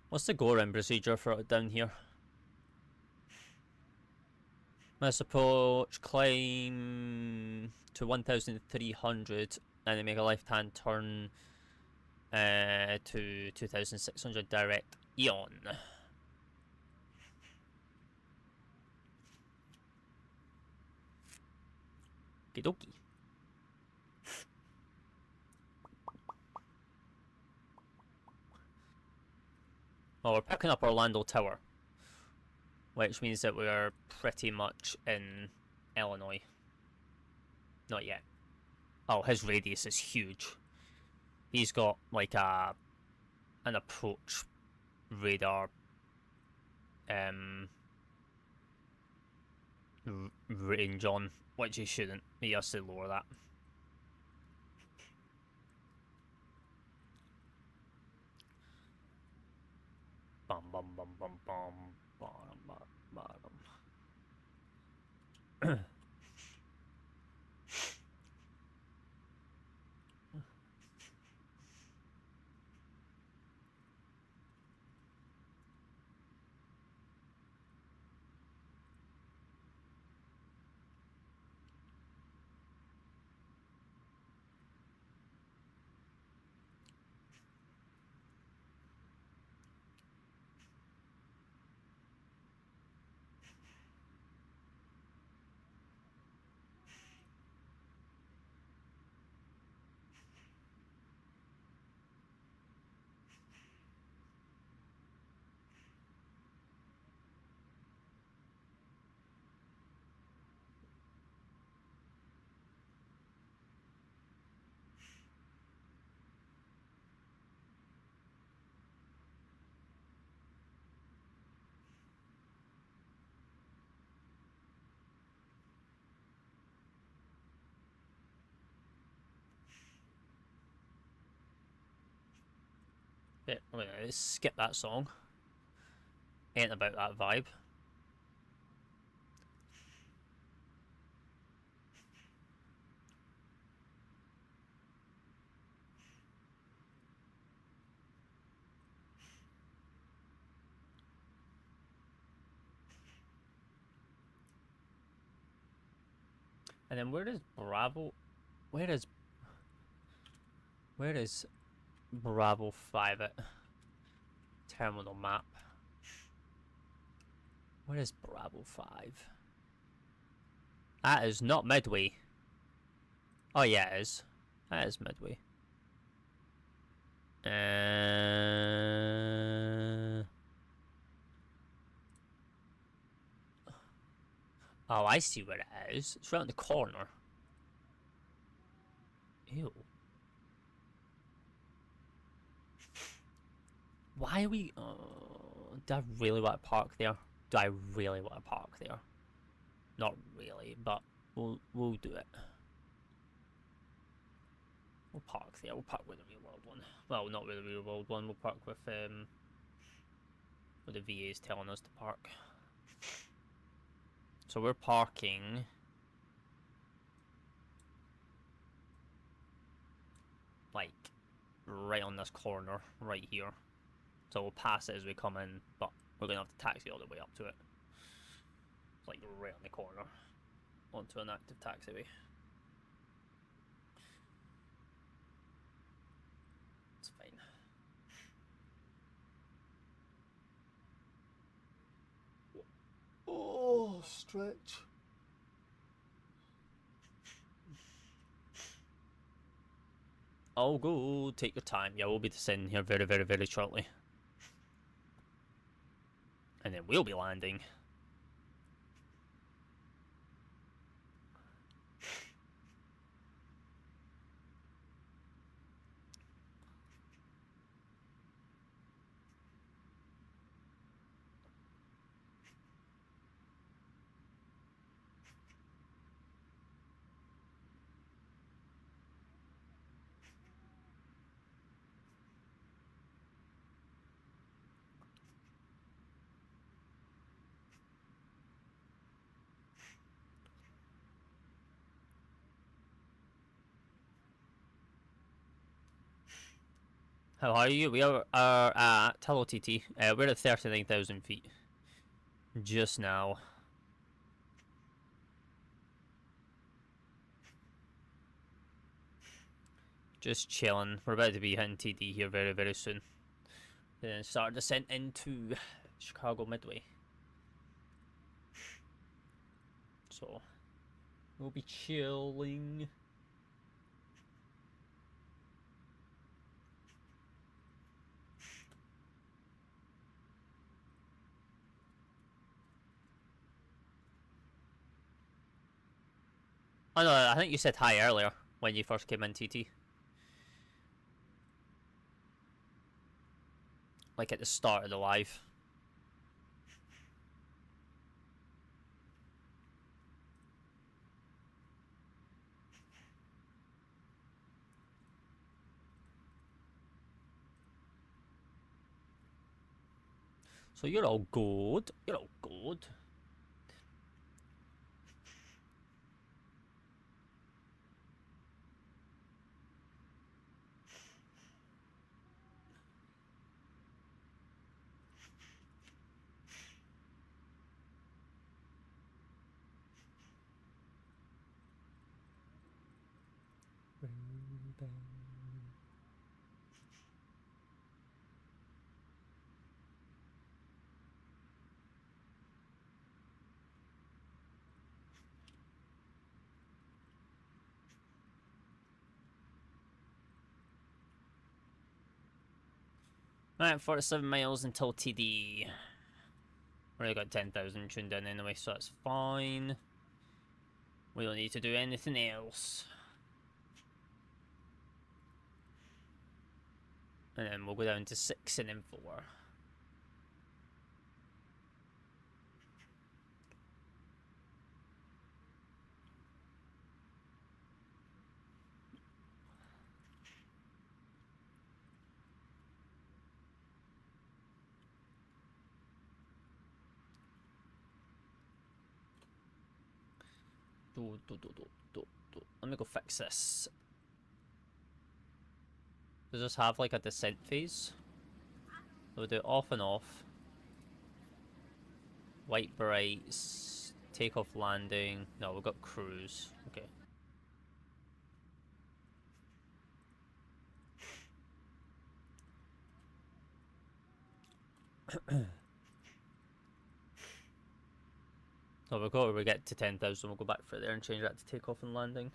What's the go-around procedure for it down here? Mass approach, climb to 1,300, and then make a left-hand turn to 2,600 direct Eon. Okie-dokie. Well, we're picking up Orlando Tower, which means that we are pretty much in Illinois. Not yet. Oh, his radius is huge. He's got like an approach radar range on, which he shouldn't. He has to lower that. Bum bum bum bum bum bottom bottom. Wait, let's skip that song. Ain't about that vibe. And then where is Bravo? Where is Bravo 5 at? Terminal map. Where is Bravo 5? That is not Midway. Oh yeah, it is. That is Midway. Oh, I see where it is. It's right in the corner. Ew. Why are we... do I really want to park there? Do I really want to park there? Not really, but we'll do it. We'll park there. We'll park with the real world one. Well, not with the real world one. We'll park with where the VA is telling us to park. So we're parking like right on this corner, right here. So we'll pass it as we come in, but we're gonna have to taxi all the way up to it. It's like right on the corner onto an active taxiway. It's fine. Oh, stretch. Oh, go. Take your time. Yeah, we'll be descending here very, very, very shortly. And then we'll be landing. How are you? We are at hello TT. We're at 39,000 feet. Just now. Just chilling. We're about to be hitting TD here very, very soon. Then start descent into Chicago Midway. So we'll be chilling. Oh no, I think you said hi earlier when you first came in TT. Like at the start of the live. So you're all good. You're all good. Right, 47 miles until TD. We already got 10,000 tuned in anyway, so that's fine. We don't need to do anything else. And then we'll go down to 6 and then 4. Let me go fix this. Does this have like a descent phase? We'll do off and off. White brights. Takeoff landing. No, we've got cruise. Okay. So we get to 10,000, we'll go back for there and change that to takeoff and landing.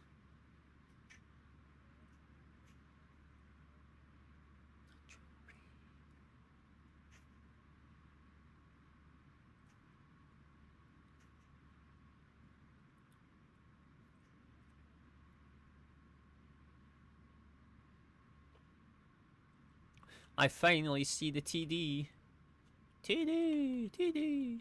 I finally see the TD. TD.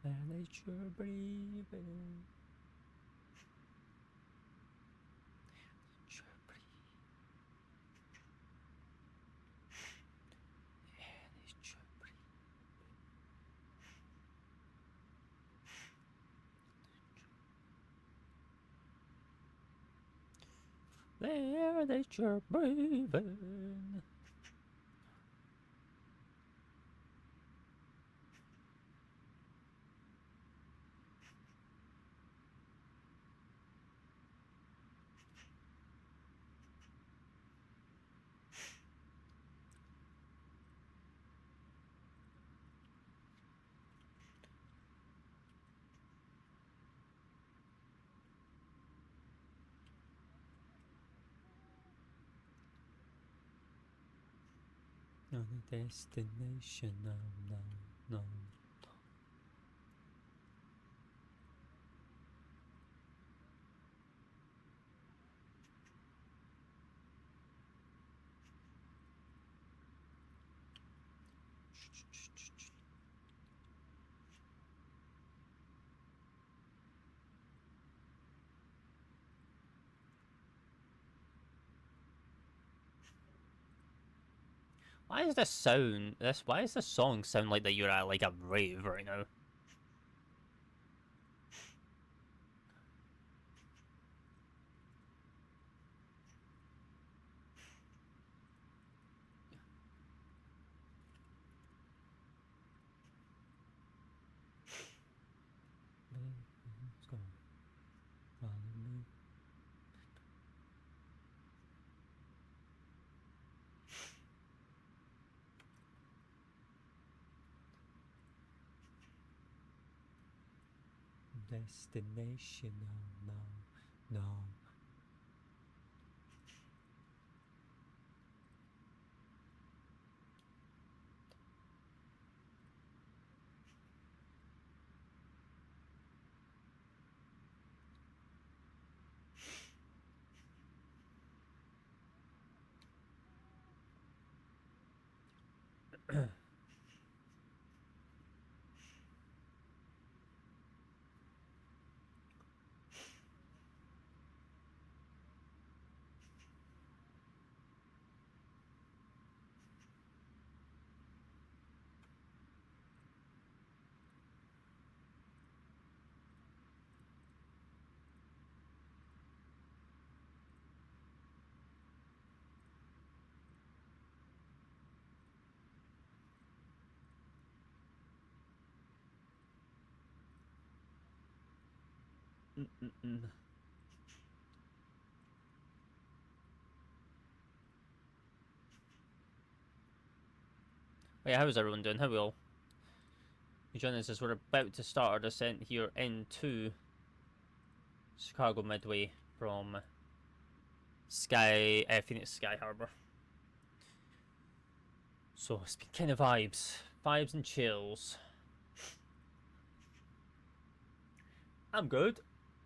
Manage your breathing. There that you're breathing. On a destination now. Why is this sound? Why does this song sound like that you're at like a rave right now? Let's go. Follow me. Destination no. Wait, how's everyone doing? How we all? You join us as we're about to start our descent here into Chicago Midway from Phoenix Sky Harbor. So it's been kind of vibes and chills. I'm good.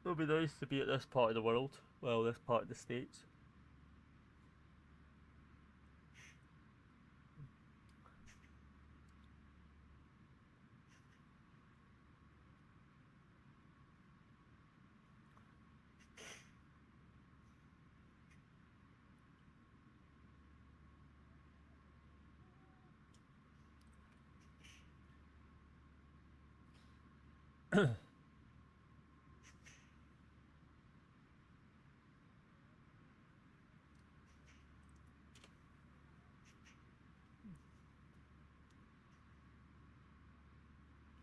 It'll be nice to be at this part of the world. Well, this part of the States. How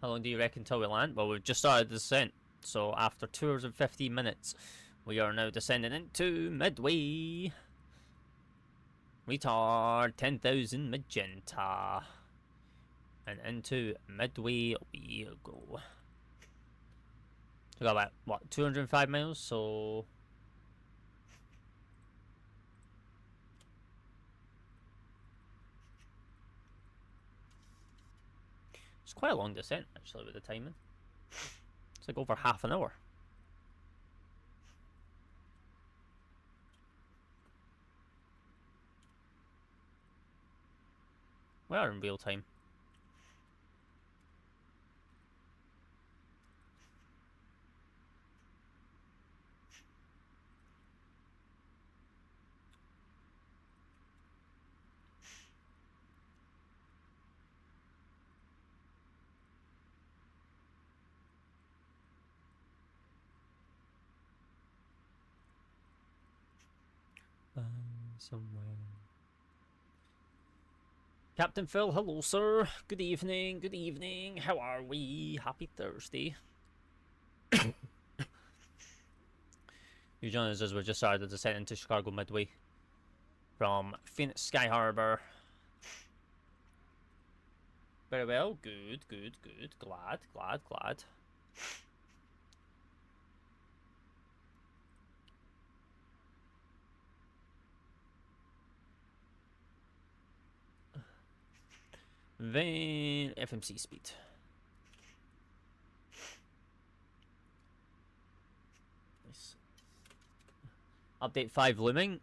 long do you reckon till we land? Well, we've just started the descent, so after 2 hours and 15 minutes, we are now descending into Midway. Retard 10,000 magenta. And into Midway we go. We got about, what, 205 miles, so... It's quite a long descent, actually, with the timing. It's like over half an hour. We are in real time. Somewhere. Captain Phil, hello sir. Good evening, good evening. How are we? Happy Thursday. You join us as we just started the descent into Chicago Midway from Phoenix Sky Harbor. Very well, good, good, good. Glad, glad, glad. Then FMC speed. Nice. Update 5 looming.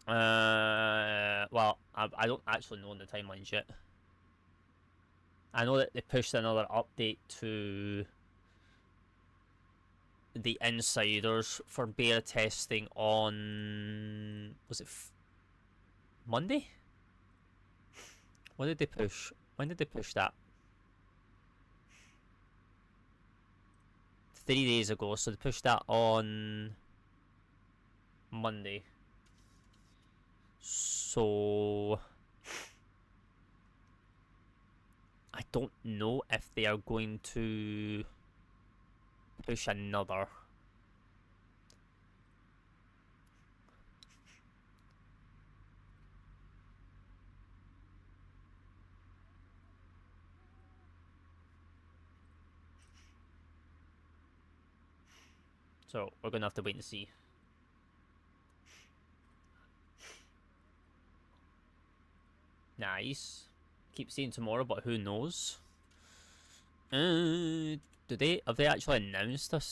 Well, I don't actually know the timelines yet. I know that they pushed another update to the insiders for beta testing on, was it Monday? When did they push? When did they push that? 3 days ago, so they pushed that on Monday. So I don't know if they are going to push another. So we're gonna have to wait and see. Nice. Keep saying tomorrow, but who knows? Have they actually announced us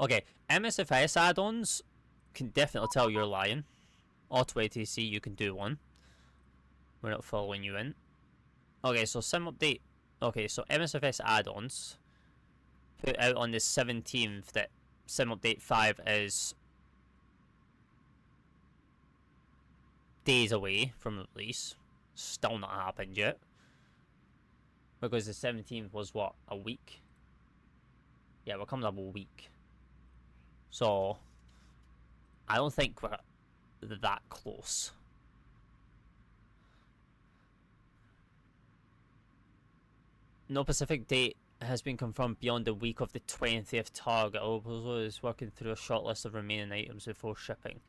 Okay, MSFS add-ons can definitely tell you're lying. Auto ATC, you can do one. We're not following you in. Okay, so sim update. Okay, so MSFS add-ons put out on the 17th that sim update 5 is days away from release. Still not happened yet. Because the 17th was what, a week? Yeah, we're coming up a week. So I don't think we're that close. No specific date has been confirmed beyond the week of the 20th target. Oppo is working through a short list of remaining items before shipping.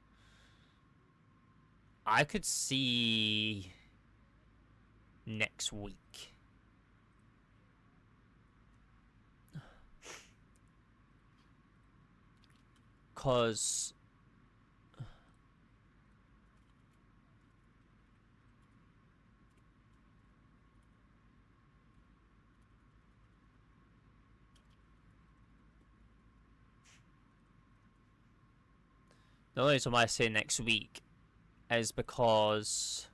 I could see next week. Cause The only reason why I say next week is because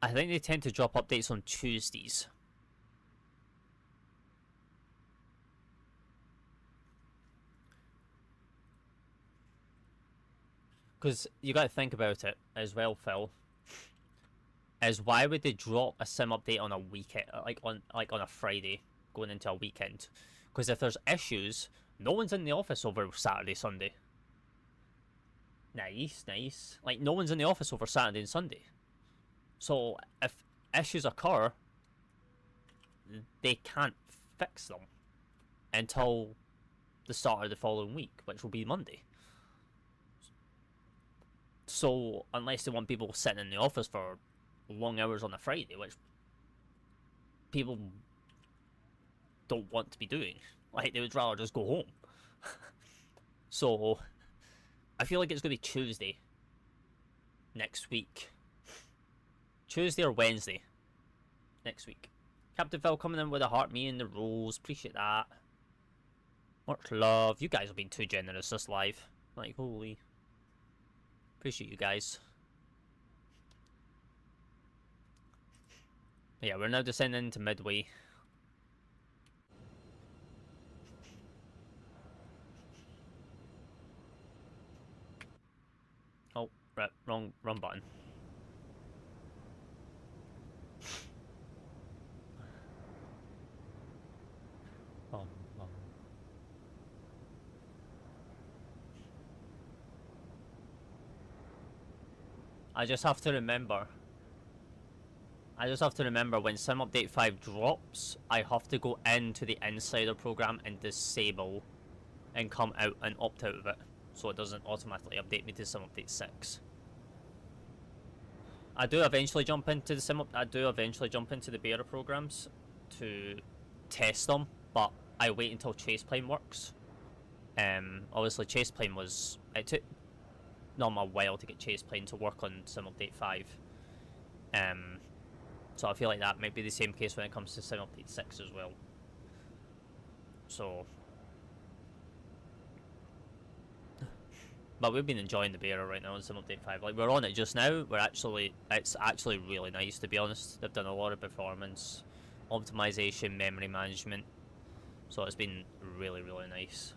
I think they tend to drop updates on Tuesdays. Because you got to think about it as well, Phil. Is why would they drop a sim update on a weekend, like on a Friday, going into a weekend? Because if there's issues, no one's in the office over Saturday, Sunday. Nice, nice. Like, no one's in the office over Saturday and Sunday. So if issues occur, they can't fix them until the start of the following week, which will be Monday. So unless they want people sitting in the office for long hours on a Friday, which people don't want to be doing, like, they would rather just go home. So I feel like it's going to be Tuesday next week. Tuesday or Wednesday next week. Captain Phil coming in with a heart, me and the rules. Appreciate that. Much love. You guys have been too generous this live. Like, holy. Appreciate you guys. Yeah, we're now descending into Midway. Oh, right, wrong button. Oh. I just have to remember when Sim Update 5 drops, I have to go into the Insider program and disable and come out and opt out of it, so it doesn't automatically update me to Sim Update 6. I do eventually jump into the beta programs to test them, but I wait until Chaseplane works. Obviously Chaseplane it took them a while to get Chaseplane to work on Sim Update 5. So I feel like that might be the same case when it comes to Sim Update 6 as well. So, but we've been enjoying the beta right now on Sim Update 5. Like, we're on it just now. It's actually really nice, to be honest. They've done a lot of performance optimization, memory management. So it's been really, really nice.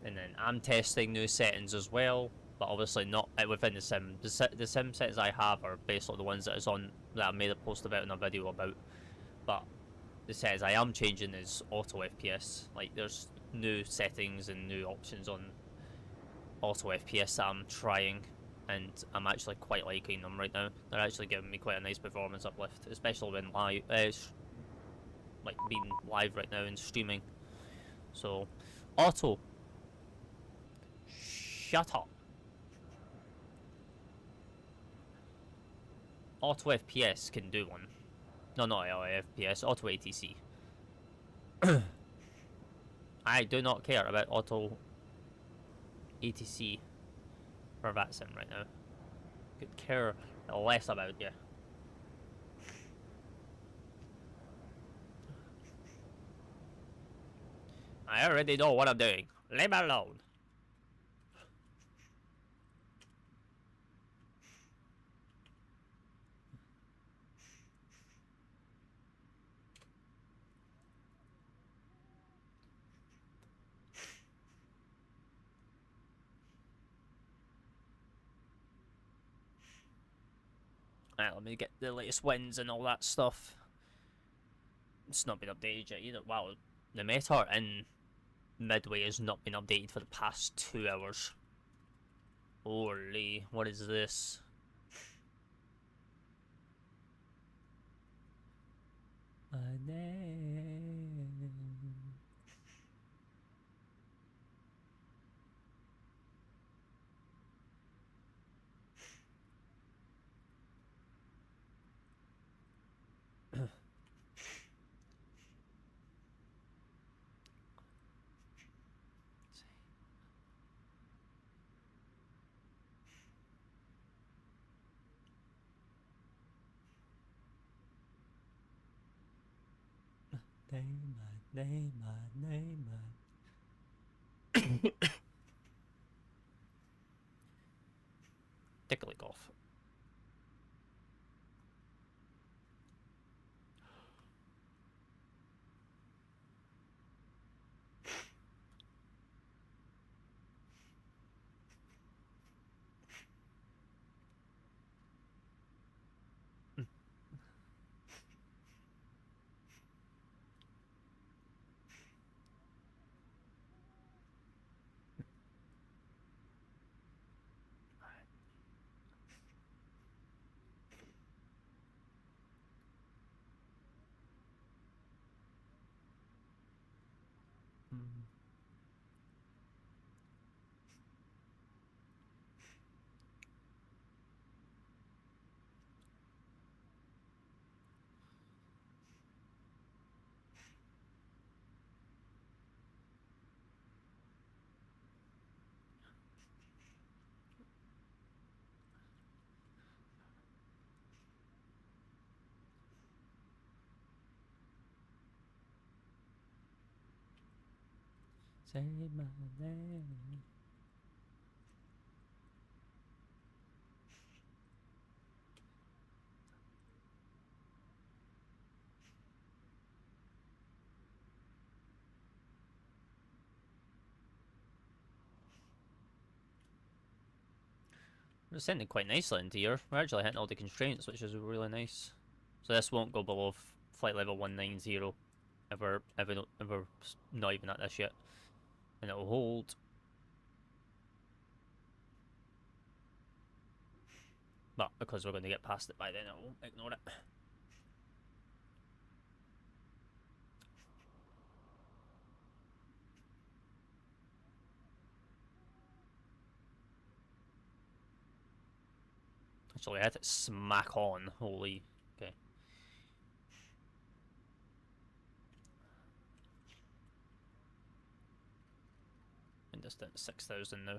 And then I'm testing new settings as well, but obviously not within the sim. The sim settings I have are basically the ones that I made a post about in a video about. But the settings I am changing is auto FPS. Like, there's new settings and new options on auto FPS that I'm trying, and I'm actually quite liking them right now. They're actually giving me quite a nice performance uplift, especially when live, like being live right now and streaming. So, auto. Shut up. Auto FPS can do one. No, not FPS, auto ATC. I do not care about auto ATC for VATSIM right now. Could care less about you. I already know what I'm doing. Leave me alone. Right, let me get the latest wins and all that stuff. It's not been updated yet either. Wow, the meta in Midway has not been updated for the past 2 hours. Holy, what is this? My name. Day, my Neymar, Neymar. Tickly golf. Say my name. We're descending quite nicely into here. We're actually hitting all the constraints, which is really nice. So this won't go below flight level 190 if we're not even at this yet, and it'll hold. But because we're going to get past it by then, it won't ignore it. Actually, I had it smack on. Holy. Okay. And just at 6,000 now.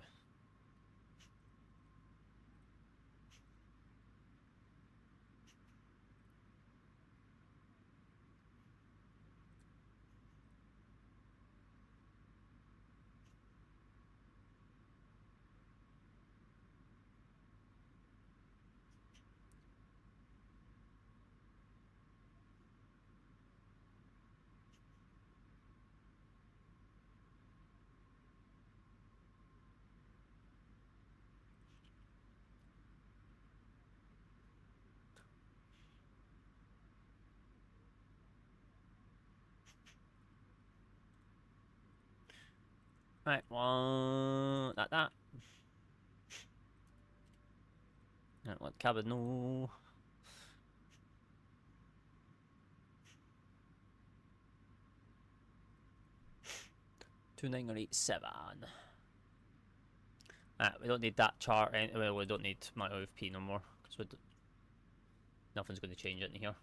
Right, one that. Right, let cabin know. Two 987. We don't need that chart. Well, we don't need my OFP no more because nothing's going to change it in here.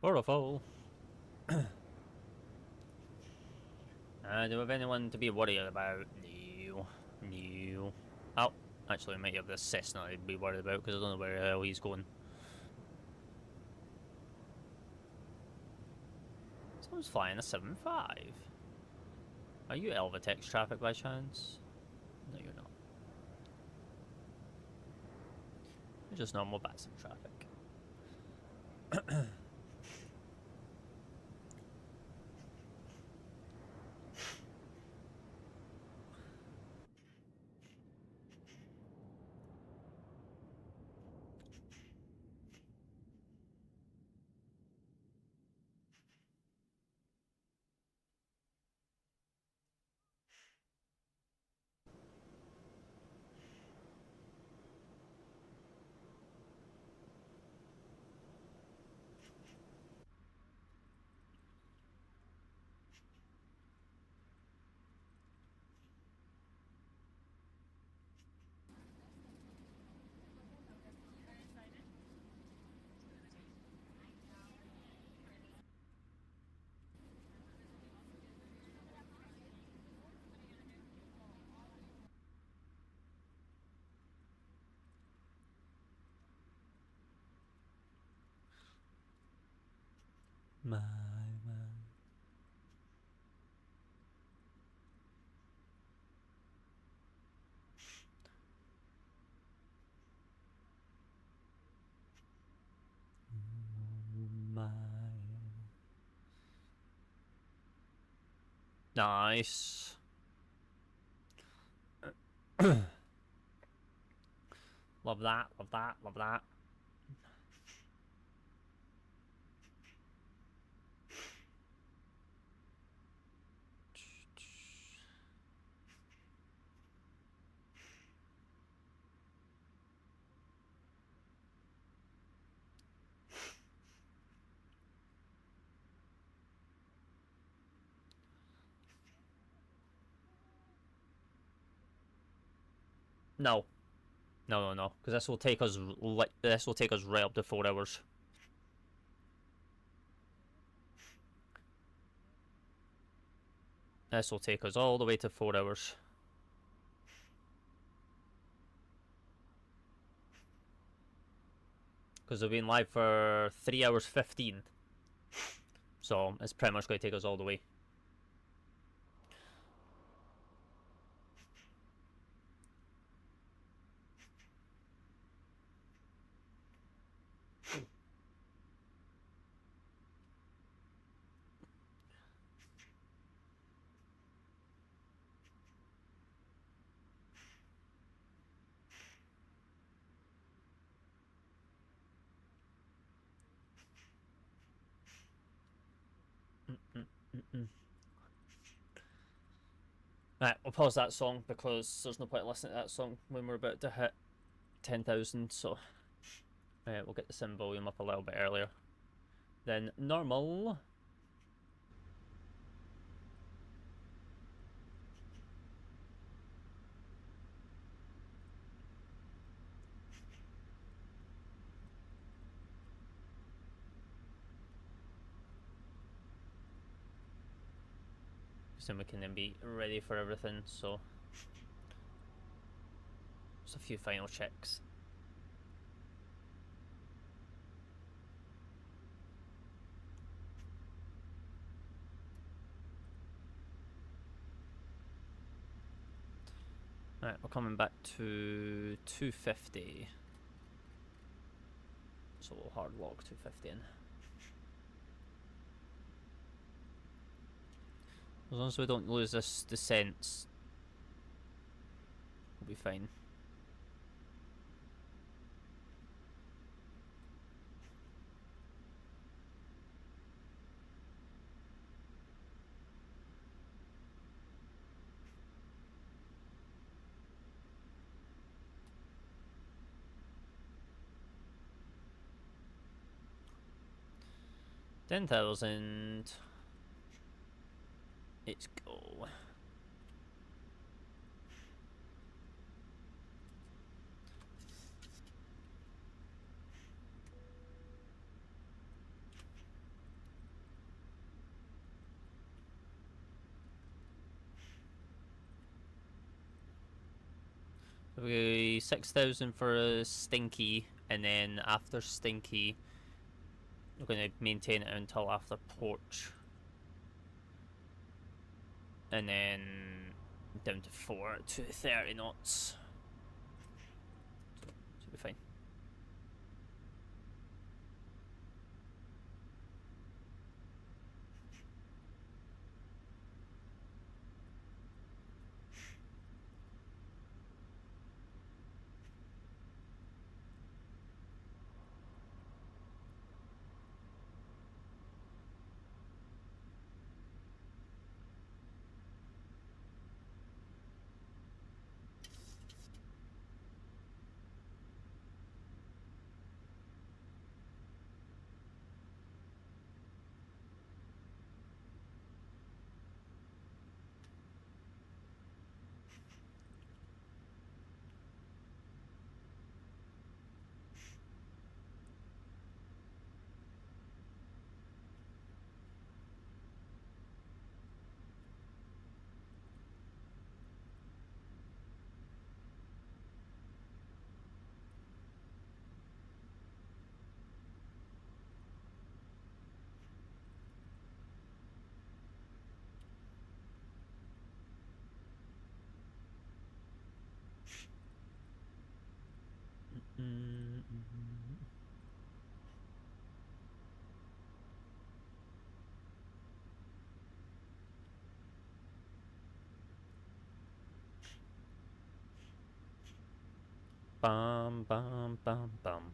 Beautiful. Do we have anyone to be worried about? No. No. Oh, actually, we might have this Cessna I'd be worried about because I don't know where the hell he's going. Someone's flying a 7.5. Are you Elvatex traffic by chance? No, you're not. You're just normal VATSIM traffic. My man. My. Nice. Love that, love that, love that. No. No. Because this will take us right up to 4 hours. This will take us all the way to 4 hours. Because we've been live for 3 hours 15. So it's pretty much going to take us all the way. Right, we'll pause that song because there's no point in listening to that song when we're about to hit 10,000. So we'll get the sim volume up a little bit earlier than normal. So we can then be ready for everything. So just a few final checks. Right, we're coming back to 250. So we'll hard lock 250 in. As long as we don't lose this descent, we'll be fine. $10,000. Let's go. We 6,000 for a Stinky, and then after Stinky, we're going to maintain it until after Porch, and then down to 4 to 30 knots. Should be fine. Bum bum bum bum.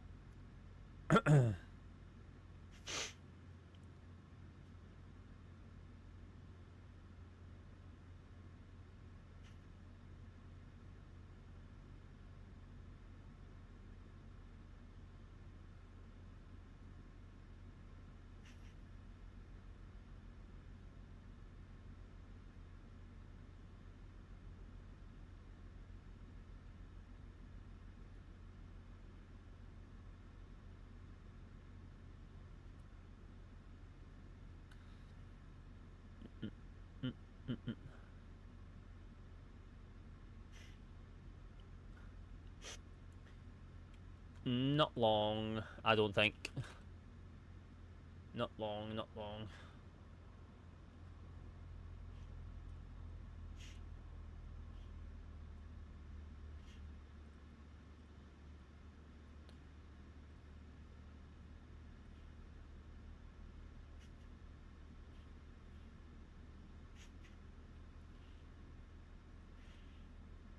Not long, I don't think. Not long, not long.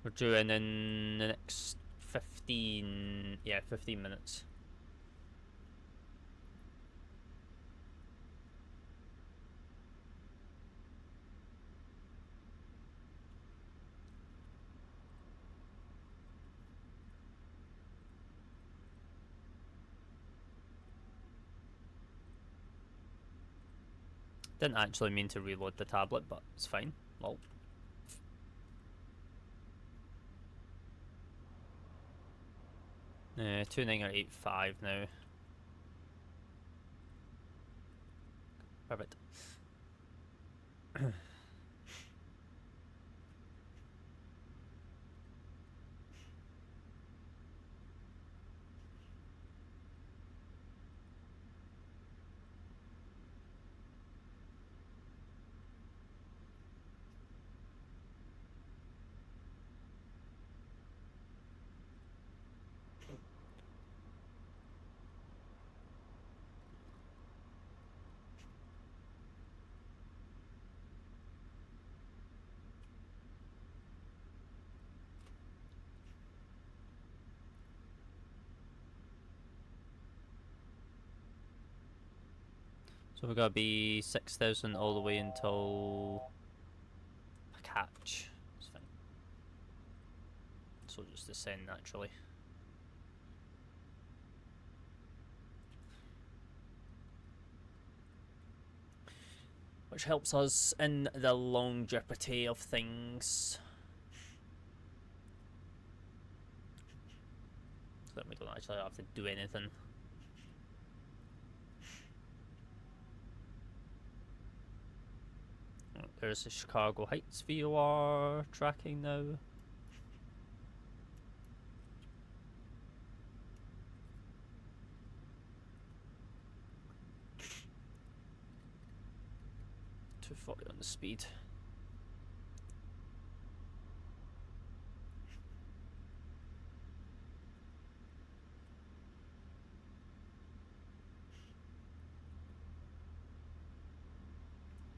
We're doing in the next 15, yeah, 15 minutes. Didn't actually mean to reload the tablet, but it's fine. Lol. 2985 now. Perfect. So we're gonna be 6,000 all the way until a catch. It's fine. So just descend naturally. Which helps us in the longevity of things. So that we don't actually have to do anything. There's the Chicago Heights VOR tracking now. .240 on the speed.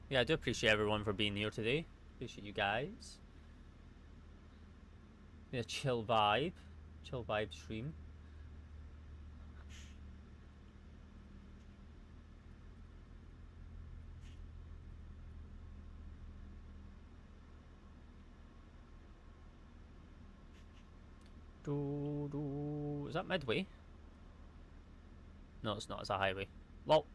Yeah, I do appreciate everyone for being here today. Appreciate you guys. Yeah, chill vibe stream. Is that Midway? No, it's not. It's a highway. Lol.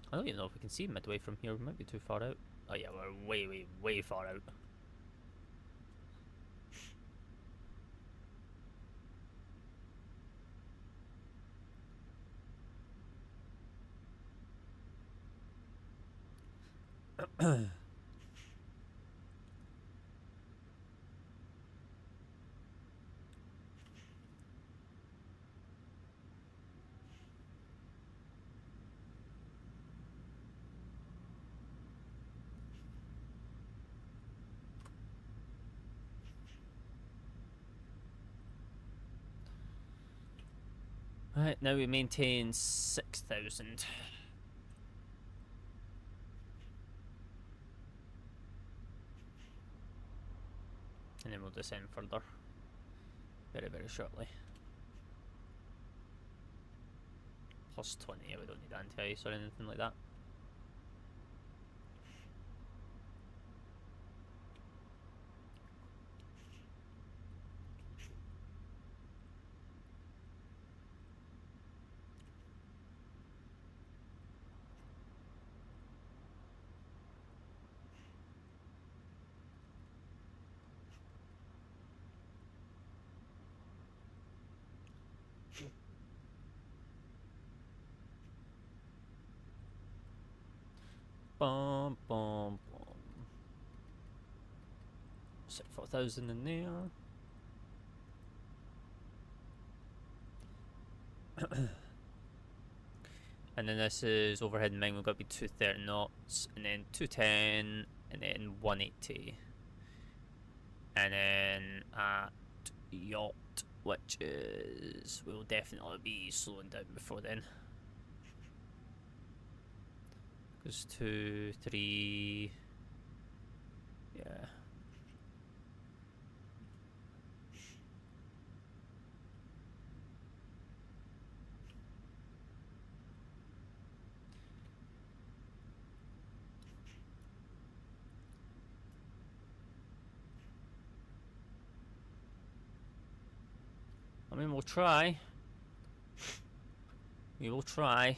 I don't even know if we can see Midway from here. We might be too far out. Oh yeah, we're way far out. Right, now we maintain 6,000. And then we'll descend further very, very shortly. Plus 20, yeah, we don't need anti-ice or anything like that. Bum, bum, bum. Set 4,000 in there. And then this is overhead and mine. We've got to be 230 knots, and then 210, and then 180. And then at yacht, which is, we'll definitely be slowing down before then. Goes 2, 3, yeah. I mean, we'll try. We will try.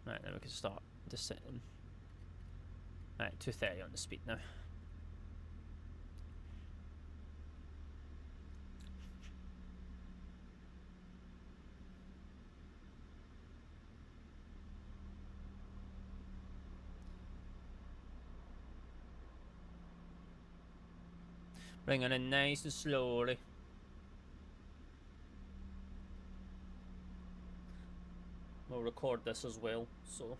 Right, then we can start descending. Right, 230 on the speed now. Bring it in nice and slowly. We'll record this as well, so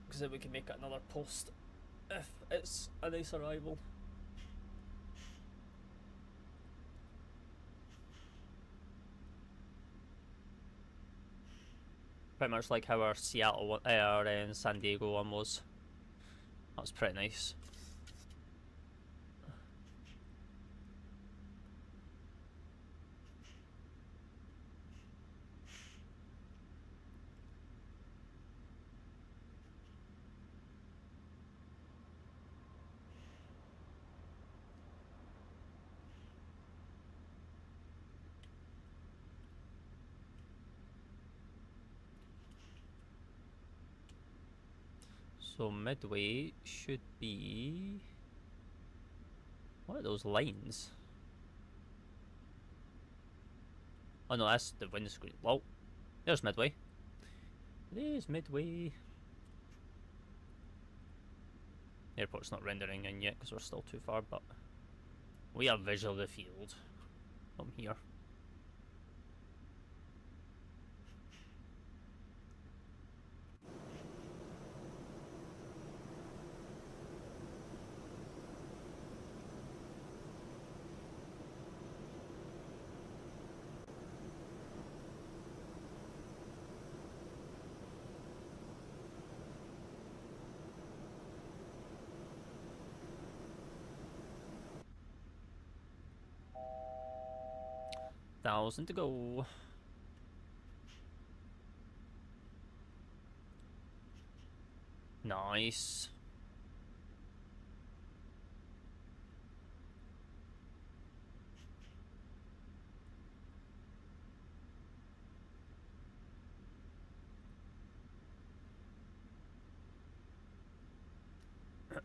because then we can make it another post if it's a nice arrival. Pretty much like how our Seattle one, our San Diego one was. That was pretty nice. So Midway should be... What are those lines? Oh no, that's the windscreen. Well, there's Midway. There's Midway. The airport's not rendering in yet because we're still too far, but we have visual of the field from here. Thousand to go. Nice.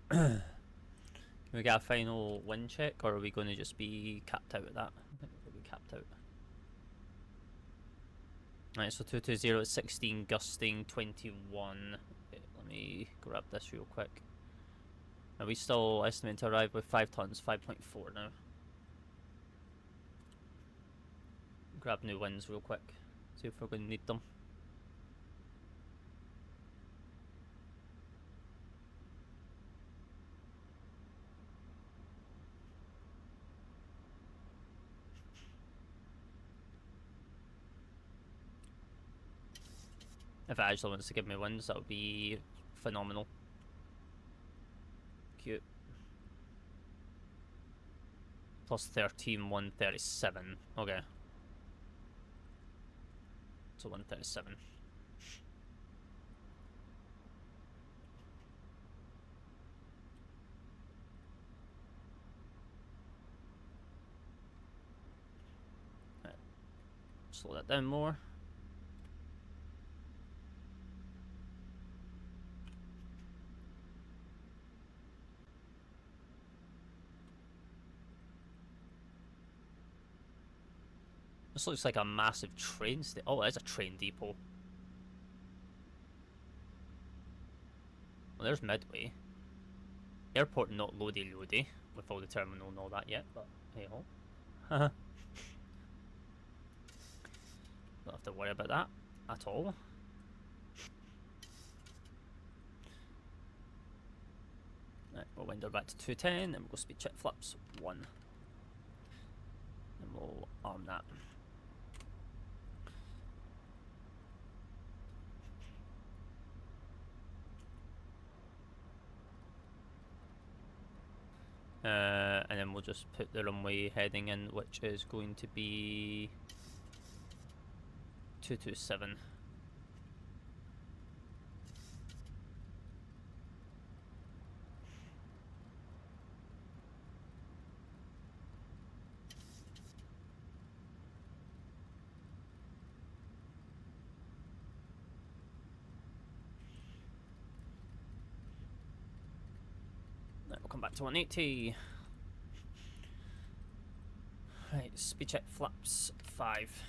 Can we get a final wind check, or are we going to just be capped out at that? I think we'll be capped out. Right, so 220 at 16, gusting 21. Okay, let Let me grab this real quick. Are we still estimating to arrive with 5 tons, 5.4 now? Grab new winds real quick, see if we're going to need them. If it actually wants to give me wins, that would be phenomenal. Cute. Plus 13, 137. Okay. So 137. Right. Slow that down more. This looks like a massive train station. Oh, it is a train depot. Well, there's Midway. Airport not loady with all the terminal and all that yet, but hey ho. Don't have to worry about that at all. Right, we'll wind her back to 210 and we'll go speed check flaps 1. And we'll arm that. And then we'll just put the runway heading in, which is going to be 227. Right, we'll come back to 180. Right, speed check flaps 5.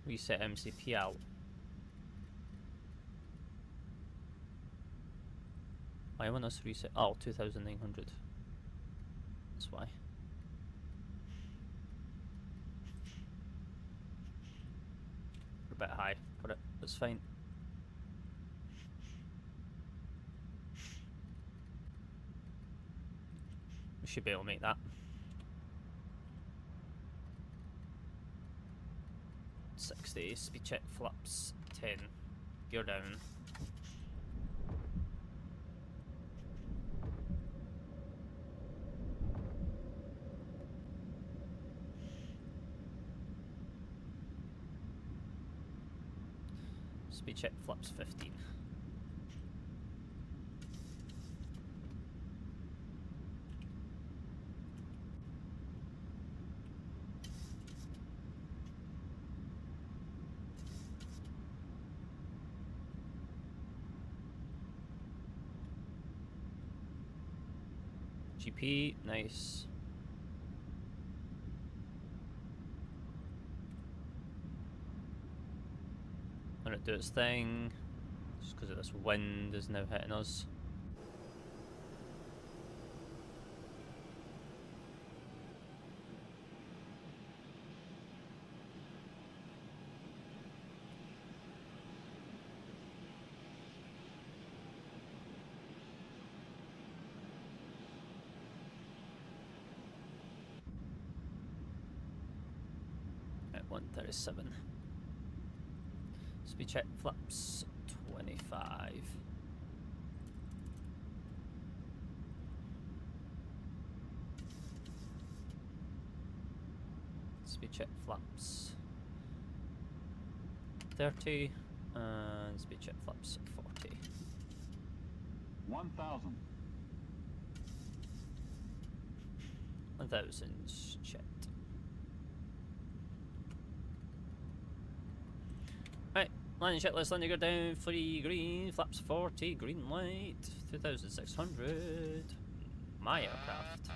Reset MCP out. Why want us reset? Oh, 2,900. That's why. We're a bit high for it. That's fine. We should be able to make that. 60, speed check flaps 10. Gear down. Speed check flaps 15. GP, nice. Let it do its thing. Just because of this wind is now hitting us. At 137. Speed check flaps 25. Speed check flaps 30 and speed check flaps 40. 1,000. 1,000 checked. Right, Landing checklist, landing gear down, 3 green, flaps 40, green light, 2600. My aircraft.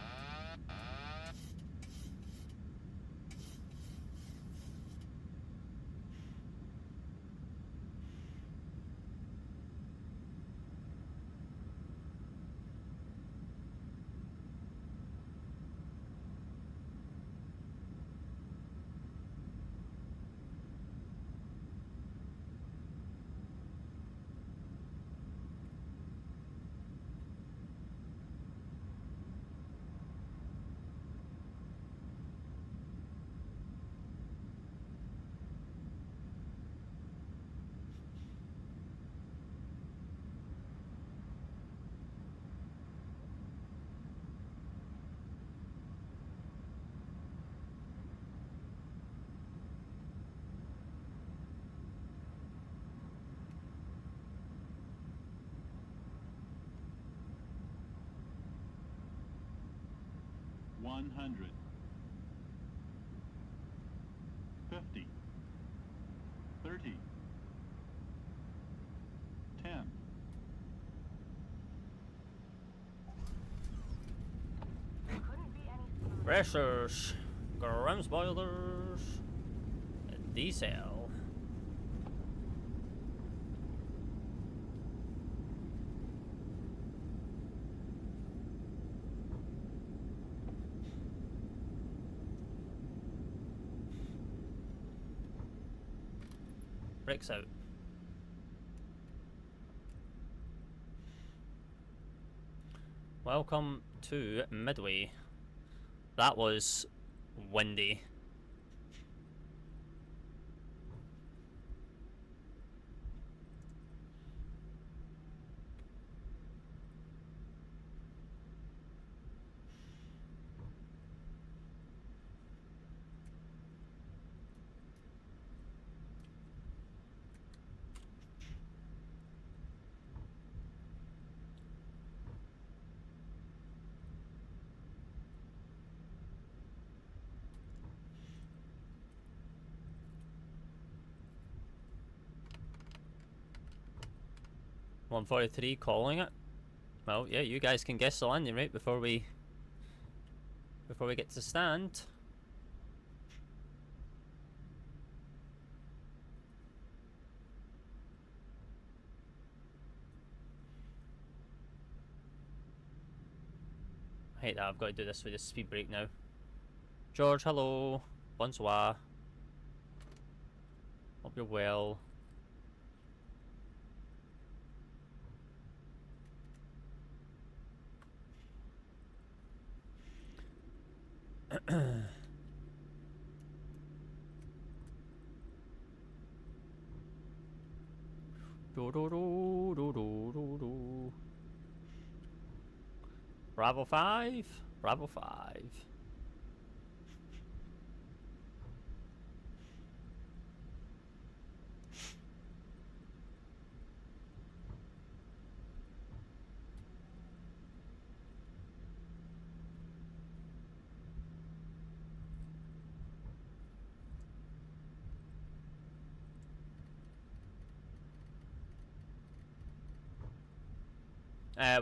$100, $50, $30, $10. Pressures, ground spoilers, diesel. Brakes out. Welcome to Midway. That was windy. $143 calling it. Well, yeah, you guys can guess the landing rate before we get to stand. I hate that I've got to do this with this speed brake now. George, hello. Bonsoir. Hope you're well. Do, do, do, do, do, do, do. Bravo 5. Bravo 5.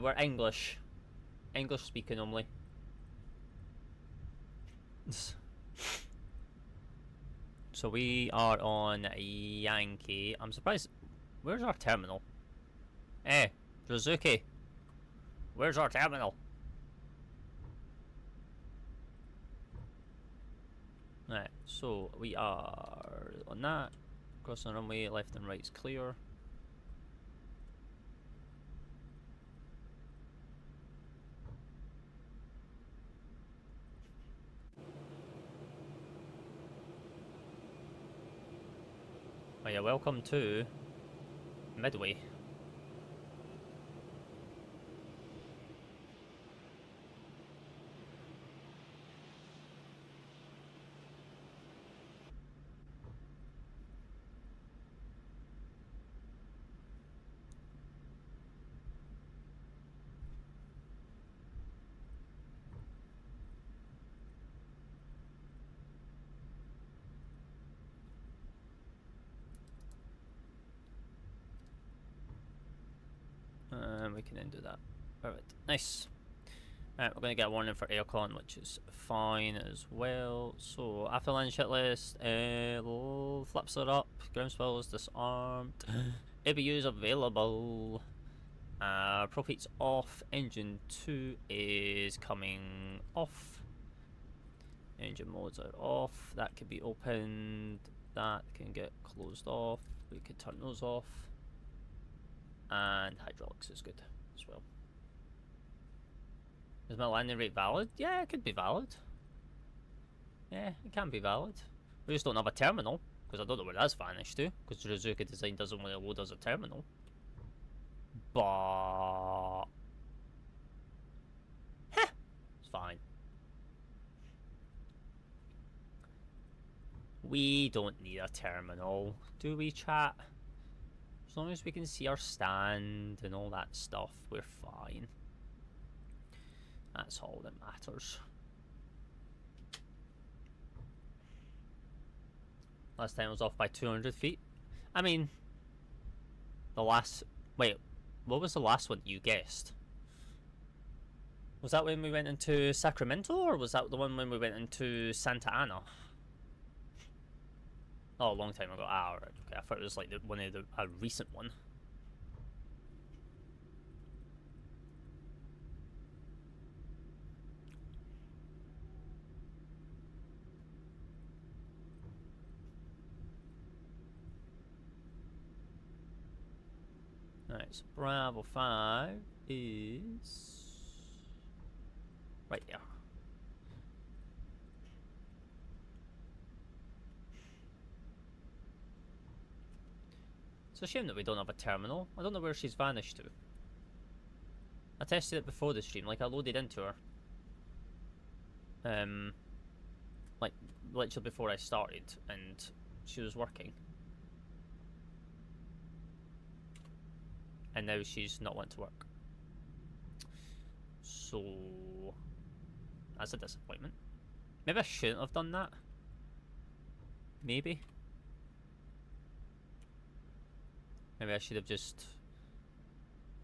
We're English. English speaking only. So we are on Yankee. I'm surprised. Where's our terminal? Suzuki. Where's our terminal? Right, so we are on that. Crossing the runway, left and right's clear. Oh yeah, welcome to Midway. and we can then do that. Perfect. Nice. Alright, we're going to get a warning for aircon, which is fine as well. So, after land shit list, flaps are up, ground swell is disarmed, ABUs available, prop heat's off, engine 2 is coming off, engine modes are off, that can be opened, that can get closed off, we could turn those off, and hydraulics is good as well. Is my landing rate valid? Yeah, it could be valid. Yeah, it can be valid. We just don't have a terminal, because I don't know where that's vanished to, because the Rizuka design doesn't want to load as a terminal. But... Heh, it's fine. We don't need a terminal, do we, chat? As long as we can see our stand and all that stuff, we're fine. That's all that matters. Last time I was off by 200 feet. I mean, the last... Wait, what was the last one you guessed? Was that when we went into Sacramento, or was that the one when we went into Santa Ana? Oh, a long time ago. Ah, right. Okay, I thought it was like a recent one. Alright, so Bravo 5 is right there. It's a shame that we don't have a terminal. I don't know where she's vanished to. I tested it before the stream, like I loaded into her. Like literally before I started, and she was working. And now she's not want to work. So that's a disappointment. Maybe I shouldn't have done that. Maybe. Maybe I should have just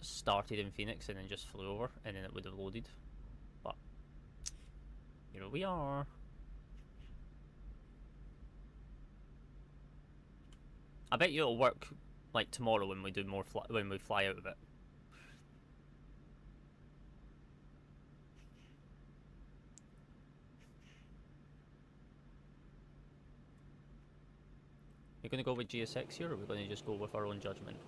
started in Phoenix and then just flew over, and then it would have loaded. But here we are. I bet you it'll work like tomorrow when we do more when we fly out of it. You're gonna go with GSX here, or are we gonna just go with our own judgment?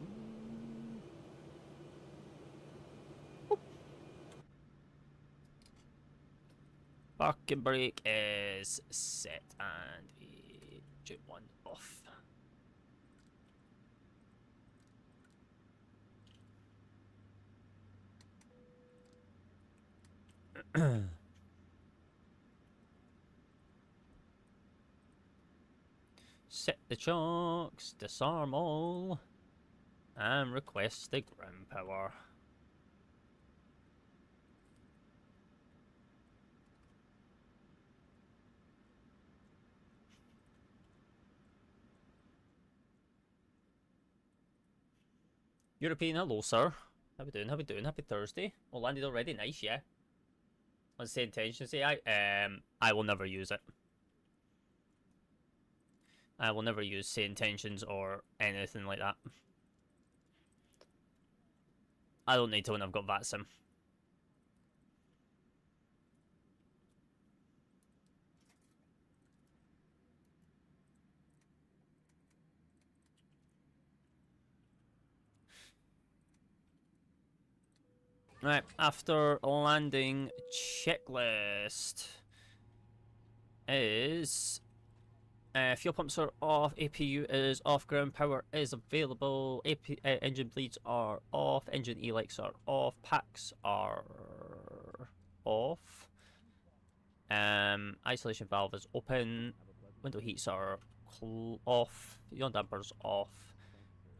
Parking brake is set and engine 1 off. Set the chocks, disarm all, and request the ground power. European, hello sir. How we doing? How we doing? Happy Thursday. Well, landed already. Nice, yeah. Let's say intentions. I will never use it. I will never use say intentions or anything like that. I don't need to when I've got VATSIM. Right, after landing checklist is fuel pumps are off, APU is off, ground power is available, engine bleeds are off, engine E-lights are off, packs are off, isolation valve is open, window heats are off, yaw dampers off,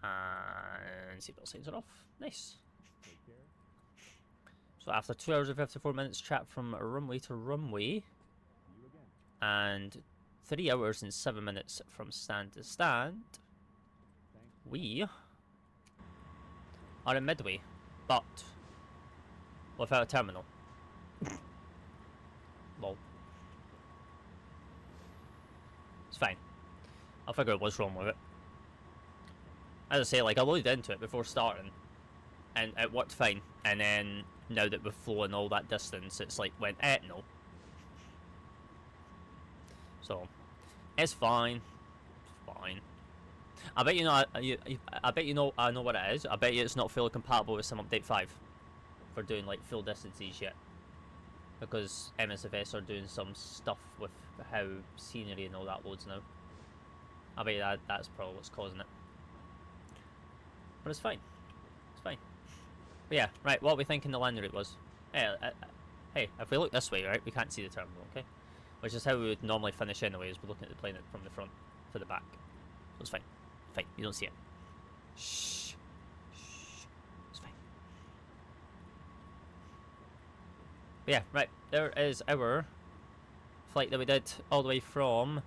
and seatbelt signs are off. Nice. So after 2 hours and 54 minutes chat from runway to runway, and 3 hours and 7 minutes from stand to stand, we are in Midway. but without a terminal. Lol. It's fine. I'll figure out what's wrong with it. As I say, like, I loaded into it before starting, and it worked fine. And then, now that we've flown all that distance, it's like, went, no. So, it's fine. It's fine. I bet you know, I bet you know, I know what it is. I bet you it's not fully compatible with some update 5 for doing, like, full distances yet. Because MSFS are doing some stuff with how scenery and all that loads now. I bet you that's probably what's causing it. But it's fine. It's fine. But yeah, right, what we thinking the landing route was. Hey, if we look this way, right, we can't see the terminal, okay? Which is how we would normally finish anyways, we're looking at the plane from the front to the back. So it's fine. Fine, you don't see it. Shh. Shh. It's fine. But yeah, right, there is our flight that we did all the way from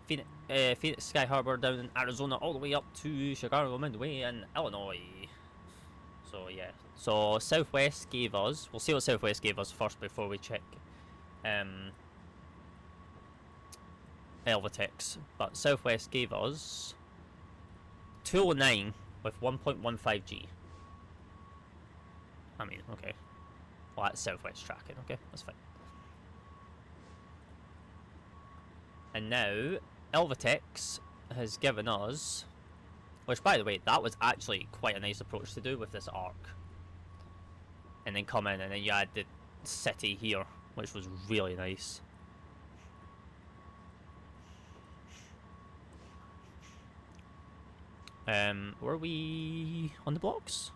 Phoenix Sky Harbor down in Arizona all the way up to Chicago Midway in Illinois. So yeah, so Southwest gave us, we'll see what Southwest gave us first before we check Elvatex, but Southwest gave us 209 with 1.15 G. I mean, okay, well that's Southwest tracking, okay, that's fine. And now Elvatex has given us, which by the way, that was actually quite a nice approach to do with this arc. And then come in and then you add the city here, which was really nice. Were we on the blocks?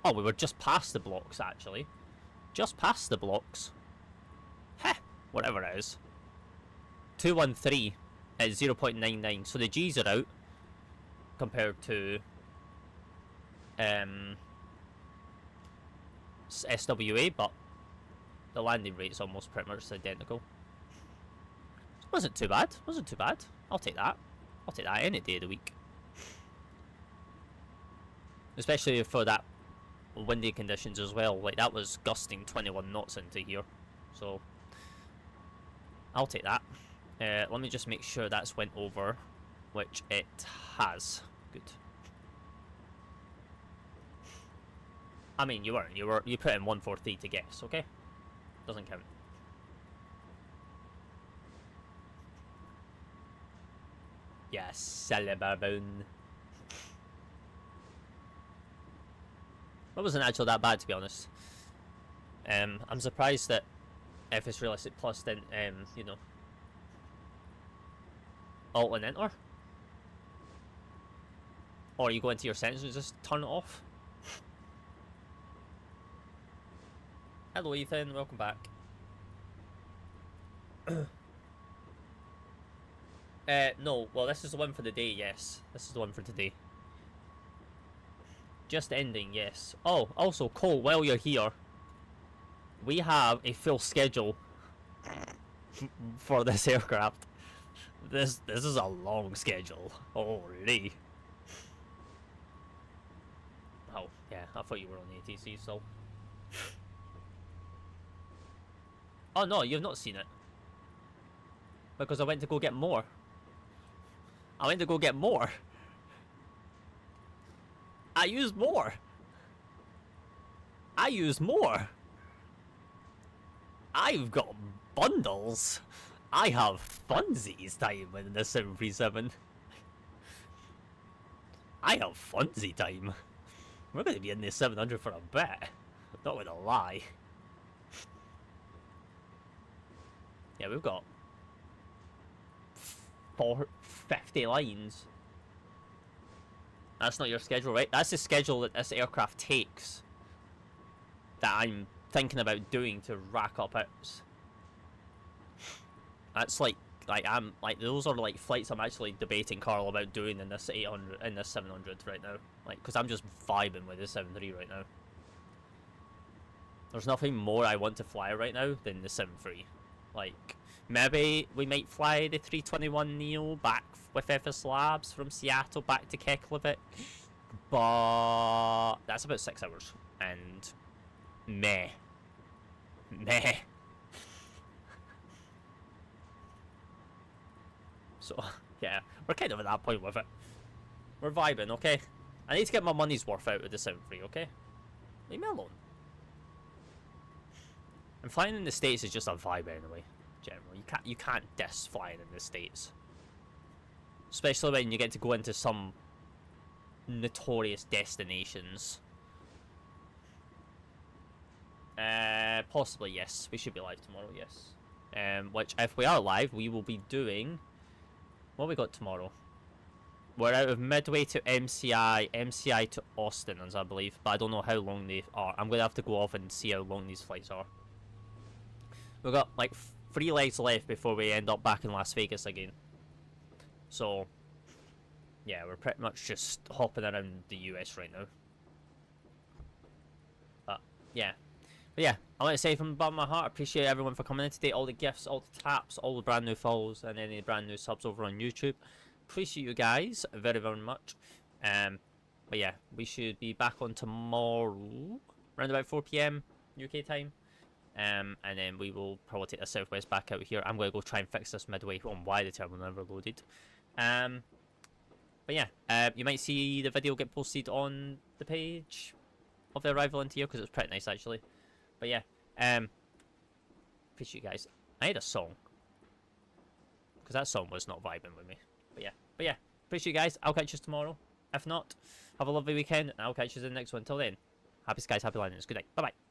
Oh, we were just past the blocks actually. Just past the blocks. Heh, whatever it is. 213 at 0.99, so the G's are out compared to SWA, but the landing rate's almost pretty much identical. Wasn't too bad, wasn't too bad. I'll take that. I'll take that any day of the week. Especially for that windy conditions as well, like that was gusting 21 knots into here, so I'll take that. Let me just make sure that's went over, which it has. Good. I mean, you put in 143 to guess, okay? Doesn't count. Yes, silly baboon. It wasn't actually that bad, to be honest. I'm surprised that FSRealistic Plus didn't, you know, alt and enter. Or you go into your settings and just turn it off. Hello Ethan, welcome back. No, well this is the one for the day, yes. This is the one for today. Just ending, yes. Oh, also Cole, while you're here, we have a full schedule for this aircraft. This is a long schedule. Holy. Oh, yeah, I thought you were on ATC, so. Oh no, you've not seen it. Because I went to go get more. I went to go get more. I used more. I used more. I've got bundles. I have funsies time in the 737. I have funsy time. We're going to be in the 700 for a bit. Not gonna lie. Yeah, we've got 50 lines. That's not your schedule, right? That's the schedule that this aircraft takes. That I'm thinking about doing to rack up APPs. That's like those are like flights I'm actually debating Carl about doing in this 800, in this 700 right now. Like, because I'm just vibing with the 73 right now. There's nothing more I want to fly right now than the 73. Like, maybe we might fly the 321 Neo back with FS Labs from Seattle back to Keflavik, but that's about 6 hours. and meh. Meh. So, yeah, we're kind of at that point with it. We're vibing, okay? I need to get my money's worth out of the 7-3, okay? Leave me alone. And flying in the States is just a vibe anyway. Generally, you can't diss flying in the States, especially when you get to go into some notorious destinations. Possibly yes. We should be live tomorrow. Yes. Which if we are live, we will be doing. What have we got tomorrow? We're out of Midway to MCI, MCI to Austin, as I believe, but I don't know how long they are. I'm gonna have to go off and see how long these flights are. We've got like 3 legs left before we end up back in Las Vegas again. So, yeah, we're pretty much just hopping around the US right now. But yeah, I want to say from the bottom of my heart, I appreciate everyone for coming in today. All the gifts, all the taps, all the brand new follows, and any brand new subs over on YouTube. Appreciate you guys very, very much. But yeah, we should be back on tomorrow around about 4 PM UK time. And then we will probably take the Southwest back out here. I'm going to go try and fix this Midway on why the terminal never loaded. But yeah, you might see the video get posted on the page of the arrival into here because it's pretty nice actually. But yeah, appreciate you guys. I had a song because that song was not vibing with me. But yeah, appreciate you guys. I'll catch you tomorrow. If not, have a lovely weekend and I'll catch you in the next one. Until then, happy skies, happy landings. Good night. Bye bye.